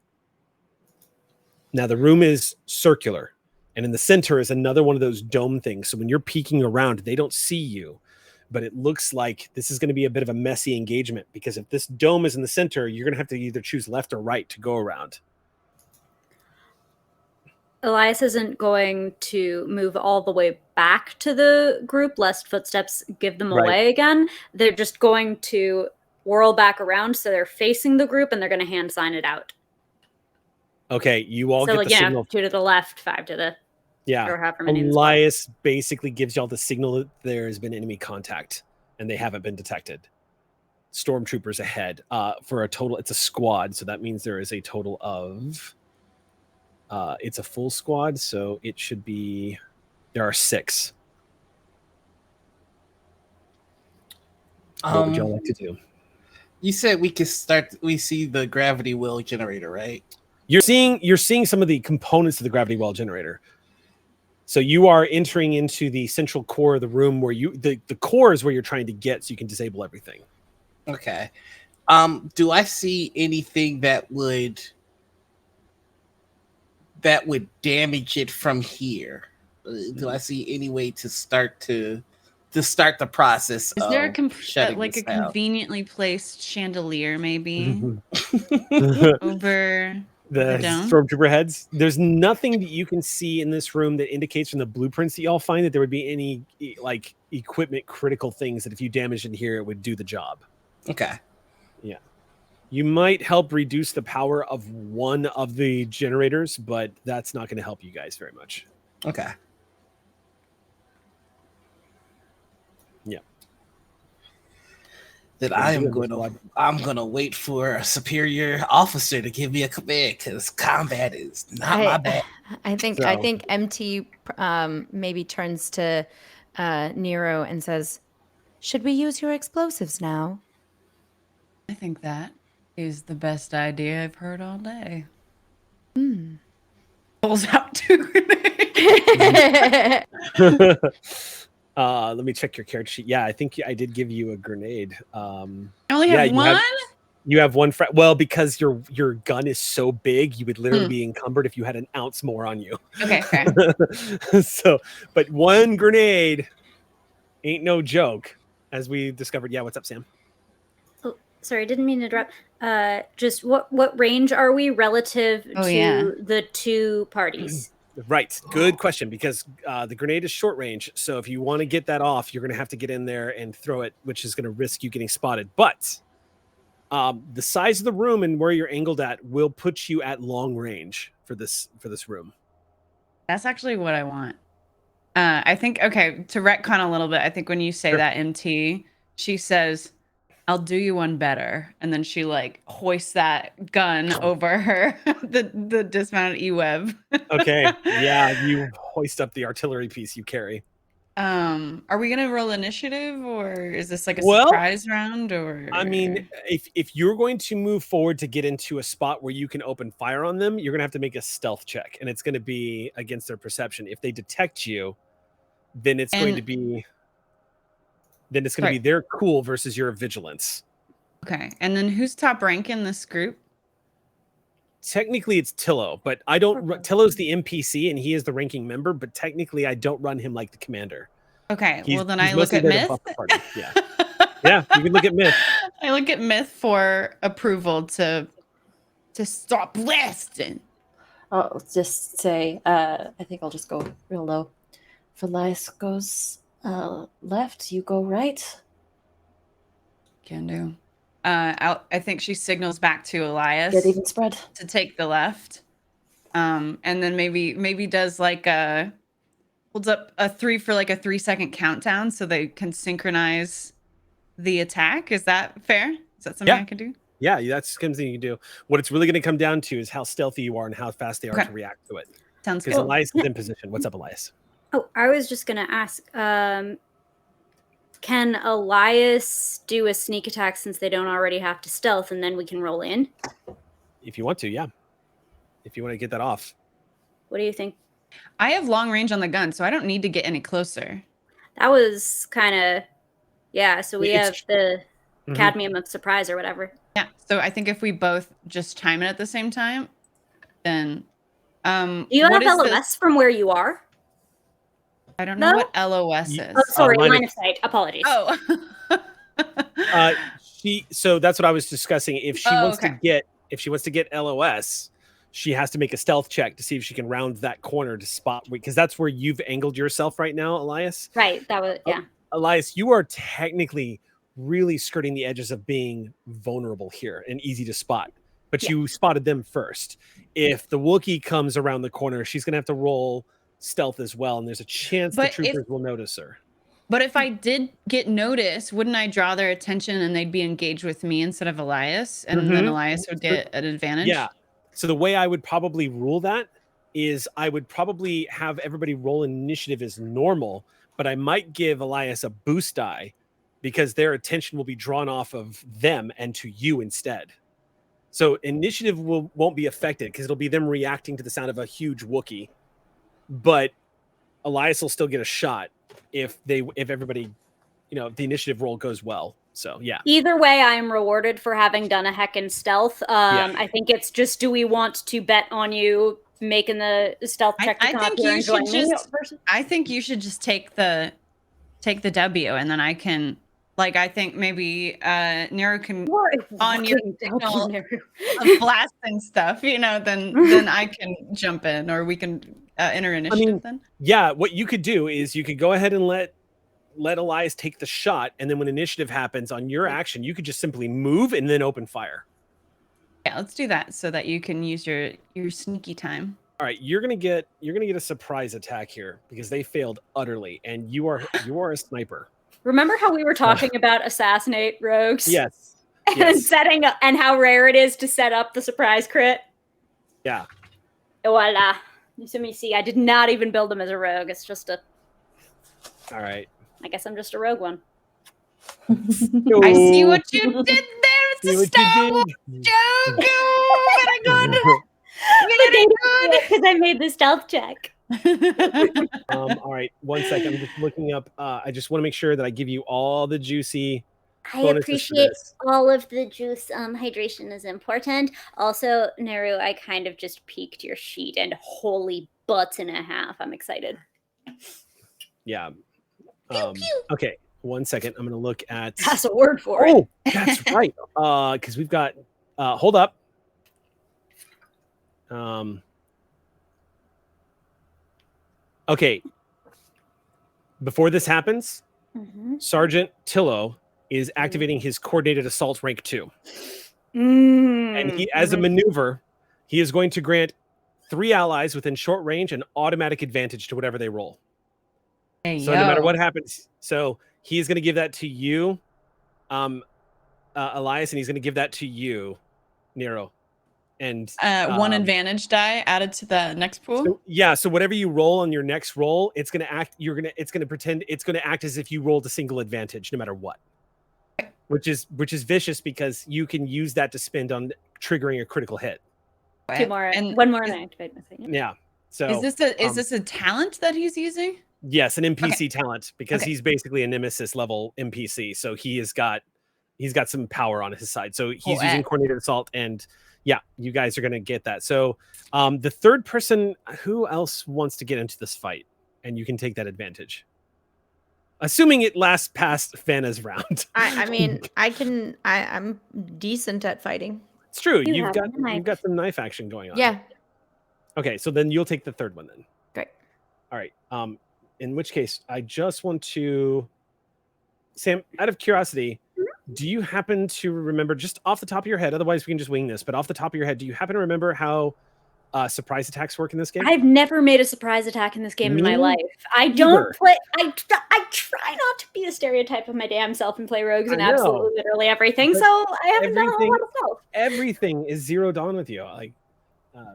Now the room is circular, and in the center is another one of those dome things. So when you're peeking around, they don't see you, but it looks like this is going to be a bit of a messy engagement, because if this dome is in the center, you're going to have to either choose left or right to go around. Elias isn't going to move all the way back to the group, lest footsteps give them away again. They're just going to whirl back around, so they're facing the group, and they're going to hand sign it out. Okay, you all get the signal. 2 to the left, 5 to the... Yeah, Elias basically gives y'all the signal that there has been enemy contact, and they haven't been detected. Stormtroopers ahead for a total. It's a squad, so that means there is a total of... it's a full squad, so it should be... There are 6. What would y'all like to do? You said we see the gravity well generator, right? You're seeing some of the components of the gravity well generator. So you are entering into the central core of the room where the core is where you're trying to get, so you can disable everything. Okay. Do I see anything that would damage it from here? Do I see any way to start the process? Is there a conveniently placed chandelier, maybe over the dome? Stormtrooper heads? There's nothing that you can see in this room that indicates from the blueprints that y'all find that there would be any like equipment critical things that if you damaged in here, it would do the job. Okay. Yeah. You might help reduce the power of one of the generators, but that's not going to help you guys very much. Okay. Yeah. That I'm gonna wait for a superior officer to give me a command, because combat is not my bag. I think MT maybe turns to Nero and says, "Should we use your explosives now?" I think that is the best idea I've heard all day. Pulls out 2 grenades. Let me check your character sheet. Yeah, I think I did give you a grenade. I only have one? You have one. Well, because your gun is so big, you would literally be encumbered if you had an ounce more on you. Okay, fair. But 1 grenade ain't no joke, as we discovered. Yeah, what's up, Sam? Oh, sorry, didn't mean to interrupt. Just what range are we relative to the 2 parties? Right. Good question, because the grenade is short range. So if you want to get that off, you're going to have to get in there and throw it, which is going to risk you getting spotted. But the size of the room and where you're angled at will put you at long range for this room. That's actually what I want. I think, okay, to retcon a little bit, I think when you say that, MT, she says, "I'll do you one better," and then she like hoists that gun over her, the dismounted E-Web. Okay, yeah, you hoist up the artillery piece you carry. Are we gonna roll initiative, or is this like a surprise round? Or I mean, if you're going to move forward to get into a spot where you can open fire on them, you're gonna have to make a stealth check, and it's gonna be against their perception. If they detect you, then it's going to be. Then it's going to be their cool versus your vigilance. Okay. And then who's top rank in this group? Technically, it's Tillo, but I don't. Tillo's the NPC and he is the ranking member, but technically, I don't run him like the commander. Okay. Well, then I look at Myth. Yeah. Yeah, you can look at Myth. I look at Myth for approval to stop blasting. I'll just say, I think I'll just go real low. If Elias goes left, you go right. Can do. I think she signals back to Elias. Get even spread to take the left, and then maybe does like holds up a 3 for like a 3-second countdown so they can synchronize the attack. Is that fair? Is that something I can do? Yeah, that's something you can do. What it's really going to come down to is how stealthy you are and how fast they are to react to it. Sounds good. Because Elias is in position. What's up, Elias? Oh, I was just going to ask, can Elias do a sneak attack since they don't already have to stealth, and then we can roll in? If you want to, yeah. If you want to get that off. What do you think? I have long range on the gun, so I don't need to get any closer. That was kind of, so we have the cadmium of surprise or whatever. Yeah, so I think if we both just chime in at the same time, then Do you have LOS from where you are? I don't know what LOS is. Oh, sorry, line of sight. Apologies. Oh. So that's what I was discussing. If she wants to get LOS, she has to make a stealth check to see if she can round that corner to spot, because that's where you've angled yourself right now, Elias. Right. That was Elias, you are technically really skirting the edges of being vulnerable here and easy to spot. But you spotted them first. If the Wookiee comes around the corner, she's gonna have to roll stealth as well, and there's a chance the troopers will notice her. But if I did get noticed, wouldn't I draw their attention and they'd be engaged with me instead of Elias? And then Elias would get an advantage? Yeah. So the way I would probably rule that is I would probably have everybody roll initiative as normal, but I might give Elias a boost die because their attention will be drawn off of them and to you instead. So initiative won't be affected because it'll be them reacting to the sound of a huge Wookiee, but Elias will still get a shot if everybody, the initiative roll goes well. So yeah. Either way, I am rewarded for having done a heckin' stealth. I think it's just, do we want to bet on you making the stealth check to come up here and join me? I think you should just take the W, and then I can. Like, I think maybe Nero can on your signal of blasting stuff, then I can jump in, or we can enter initiative then. Yeah, what you could do is you could go ahead and let Elias take the shot, and then when initiative happens on your action, you could just simply move and then open fire. Yeah, let's do that so that you can use your sneaky time. All right, you're gonna get a surprise attack here because they failed utterly, and you are a sniper. Remember how we were talking about assassinate rogues? Yes. And setting up, and how rare it is to set up the surprise crit? Yeah. Voila. So let me see. I did not even build them as a rogue. It's just a... All right. I guess I'm just a rogue one. I see what you did there. It's a Star Wars joke. Very good. Very good. Because I made the stealth check. All right, 1 second. I'm just looking up. I just want to make sure that I give you all the juicy. I appreciate all of the juice. Hydration is important. Also, Neru, I kind of just peeked your sheet, and holy butts and a half. I'm excited. Yeah. Okay, 1 second. I'm going to look at. That's a word for it. Oh, that's right. Because we've got. Hold up. Okay. Before this happens, Sergeant Tillo is activating his coordinated assault rank 2. And he, as a maneuver, he is going to grant 3 allies within short range an automatic advantage to whatever they roll. No matter what happens, so he is going to give that to you, Elias, and he's going to give that to you, Nero. And one advantage die added to the next pool. So whatever you roll on your next roll, it's going to act. It's going to pretend it's going to act as if you rolled a single advantage, no matter what. Which is vicious because you can use that to spend on triggering a critical hit. 2 more and 1 more, and I activate my thing. Yeah. So is this a talent that he's using? Yes, an NPC talent, because he's basically a Nemesis level NPC. So he's got some power on his side. So he's using coordinated assault, and yeah, you guys are going to get that. So the third person, who else wants to get into this fight? And you can take that advantage. Assuming it lasts past Vanna's round. I mean, I'm decent at fighting. It's true. You've got some knife action going on. Yeah. Okay, so then you'll take the third one then. Great. All right. In which case, I just want to, Sam, out of curiosity, do you happen to remember, just off the top of your head, otherwise we can just wing this, but off the top of your head, do you happen to remember how surprise attacks work in this game? I've never made a surprise attack in this game in my life. I don't play. I try not to be the stereotype of my damn self and play rogues and absolutely literally everything. So I haven't done a whole lot of stuff. Everything is Zero Dawn with you. Like,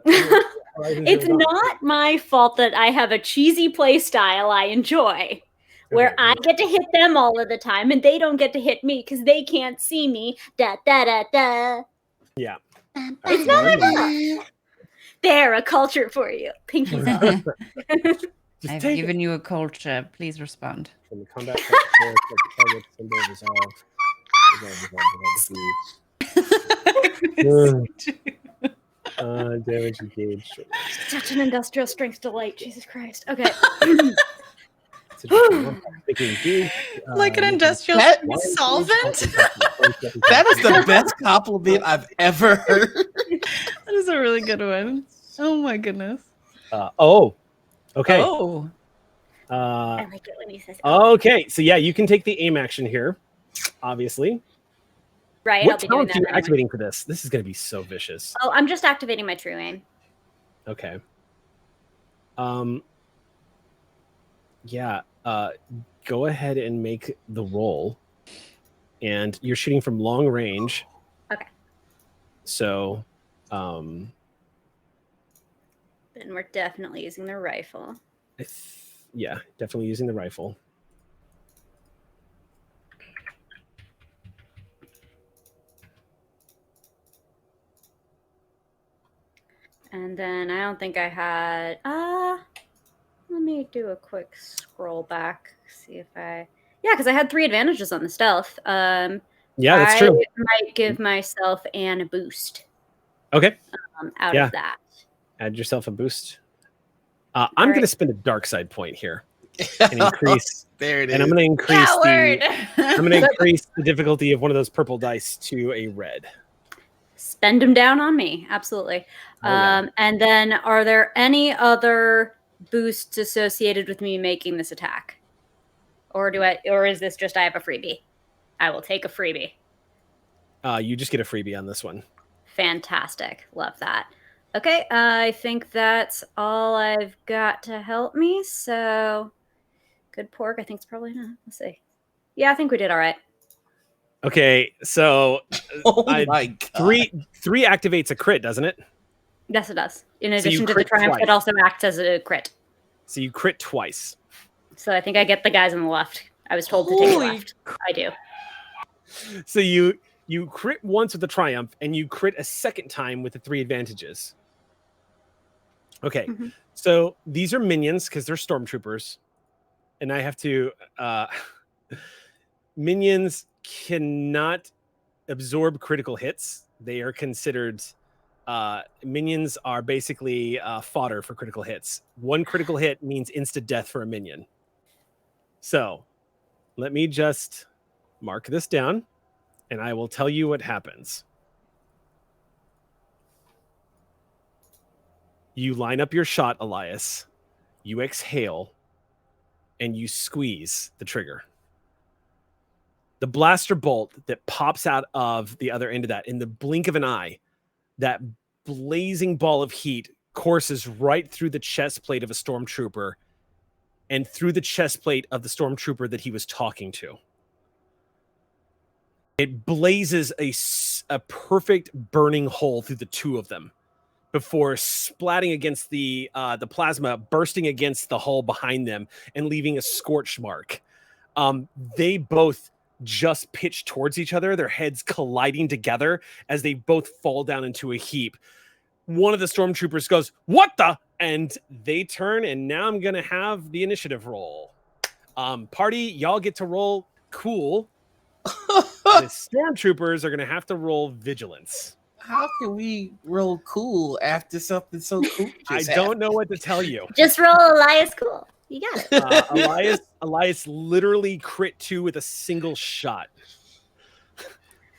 it's not my fault that I have a cheesy play style I enjoy, where I get to hit them all of the time and they don't get to hit me because they can't see me. Da da da da. Yeah. It's not my fault. There, a culture for you. Pinkies up. I've given you a culture. Please respond. From the combat Damage engaged. Such an industrial strength delight. Jesus Christ. Okay. Like an industrial solvent. That is the best compliment I've ever heard. That is a really good one. Oh my goodness. Okay. Oh. I like it when he says. Okay, so yeah, you can take the aim action here, obviously. Right. What I'll be doing talent that are you anyway. activating for this? This is going to be so vicious. Oh, I'm just activating my true aim. Okay. Yeah. Go ahead and make the roll, and you're shooting from long range. Okay. So, Then we're definitely using the rifle. Yeah, definitely using the rifle. And then I don't think I had. Let me do a quick scroll back. See if I. Yeah, because I had 3 advantages on the stealth. Yeah, that's true. I might give myself a boost. Okay. Out of that. Add yourself a boost. I'm going to spend a dark side point here and increase. There it is. And I'm going to increase Coward. I'm going to increase the difficulty of one of those purple dice to a red. Spend them down on me. Absolutely. Yeah. And then are there any other boosts associated with me making this attack? Or is this just I have a freebie? I will take a freebie. You just get a freebie on this one. Fantastic. Love that. Okay, I think that's all I've got to help me. So, good pork. I think it's probably enough. Let's see. Yeah, I think we did all right. Okay, so my God. three activates a crit, doesn't it? Yes, it does. In So you addition to the crit triumph, twice. it also acts as a crit. So you crit twice. So I think I get the guys on the left. I was told to take the left. I do. So you crit once with the triumph, and you crit a second time with the 3 advantages. Okay, So these are minions because they're stormtroopers, and I have to. Minions cannot absorb critical hits. They are considered. Minions are basically fodder for critical hits. 1 critical hit means instant death for a minion. So, let me just mark this down, and I will tell you what happens. You line up your shot, Elias. You exhale, and you squeeze the trigger. The blaster bolt that pops out of the other end of that, in the blink of an eye, that blazing ball of heat courses right through the chest plate of a stormtrooper and through the chest plate of the stormtrooper that he was talking to. It blazes a perfect burning hole through the 2 of them before splatting against the plasma, bursting against the hull behind them and leaving a scorch mark. They both just pitch towards each other, their heads colliding together as they both fall down into a heap. One of the stormtroopers goes, "What the?" And they turn, and now I'm going to have the initiative roll. Party, y'all get to roll cool. The stormtroopers are going to have to roll vigilance. How can we roll cool after something so cool? I don't know what to tell you. Just roll Elias cool. You got it. Elias literally crit 2 with a single shot.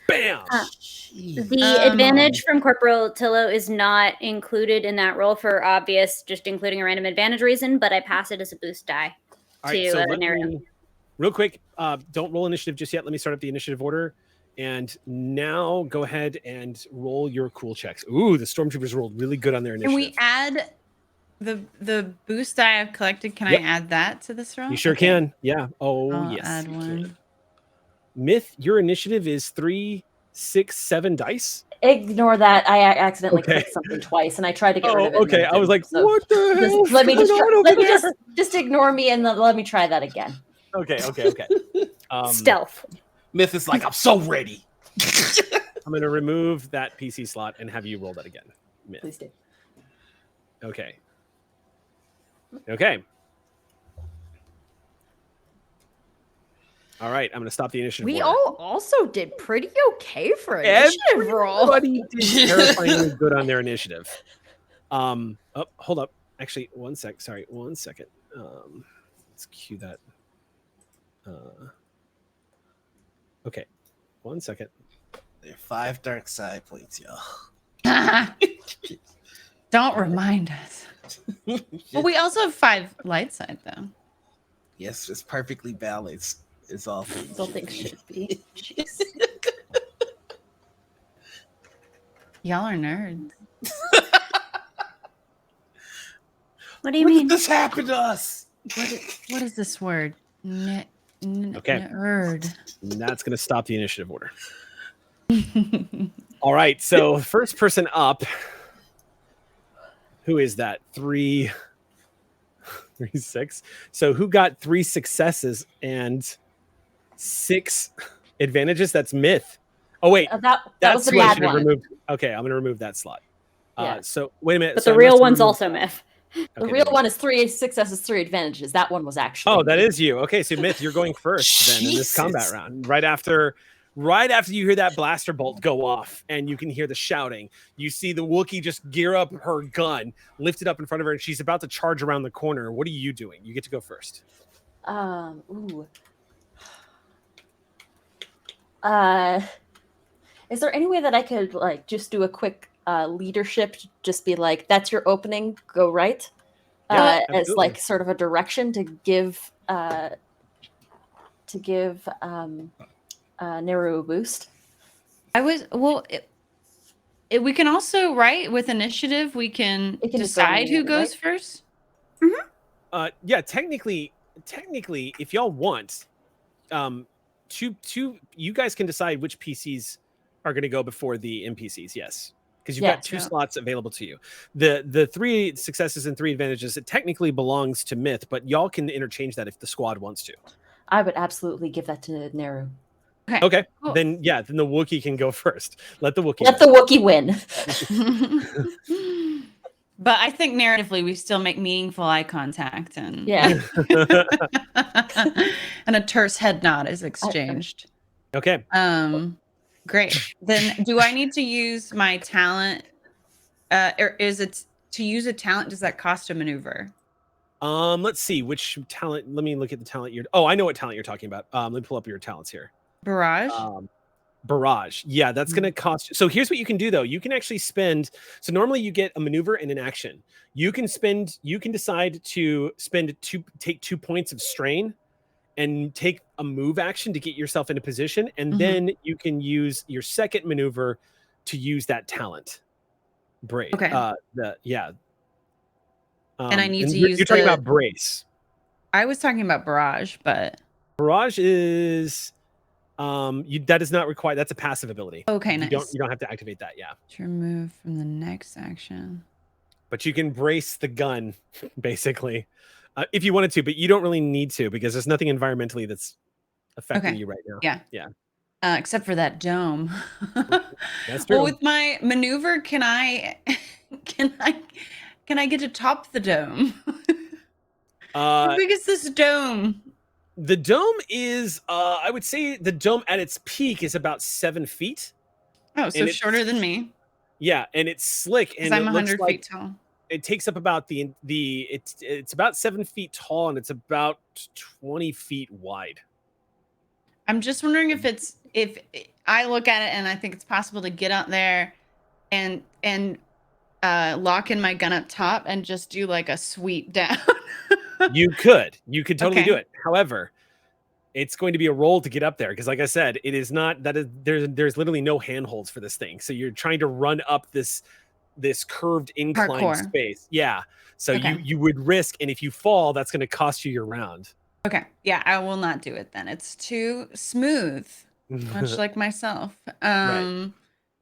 Bam! The advantage from Corporal Tillo is not included in that roll for obvious, just including a random advantage reason, but I pass it as a boost die real quick, don't roll initiative just yet. Let me start up the initiative order. And now go ahead and roll your cool checks. Ooh, the stormtroopers rolled really good on their initiative. Can we add the boost die I've collected? Can I add that to this roll? You sure can. Yeah. I'll yes. add one. Myth, your initiative is 3, 6, 7 dice. Ignore that. I accidentally clicked something twice, and I tried to get rid of it. Okay, I was like, what the hell? Let me just ignore me and let me try that again. Okay. Stealth. Myth is like, I'm so ready. I'm going to remove that PC slot and have you roll that again. Myth. Please do. Okay. All right, I'm going to stop the initiative. We order. all also did pretty okay for initiative roll. Everybody did terrifyingly good on their initiative. Oh, hold up. Actually, one sec. Sorry, 1 second. Let's cue that. Okay, 1 second. There are 5 dark side points, y'all. Don't remind us. Well, we also have 5 light side, though. Yes, it's perfectly balanced. It's all things. All things should be. Jeez. Y'all are nerds. What do you When mean? did this happen to us? What is this word? Okay. Nerd. And that's going to stop the initiative order. All right, so first person up. Who is that? 3, 6. So who got 3 successes and 6 advantages? That's Myth. Oh wait, That was the who I bad should have one. removed. Okay, I'm going to remove that slot. Yeah. So wait a minute. But so the I real must one's remove- also Myth. The Okay, real there we one is 3 successes, 3 advantages. That one was actually. Oh, that me. is you. Okay, so Myth, you're going first then in this Jesus. combat round. Right after you hear that blaster bolt go off and you can hear the shouting, you see the Wookiee just gear up her gun, lift it up in front of her, and she's about to charge around the corner. What are you doing? You get to go first. Ooh. Is there any way that I could like just do a quick leadership? Just be like, "That's your opening. Go right." Yeah, As absolutely. like sort of a direction to give Neru a boost. We can also, right, with initiative, we can It can just go decide who immediately, goes right? first. Yeah, technically, if y'all want, you guys can decide which PCs are going to go before the NPCs. Yes, because you've got 2 Yeah. slots available to you. The 3 successes and 3 advantages, it technically belongs to Myth, but y'all can interchange that if the squad wants to. I would absolutely give that to Neru. Okay, Cool. then the Wookiee can go first. Let the Wookiee. Let the Wookiee win. But I think narratively, we still make meaningful eye contact, and Yeah. and a terse head nod is exchanged. Okay. Great. Then, do I need to use my talent? Or is it to use a talent? Does that cost a maneuver? Let's see which talent. Let me look at the talent you're. Oh, I know what talent you're talking about. Let me pull up your talents here. Barrage. Barrage. Yeah, that's going to cost. So here's what you can do though. You can actually spend. So normally you get a maneuver and an action. You can decide to take 2 points of strain and take a move action to get yourself into position. And then you can use your second maneuver to use that talent. Brace. Okay. And I need to use You're talking about brace. I was talking about barrage, but Barrage is that is not required. That's a passive ability. okay, You nice. don't have to activate that, yeah. To remove from the next action. But you can brace the gun, basically, if you wanted to, but you don't really need to because there's nothing environmentally that's affecting you right now. Yeah. Except for that dome. That's true. Well, with my maneuver, can I get to top the dome? How big is this dome? The dome is, I would say, the dome at its peak is about 7 feet. Oh, so shorter than me. Yeah, and it's slick, and I'm it 100 looks feet tall. It takes up about it's about 7 feet tall, and it's about 20 feet wide. I'm just wondering if I look at it and I think it's possible to get out there and lock in my gun up top and just do like a sweep down. You could totally do Okay. it. However, it's going to be a roll to get up there because, like I said, it is not that is there's literally no handholds for this thing. So you're trying to run up this curved incline Parkour. space. Yeah. So Okay. you would risk, and if you fall, that's going to cost you your round. Okay. Yeah, I will not do it then. It's too smooth, much like myself. Right.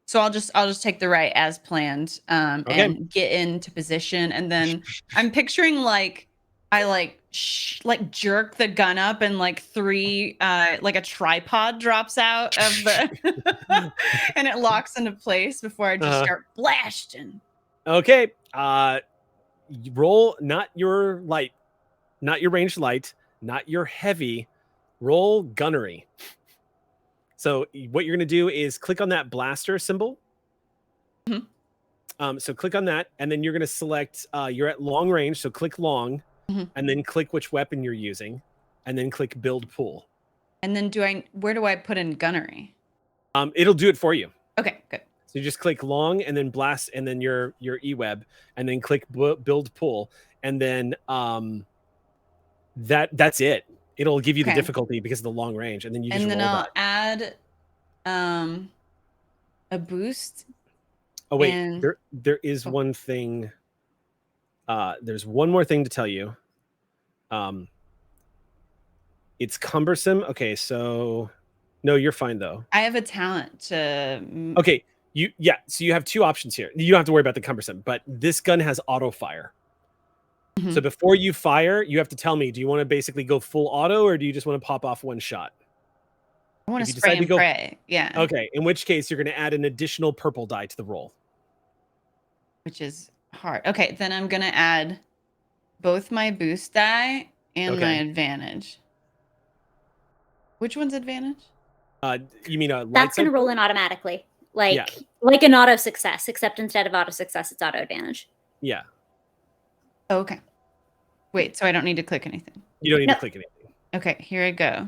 So I'll just take the right as planned, and get into position, and then I'm picturing like I jerk the gun up and like 3 like a tripod drops out of the and it locks into place before I just start blasting. Okay. Roll not your ranged light, not your heavy. roll gunnery. So what you're going to do is click on that blaster symbol. So click on that, and then you're going to select, you're at long range, so click long, and then click which weapon you're using, and then click build pool. And then where do I put in gunnery? It'll do it for you. Okay, good. So you just click long, and then blast, and then your eWeb, and then click build pool, and then that's it. It'll give you the difficulty because of the long range, and then you just roll that. Add a boost. Oh wait, there is one thing. There's one more thing to tell you. It's cumbersome. Okay, so no, you're fine though. I have a talent to. Okay, so you have two options here. You don't have to worry about the cumbersome, but this gun has auto fire. So before you fire, you have to tell me: do you want to basically go full auto, or do you just want to pop off one shot? I want to spray and pray. Yeah. Okay, in which case you're going to add an additional purple die to the roll. Which is hard. Okay, then I'm going to add both my boost die and my advantage. Which one's advantage? You mean a That's going to roll in automatically. Like an auto success, except instead of auto success, it's auto advantage. Yeah. Oh, okay. Wait, so I don't need to click anything? You don't need to click anything. Okay, here I go.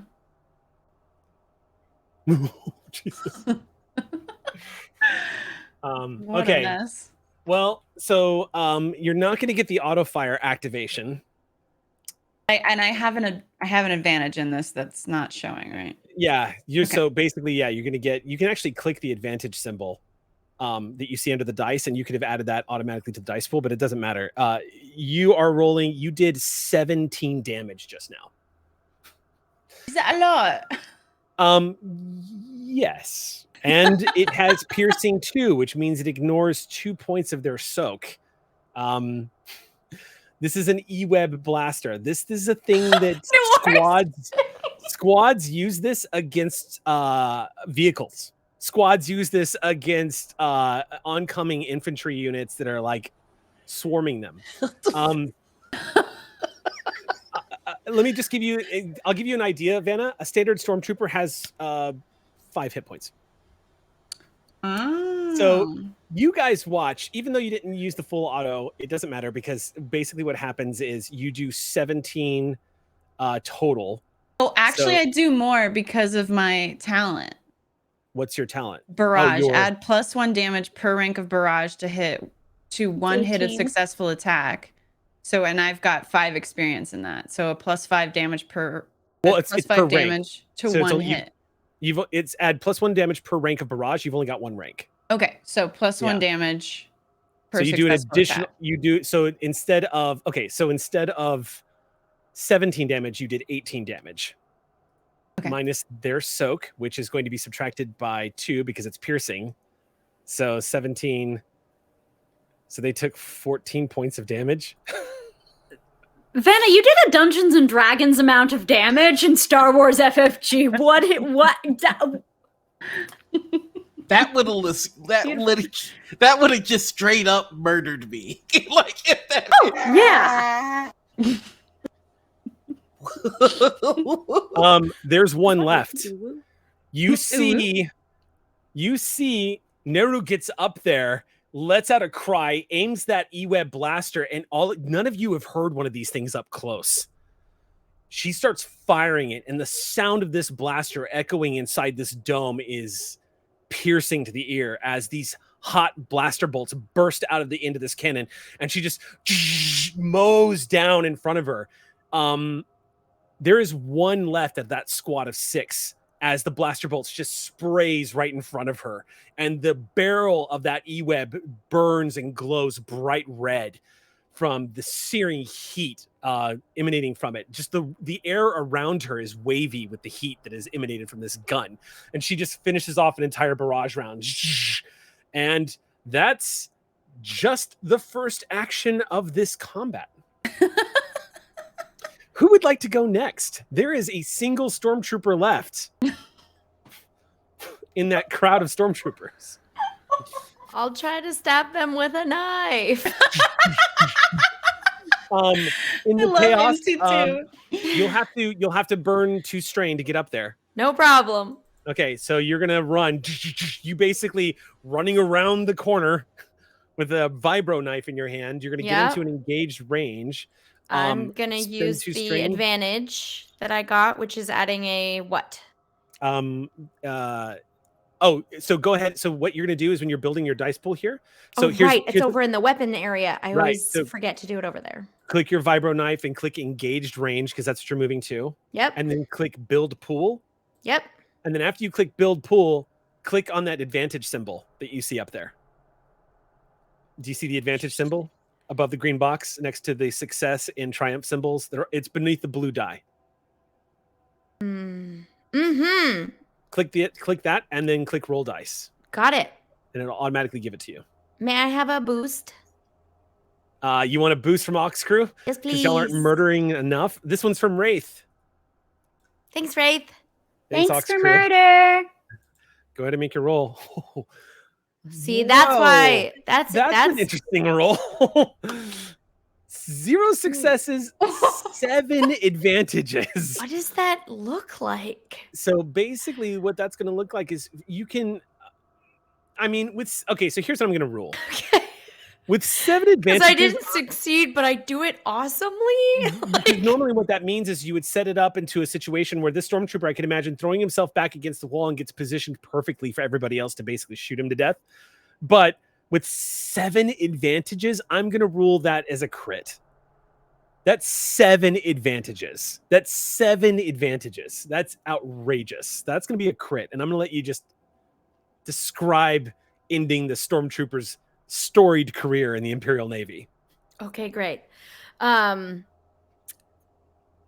Jesus. What okay. a mess. Well, so you're not going to get the auto fire activation. I have an advantage in this that's not showing, right? Yeah, so basically, you're going to you can actually click the advantage symbol that you see under the dice, and you could have added that automatically to the dice pool, but it doesn't matter. You did 17 damage just now. Is that a lot? Yes. And it has piercing too, which means it ignores 2 points of their soak. This is an eWeb blaster. This is a thing that squads use this against vehicles. Squads use this against oncoming infantry units that are like swarming them. Let me just I'll give you an idea, Vanna. A standard stormtrooper has 5 hit points. So you guys watch, even though you didn't use the full auto, it doesn't matter, because basically what happens is you do 17 total. Oh, actually, I do more because of my talent. What's your talent? Barrage. Add +1 damage per rank of barrage to one hit of successful attack. So, and I've got 5 experience in that. So a +5 damage per. Well, it's +5 per damage rank. to one hit. It's add +1 damage per rank of barrage. You've only got 1 rank. Okay, so +1 damage per. So you do an additional. Attack. You do so instead of 17 damage, you did 18 damage. Okay. Minus their soak, which is going to be subtracted by 2 because it's piercing. So 17. So they took 14 points of damage. Vanna, you did a Dungeons and Dragons amount of damage in Star Wars FFG. What? That would have just straight up murdered me. Yeah. There's one left. You see Neru gets up there, lets out a cry, aims that eWeb blaster, and none of you have heard one of these things up close. She starts firing it, and the sound of this blaster echoing inside this dome is piercing to the ear as these hot blaster bolts burst out of the end of this cannon, and she just mows down in front of her. There is one left of that squad of 6 as the blaster bolts just sprays right in front of her, and the barrel of that eWeb burns and glows bright red from the searing heat emanating from it. Just the air around her is wavy with the heat that is emanated from this gun, and she just finishes off an entire barrage round. And that's just the first action of this combat. Who would like to go next? There is a single stormtrooper left in that crowd of stormtroopers. I'll try to stab them with a knife. I In the love chaos, MC2. you'll have to burn 2 strain to get up there. No problem. Okay, so you're gonna run. You basically running around the corner with a vibro knife in your hand. You're gonna get into an engaged range. I'm gonna spend use 2 the strain. advantage that I got, which is adding a what? Oh, so go ahead. So what you're gonna do is when you're building your dice pool here. So It's over in the weapon area. I always so forget to do it over there. click your vibro knife and click engaged range because that's what you're moving to. Yep. And then click build pool. Yep. And then after you click build pool, click on that advantage symbol that you see up there. Do you see the advantage symbol above the green box next to the success and triumph symbols? It's beneath the blue die. Mm-hmm. Click that and then click roll dice. Got it. And it'll automatically give it to you. May I have a boost? You want a boost from Ox Crew? Yes, please. Because y'all aren't murdering enough. This one's from Wraith. Thanks, Wraith. Thanks Ox for Crew. murder. Go ahead and make your roll. See, that's why that's an interesting roll. 0 successes, 7 advantages. What does that look like? So basically what that's going to look like is you can, so here's what I'm going to rule. Okay. With 7 advantages. Because I didn't succeed, but I do it awesomely. Because normally what that means is you would set it up into a situation where this stormtrooper, I can imagine throwing himself back against the wall and gets positioned perfectly for everybody else to basically shoot him to death. But with 7 advantages, I'm going to rule that as a crit. That's 7 advantages. That's outrageous. That's going to be a crit. And I'm going to let you just describe ending the stormtrooper's storied career in the Imperial Navy. Okay, great.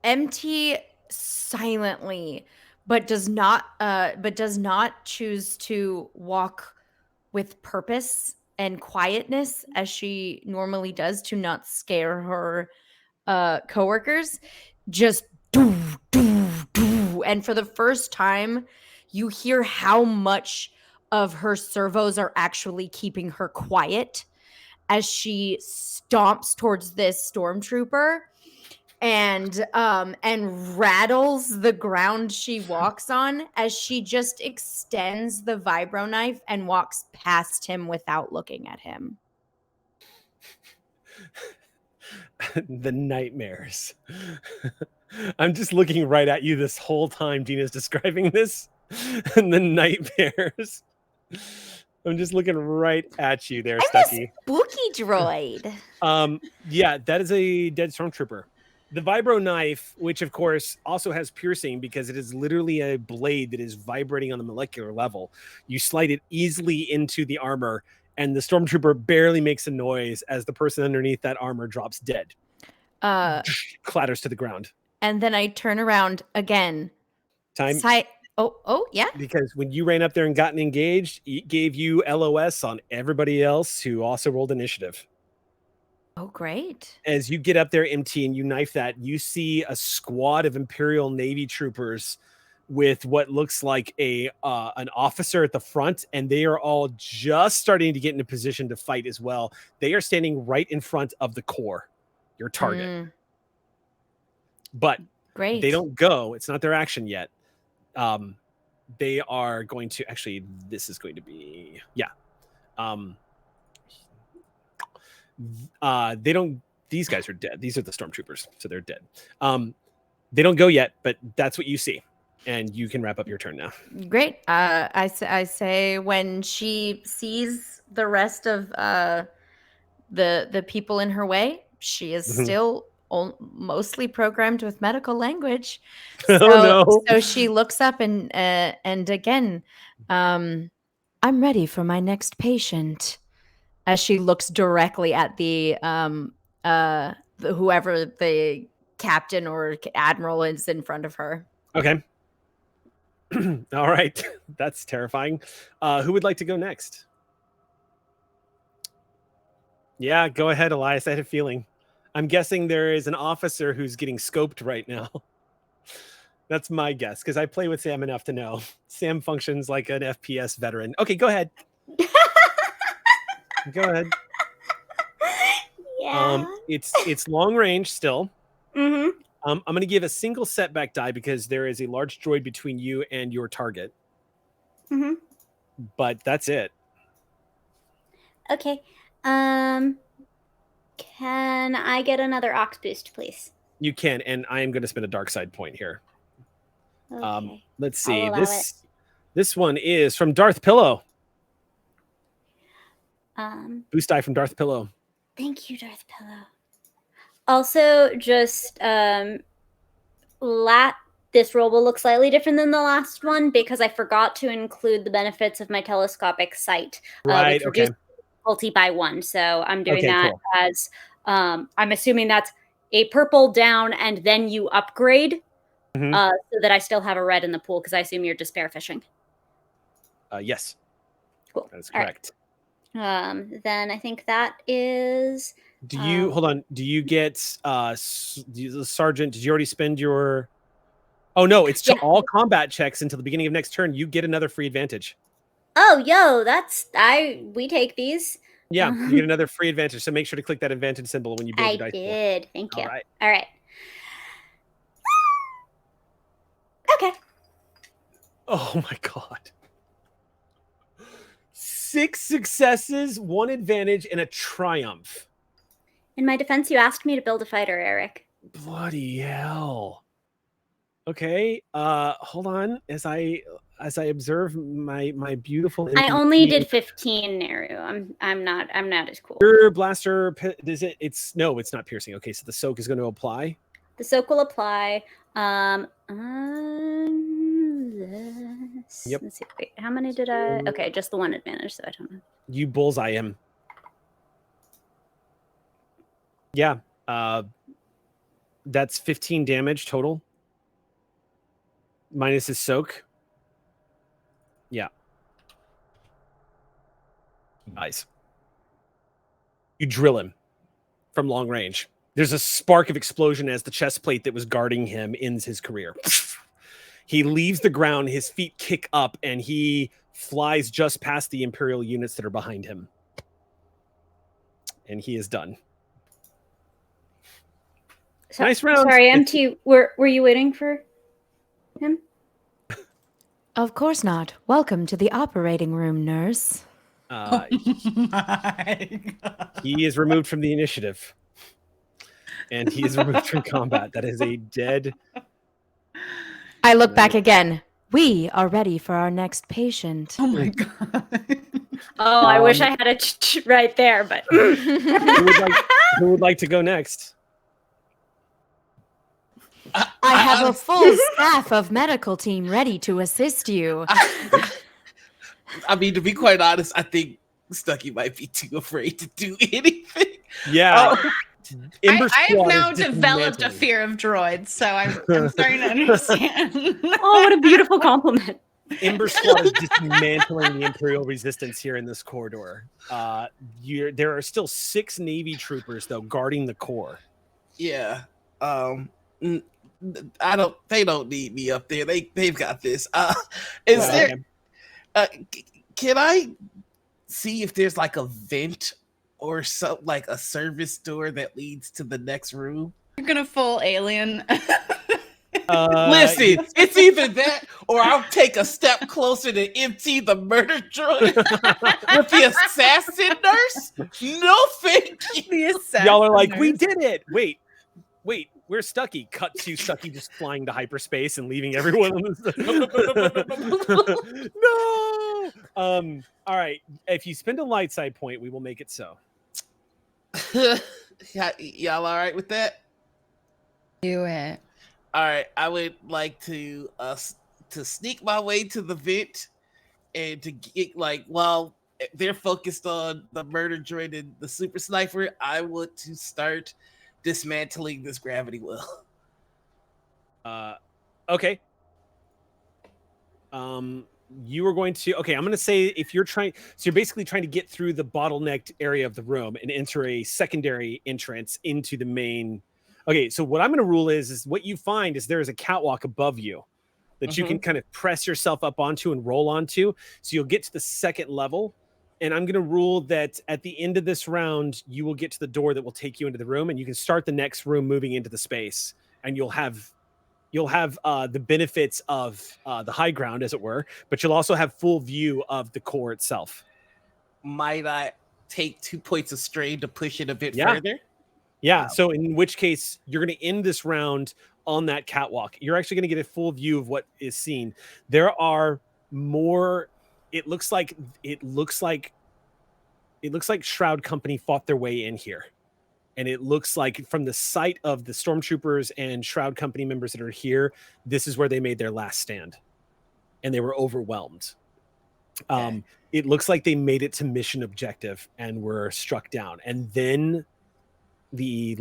MT silently, but does not choose to walk with purpose and quietness as she normally does to not scare her coworkers. Just do, and for the first time, you hear how much of her servos are actually keeping her quiet as she stomps towards this stormtrooper and rattles the ground she walks on as she just extends the vibro knife and walks past him without looking at him. The nightmares. I'm just looking right at you this whole time Dina's describing this. And the nightmares. I'm just looking right at you there, Stucky. Spooky droid. Yeah, that is a dead stormtrooper. The vibro knife, which of course also has piercing because it is literally a blade that is vibrating on the molecular level. You slide it easily into the armor, and the stormtrooper barely makes a noise as the person underneath that armor drops dead. Clatters to the ground. And then I turn around again. Time. Oh, yeah. Because when you ran up there and gotten engaged, it gave you LOS on everybody else who also rolled initiative. Oh, great. As you get up there, MT, and you knife that, you see a squad of Imperial Navy troopers with what looks like an officer at the front, and they are all just starting to get into position to fight as well. They are standing right in front of the core, your target. But great. They don't go. It's not their action yet. They are going to actually, this is going to be, they don't, these guys are dead. These are the stormtroopers. So they're dead. They don't go yet, but that's what you see. And you can wrap up your turn now. Great. I say when she sees the rest of the people in her way, she is still mostly programmed with medical language. So she looks up and again, I'm ready for my next patient. As she looks directly at the whoever the captain or admiral is in front of her. Okay. All right. That's terrifying. Who would like to go next? Yeah, go ahead, Elias. I had a feeling. I'm guessing there is an officer who's getting scoped right now. That's my guess, because I play with Sam enough to know. Sam functions like an FPS veteran. Okay, go ahead. Go ahead. Yeah. It's long range still. Mm-hmm. I'm going to give a single setback die because there is a large droid between you and your target. Mm-hmm. But that's it. Okay. Can I get another ox boost, please? You can, and I am going to spend a dark side point here. Okay. Let's see. I'll allow This one is from Darth Pillow. it. Boost die from Darth Pillow. Thank you, Darth Pillow. Also, just this roll will look slightly different than the last one because I forgot to include the benefits of my telescopic sight, Right. which reduced difficulty by 1. So I'm doing that cool. as I'm assuming that's a purple down, and then you upgrade so that I still have a red in the pool because I assume you're despair fishing. Yes. Cool. That is correct. Then I think that is. Do you hold on? Do you get Sergeant? Did you already spend your? Oh no! It's all combat checks until the beginning of next turn. You get another free advantage. Oh, yo, we take these. Yeah, you get another free advantage. So make sure to click that advantage symbol when you build your dice pool. I did. Thank you. All right. Okay. Oh my god. 6 successes, 1 advantage, and a triumph. In my defense, you asked me to build a fighter, Eric. Bloody hell. Okay. Hold on. As I observe my beautiful NPC. I only did 15, Naru. I'm not as cool. Your blaster is it? It's not piercing. Okay, so the soak is going to apply. The soak will apply. Yep. Let's see. Wait, how many did I? Okay, just the 1 advantage, so I don't know. You bullseye him. Yeah. That's 15 damage total. Minus his soak. Yeah. Nice. You drill him from long range. There's a spark of explosion as the chest plate that was guarding him ends his career. He leaves the ground, his feet kick up, and he flies just past the Imperial units that are behind him. And he is done. So, nice round. Sorry, MT, were you waiting for him? Of course not. Welcome to the operating room, nurse. He is removed from the initiative. And he is removed from combat. That is a dead... I look back again. We are ready for our next patient. Oh my god. Oh, I wish I had a right there, but who would like to go next? I have a full staff of medical team ready to assist you. I mean, to be quite honest, I think Stucky might be too afraid to do anything. Yeah. I have now developed a fear of droids, so I'm starting to understand. Oh, what a beautiful compliment. Ember Squad is dismantling the Imperial resistance here in this corridor. There are still 6 Navy troopers, though, guarding the core. Yeah. They don't need me up there. They've got this. Can I see if there's like a vent or something, like a service door that leads to the next room? You're gonna full alien. Listen, it's either that or I'll take a step closer to empty the murder droid with the assassin nurse. No, thank you. Y'all are like, we did it. Wait, where's Stucky? Cut to Stucky just flying to hyperspace and leaving everyone on the No. All right. If you spend a light side point, we will make it so. Y'all all right with that? Do it. All right. I would like to sneak my way to the vent and to get while they're focused on the murder droid and the super sniper, I want to start dismantling this gravity well. Okay. You are going to... Okay, I'm going to say if you're trying... So you're basically trying to get through the bottlenecked area of the room and enter a secondary entrance into the main... Okay, so what I'm going to rule is what you find is there is a catwalk above you that you can kind of press yourself up onto and roll onto. So you'll get to the second level. And I'm going to rule that at the end of this round, you will get to the door that will take you into the room, and you can start the next room moving into the space, and you'll have the benefits of the high ground, as it were, but you'll also have full view of the core itself. Might I take 2 points of strain to push it a bit further? Yeah. So in which case, you're going to end this round on that catwalk. You're actually going to get a full view of what is seen. There are more. It looks like Shroud Company fought their way in here. And it looks like from the sight of the stormtroopers and Shroud Company members that are here, this is where they made their last stand. And they were overwhelmed. Okay. It looks like they made it to mission objective and were struck down. And then the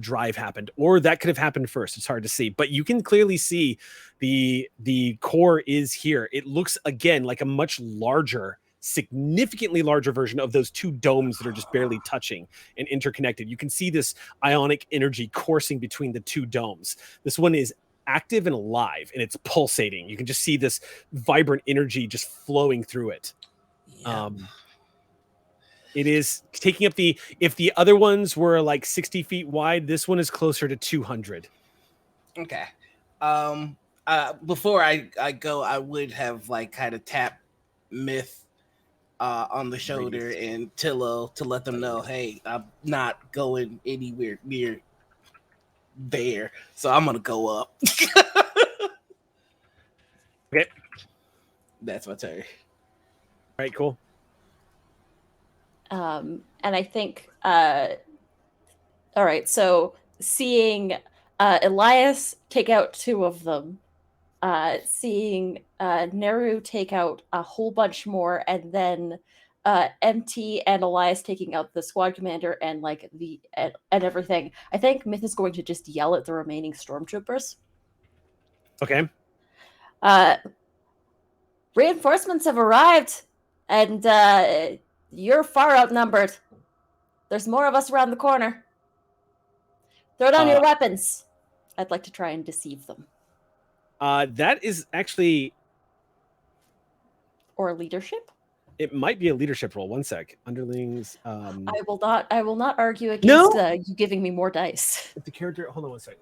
drive happened, or that could have happened first. It's hard to see, but you can clearly see the core is here. It looks again like a much larger, significantly larger version of those 2 domes that are just barely touching and interconnected. You can see this ionic energy coursing between the 2 domes. This one is active and alive, and it's pulsating. You can just see this vibrant energy just flowing through it. Yeah. It is taking up if the other ones were like 60 feet wide, this one is closer to 200. Okay. Before I go, I would have like kind of tapped Myth on the shoulder and Tillo to let them know, hey, I'm not going anywhere near there, so I'm gonna go up. Okay. That's my turn. All right, cool. And I think, all right, so seeing Elias take out 2 of them, seeing Neru take out a whole bunch more, and then MT and Elias taking out the squad commander and like and everything, I think Myth is going to just yell at the remaining stormtroopers. Okay. Reinforcements have arrived, and you're far outnumbered. There's more of us around the corner. Throw down your weapons. I'd like to try and deceive them. That is actually... Or leadership? It might be a leadership role. One sec. Underlings... I will not argue against you giving me more dice. If the character... Hold on one sec.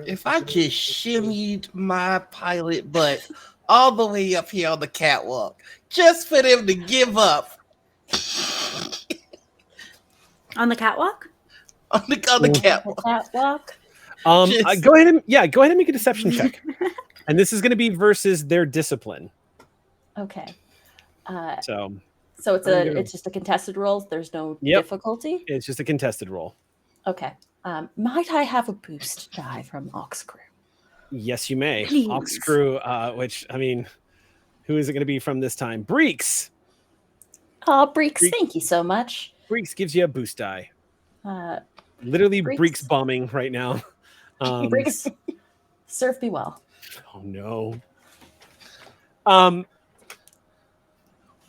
If I just shimmied my pilot butt all the way up here on the catwalk, just for them to give up. On the catwalk? On the catwalk. Go ahead and make a deception check. And this is going to be versus their discipline. Okay. So it's just a contested roll. There's no difficulty. It's just a contested roll. Okay. Might I have a boost die from Ox Crew? Yes, you may. Please. Ox Crew, which, I mean, who is it going to be from this time? Breeks. Oh, Breeks, thank you so much. Breeks gives you a boost die. Literally Breeks bombing right now. Breeks, serve me well. Oh, no.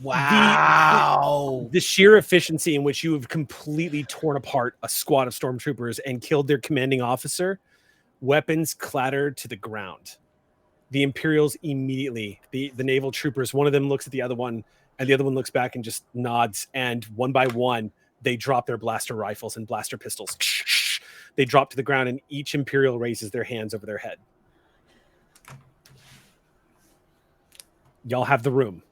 Wow. The sheer efficiency in which you have completely torn apart a squad of stormtroopers and killed their commanding officer. Weapons clattered to the ground. The Imperials immediately, the naval troopers, one of them looks at the other one, and the other one looks back and just nods. And one by one, they drop their blaster rifles and blaster pistols. They drop to the ground, and each Imperial raises their hands over their head. Y'all have the room.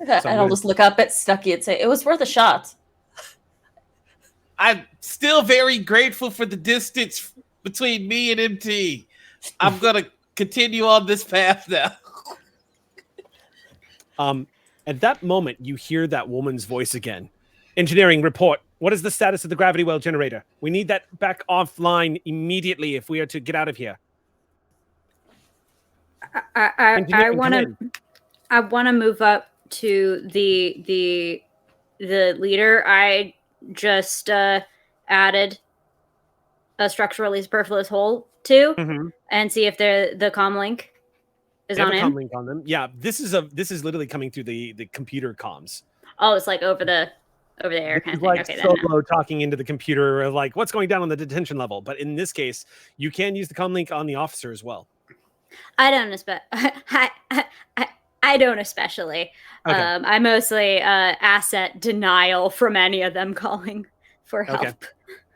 Okay, so and I'll just look up at Stucky and say, it was worth a shot. I'm still very grateful for the distance between me and MT. I'm going to continue on this path now. At that moment, you hear that woman's voice again. Engineering report. What is the status of the gravity well generator? We need that back offline immediately if we are to get out of here. I want to move up to the leader. I just added a structurally superfluous hole to and see if the comm link is on him. Comm link on them. Yeah, this is literally coming through the computer comms. Oh, it's like over the air kind of thing. Like okay, Solo talking into the computer of like what's going down on the detention level. But in this case, you can use the comm link on the officer as well. I don't expect. I don't especially. Okay. I mostly asset denial from any of them calling for help. Okay.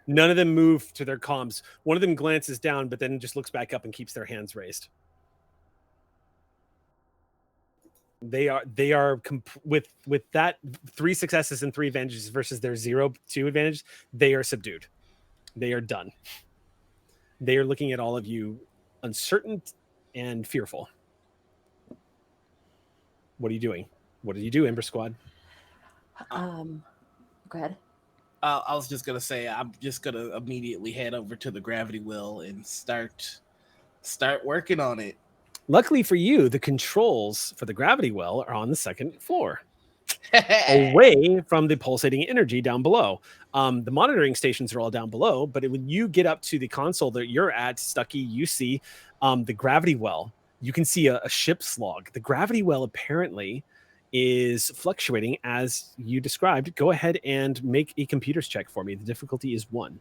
None of them move to their comms. One of them glances down, but then just looks back up and keeps their hands raised. They are with that 3 successes and 3 advantages versus their 0-2 advantage. They are subdued. They are done. They are looking at all of you uncertain and fearful. What are you doing? What do you do, Ember Squad? Go ahead. I was just gonna say I'm just gonna immediately head over to the gravity well and start working on it. Luckily for you, the controls for the gravity well are on the 2nd floor, away from the pulsating energy down below. The monitoring stations are all down below, but when you get up to the console that you're at, Stucky, you see the gravity well. You can see a ship's log. The gravity well apparently is fluctuating as you described. Go ahead and make a computers check for me. The difficulty is 1.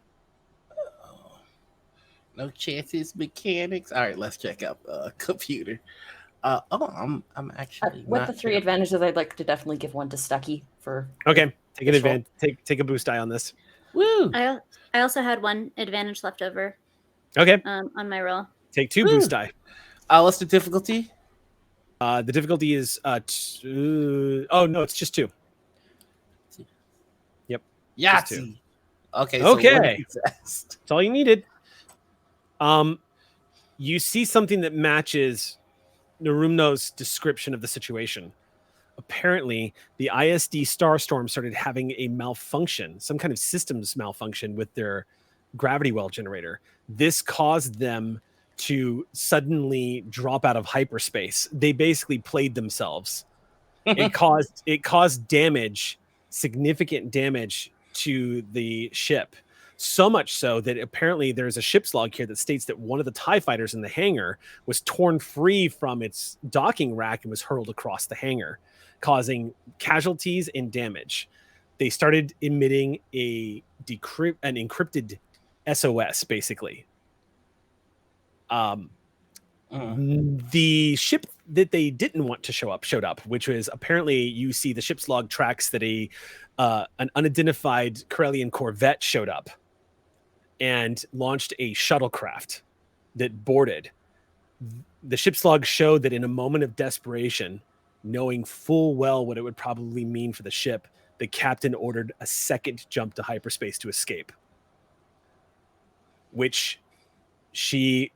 No chances, mechanics. All right, let's check out computer. I'm actually with the 3 advantages. I'd like to definitely give 1 to Stucky for. Okay, take an advantage. Take a boost die on this. Woo! I also had 1 advantage left over. Okay. On my roll. Take 2 boost die. What's the difficulty? The difficulty is 2. Oh no, it's just 2. Yep. Yahtzee. Okay. Okay. That's all you needed. You see something that matches Narumno's description of the situation. Apparently, the ISD Starstorm started having a malfunction, some kind of systems malfunction with their gravity well generator. This caused them to suddenly drop out of hyperspace. They basically played themselves. It caused damage, significant damage to the ship. So much so that apparently there's a ship's log here that states that one of the TIE fighters in the hangar was torn free from its docking rack and was hurled across the hangar, causing casualties and damage. They started emitting an encrypted SOS, basically. The ship that they didn't want to show up showed up, which was apparently, you see the ship's log tracks that an unidentified Corellian corvette showed up and launched a shuttlecraft that boarded. The ship's log showed that in a moment of desperation, knowing full well what it would probably mean for the ship, the captain ordered a second jump to hyperspace to escape. Which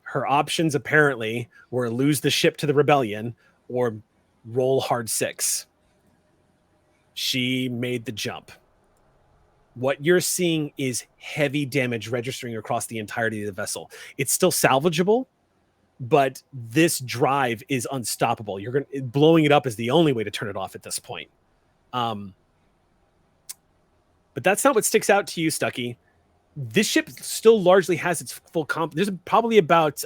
her options apparently were lose the ship to the rebellion or roll hard 6. She made the jump. What you're seeing is heavy damage registering across the entirety of the vessel. It's still salvageable, but this drive is unstoppable. Blowing it up is the only way to turn it off at this point. But that's not what sticks out to you, Stucky. This ship still largely has its full comp. There's probably about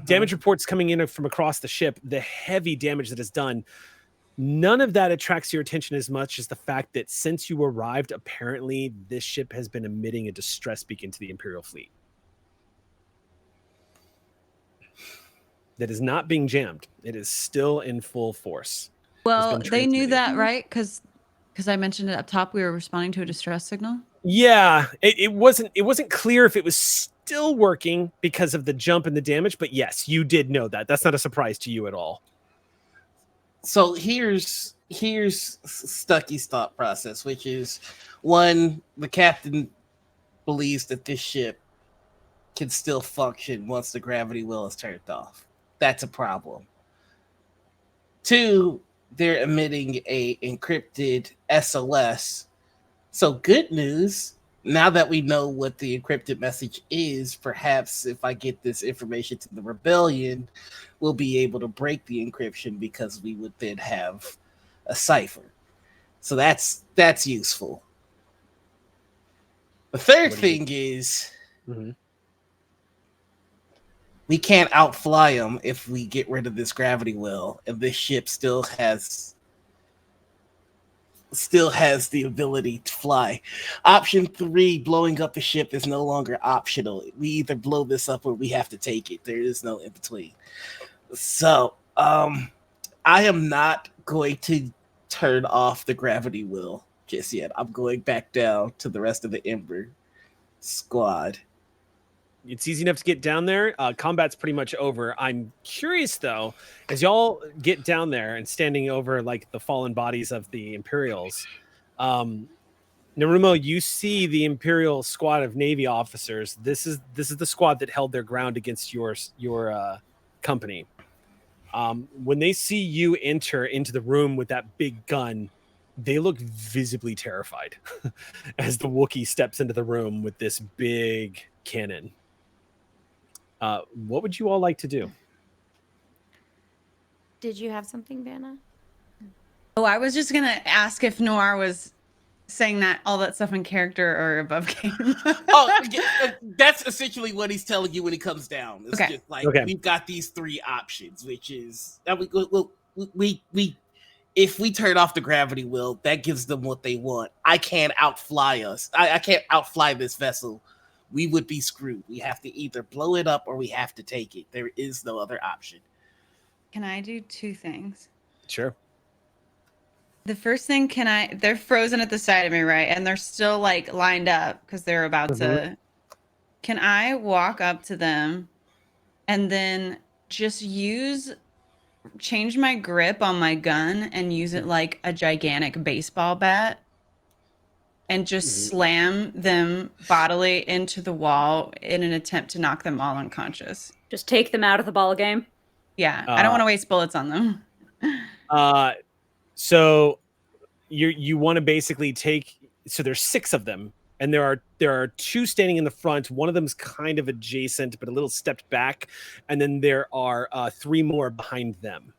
damage reports coming in from across the ship. The heavy damage that is done. None of that attracts your attention as much as the fact that since you arrived, apparently this ship has been emitting a distress beacon to the Imperial fleet. That is not being jammed. It is still in full force. Well, they knew that, right? Because I mentioned it up top, we were responding to a distress signal. Yeah, it wasn't clear if it was still working because of the jump and the damage, but yes, you did know that. That's not a surprise to you at all. So here's Stucky's thought process, which is 1, the captain believes that this ship can still function once the gravity well is turned off. That's a problem. 2, they're emitting a encrypted SOS. So good news, now that we know what the encrypted message is, perhaps if I get this information to the rebellion, we'll be able to break the encryption because we would then have a cipher. So that's useful. The third thing is we can't outfly them if we get rid of this gravity well, and this ship still has the ability to fly. Option 3, blowing up the ship, is no longer optional. We either blow this up or we have to take it. There is no in between. So, I am not going to turn off the gravity wheel just yet. I'm going back down to the rest of the Ember squad. It's easy enough to get down there. Combat's pretty much over. I'm curious, though, as y'all get down there and standing over like the fallen bodies of the Imperials, Narumo, you see the Imperial squad of Navy officers. This is the squad that held their ground against your company. When they see you enter into the room with that big gun, they look visibly terrified as the Wookiee steps into the room with this big cannon. What would you all like to do? Did you have something, Vanna? Oh, I was just gonna ask if Noir was saying that all that stuff in character or above game. That's essentially what he's telling you when he comes down. It's just like we've got these three options, which is that we if we turn off the gravity wheel, that gives them what they want. I can't outfly us. I can't outfly this vessel. We would be screwed. We have to either blow it up or we have to take it. There is no other option. Can I do two things? Sure. The first thing, they're frozen at the side of me, right? And they're still like lined up because they're about to. Can I walk up to them and then just change my grip on my gun and use it like a gigantic baseball bat and just slam them bodily into the wall in an attempt to knock them all unconscious? Just take them out of the ball game? Yeah, I don't want to waste bullets on them. So you want to basically take. So there's 6 of them, and there are 2 standing in the front. One of them's kind of adjacent, but a little stepped back, and then there are 3 more behind them.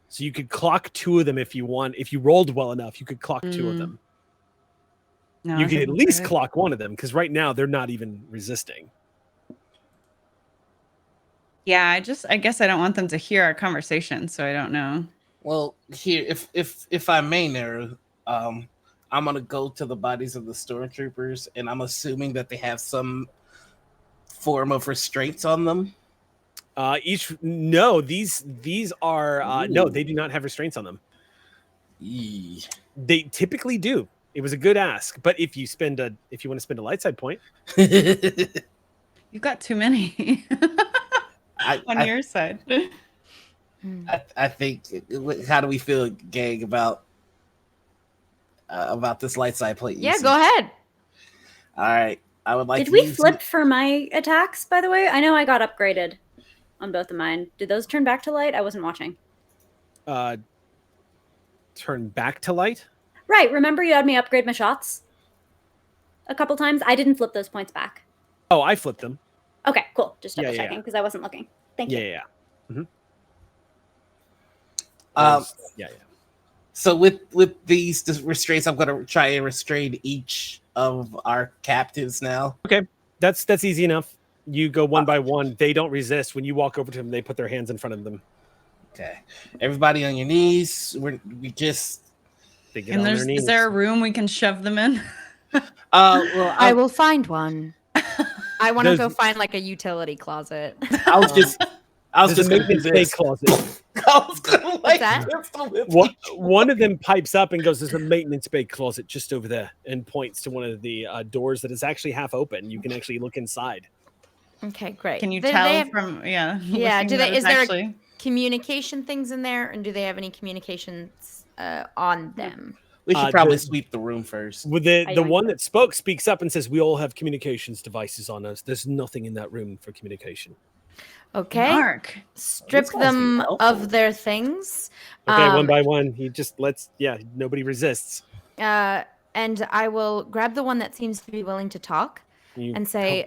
So you could clock 2 of them if you want. If you rolled well enough, you could clock 2 of them. No, you could at least clock 1 of them, because right now they're not even resisting. Yeah, I guess I don't want them to hear our conversation, so I don't know. Well, here, if I may, Naru, I'm gonna go to the bodies of the stormtroopers, and I'm assuming that they have some form of restraints on them. These are no, they do not have restraints on them. They typically do. It was a good ask, but if you want to spend a light side point, you've got too many on your side. I think. How do we feel, gang, about this light side plate? Yeah, go ahead. All right, I would like. Did we flip for my attacks? By the way, I know I got upgraded on both of mine. Did those turn back to light? I wasn't watching. Turn back to light. Right. Remember, you had me upgrade my shots a couple times. I didn't flip those points back. Oh, I flipped them. Okay, cool. Just double checking because I wasn't looking. Thank you. Yeah. Mm-hmm. So with these restraints, I'm going to try and restrain each of our captives now. Okay, that's easy enough. You go one by one. They don't resist. When you walk over to them, they put their hands in front of them. Okay, everybody on your knees. Is there a room we can shove them in? Well, I will find one. I want to go find like a utility closet. I was just going to do this. Closet. I was going to like that? One of them pipes up and goes, "There's a maintenance bay closet just over there," and points to one of the doors that is actually half open. You can actually look inside. Okay, great. Can you tell from Yeah. Is there communication things in there, and do they have any communications on them? We should probably sweep the room first. With the one that speaks up and says, "We all have communications devices on us. There's nothing in that room for communication." Okay. Mark. Strip them of their things. Okay, one by one. He just lets. Yeah, nobody resists. And I will grab the one that seems to be willing to talk and say,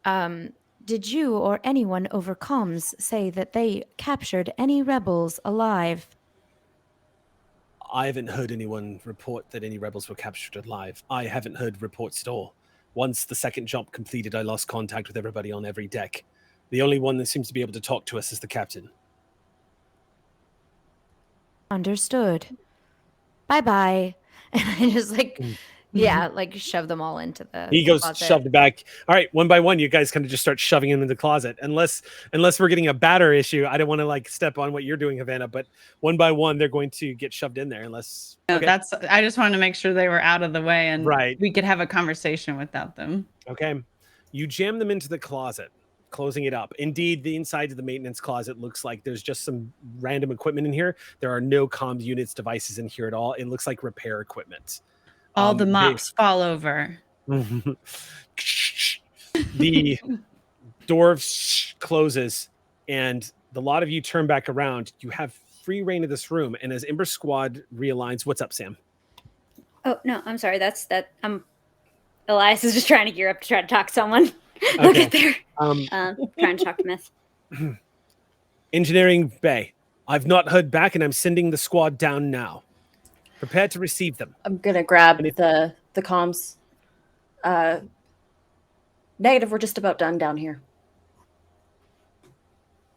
"Did you or anyone over comms say that they captured any rebels alive?" I haven't heard anyone report that any rebels were captured alive. I haven't heard reports at all. Once the second jump completed, I lost contact with everybody on every deck. The only one that seems to be able to talk to us is the captain. Understood. Bye-bye. And I just Yeah, like shove them all into the He goes closet. shoved back. All right, one by one, you guys kind of just start shoving him in the closet. Unless we're getting a batter issue, I don't want to like step on what you're doing, Havana. But one by one, they're going to get shoved in there. Unless I just wanted to make sure they were out of the way and we could have a conversation without them. Okay, you jam them into the closet, closing it up. Indeed, the inside of the maintenance closet looks like there's just some random equipment in here. There are no comms units, devices in here at all. It looks like repair equipment. All the mops fall over. The door closes, and the lot of you turn back around. You have free reign of this room. And as Ember Squad realigns, what's up, Sam? Oh no, I'm sorry. Elias is just trying to gear up to try to talk to someone. Okay. I'll get there. Trying to talk to Myth. Engineering Bay. I've not heard back, and I'm sending the squad down now. Prepare to receive them. I'm gonna grab the comms. Negative, we're just about done down here.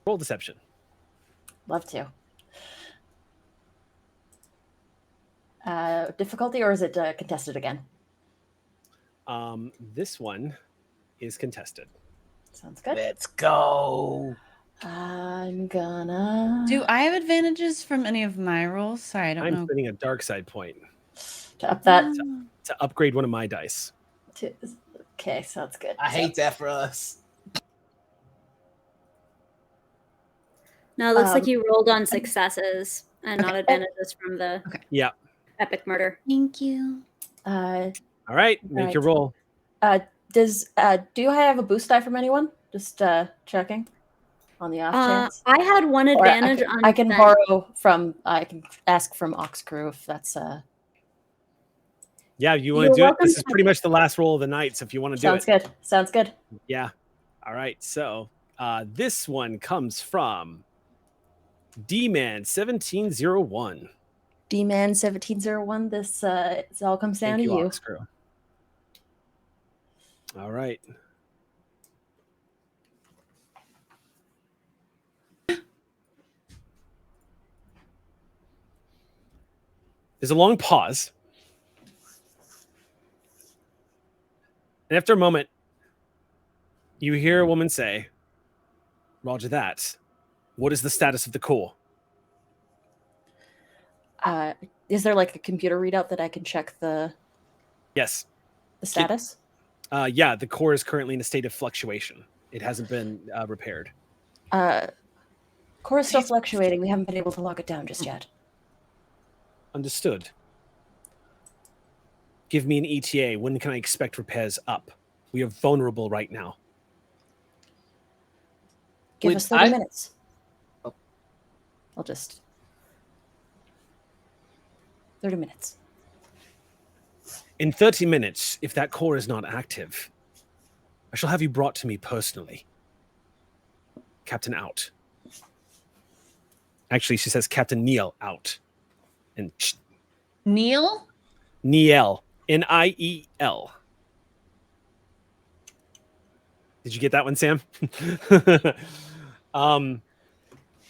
Roll deception. Love to. Difficulty, or is it contested again? This one is contested. Sounds good. Let's go. I'm gonna... Do I have advantages from any of my rolls? Sorry, I don't know. I'm spending a dark side point to up that. To upgrade one of my dice. Okay, sounds good. I hate that for us. No, it looks like you rolled on successes and not advantages from the epic murder. Thank you. All right, make your roll. Do I have a boost die from anyone? Just checking on the off chance. I had one advantage on. I can borrow from. I can ask from Ox Crew if that's. Yeah, you want to do it? This is pretty much the last roll of the night, so if you want to do it. Sounds good. Sounds good. Yeah. All right, so this one comes from D-Man 1701. D-Man 1701. This it all comes down to you. Ox Crew. All right. There's a long pause. And after a moment, you hear a woman say, Roger that. What is the status of the core? Is there like a computer readout that I can check the status? Yeah, the core is currently in a state of fluctuation. It hasn't been repaired. Core is still fluctuating. We haven't been able to lock it down just yet. Understood. Give me an ETA. When can I expect repairs up? We are vulnerable right now. Give us 30 minutes. I'll just... 30 minutes. In 30 minutes, if that core is not active, I shall have you brought to me personally. Captain out. Actually, she says Captain Neil out. And Neil? Niel. Niel. Did you get that one, Sam?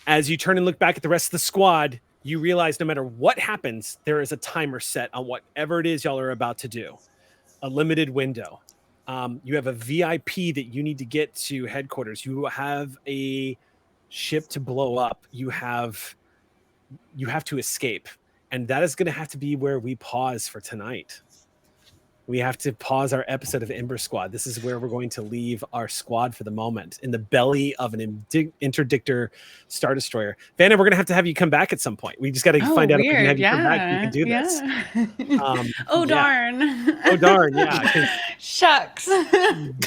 As you turn and look back at the rest of the squad, you realize no matter what happens, there is a timer set on whatever it is y'all are about to do. A limited window. You have a VIP that you need to get to headquarters. You have a ship to blow up. You have to escape. And that is going to have to be where we pause for tonight. We have to pause our episode of Ember Squad. This is where we're going to leave our squad for the moment in the belly of an interdictor Star Destroyer. Vanna, we're going to have you come back at some point. We just got to find out if we can have you come back. We can do this. Darn. Oh, darn. Yeah. Shucks.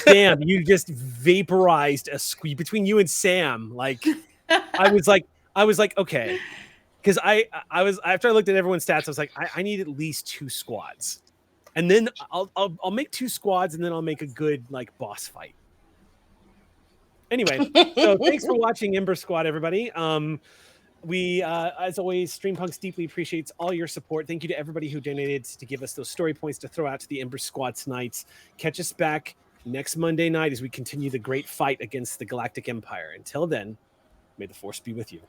Damn, you just vaporized a squeak between you and Sam. Like, I was like, okay. Because I was, after I looked at everyone's stats, I was like, I need at least 2 squads. And then I'll make 2 squads, and then I'll make a good like boss fight. Anyway, so thanks for watching Ember Squad, everybody. We, as always, Streampunks deeply appreciates all your support. Thank you to everybody who donated to give us those story points to throw out to the Ember Squad tonight. Catch us back next Monday night as we continue the great fight against the Galactic Empire. Until then, may the Force be with you.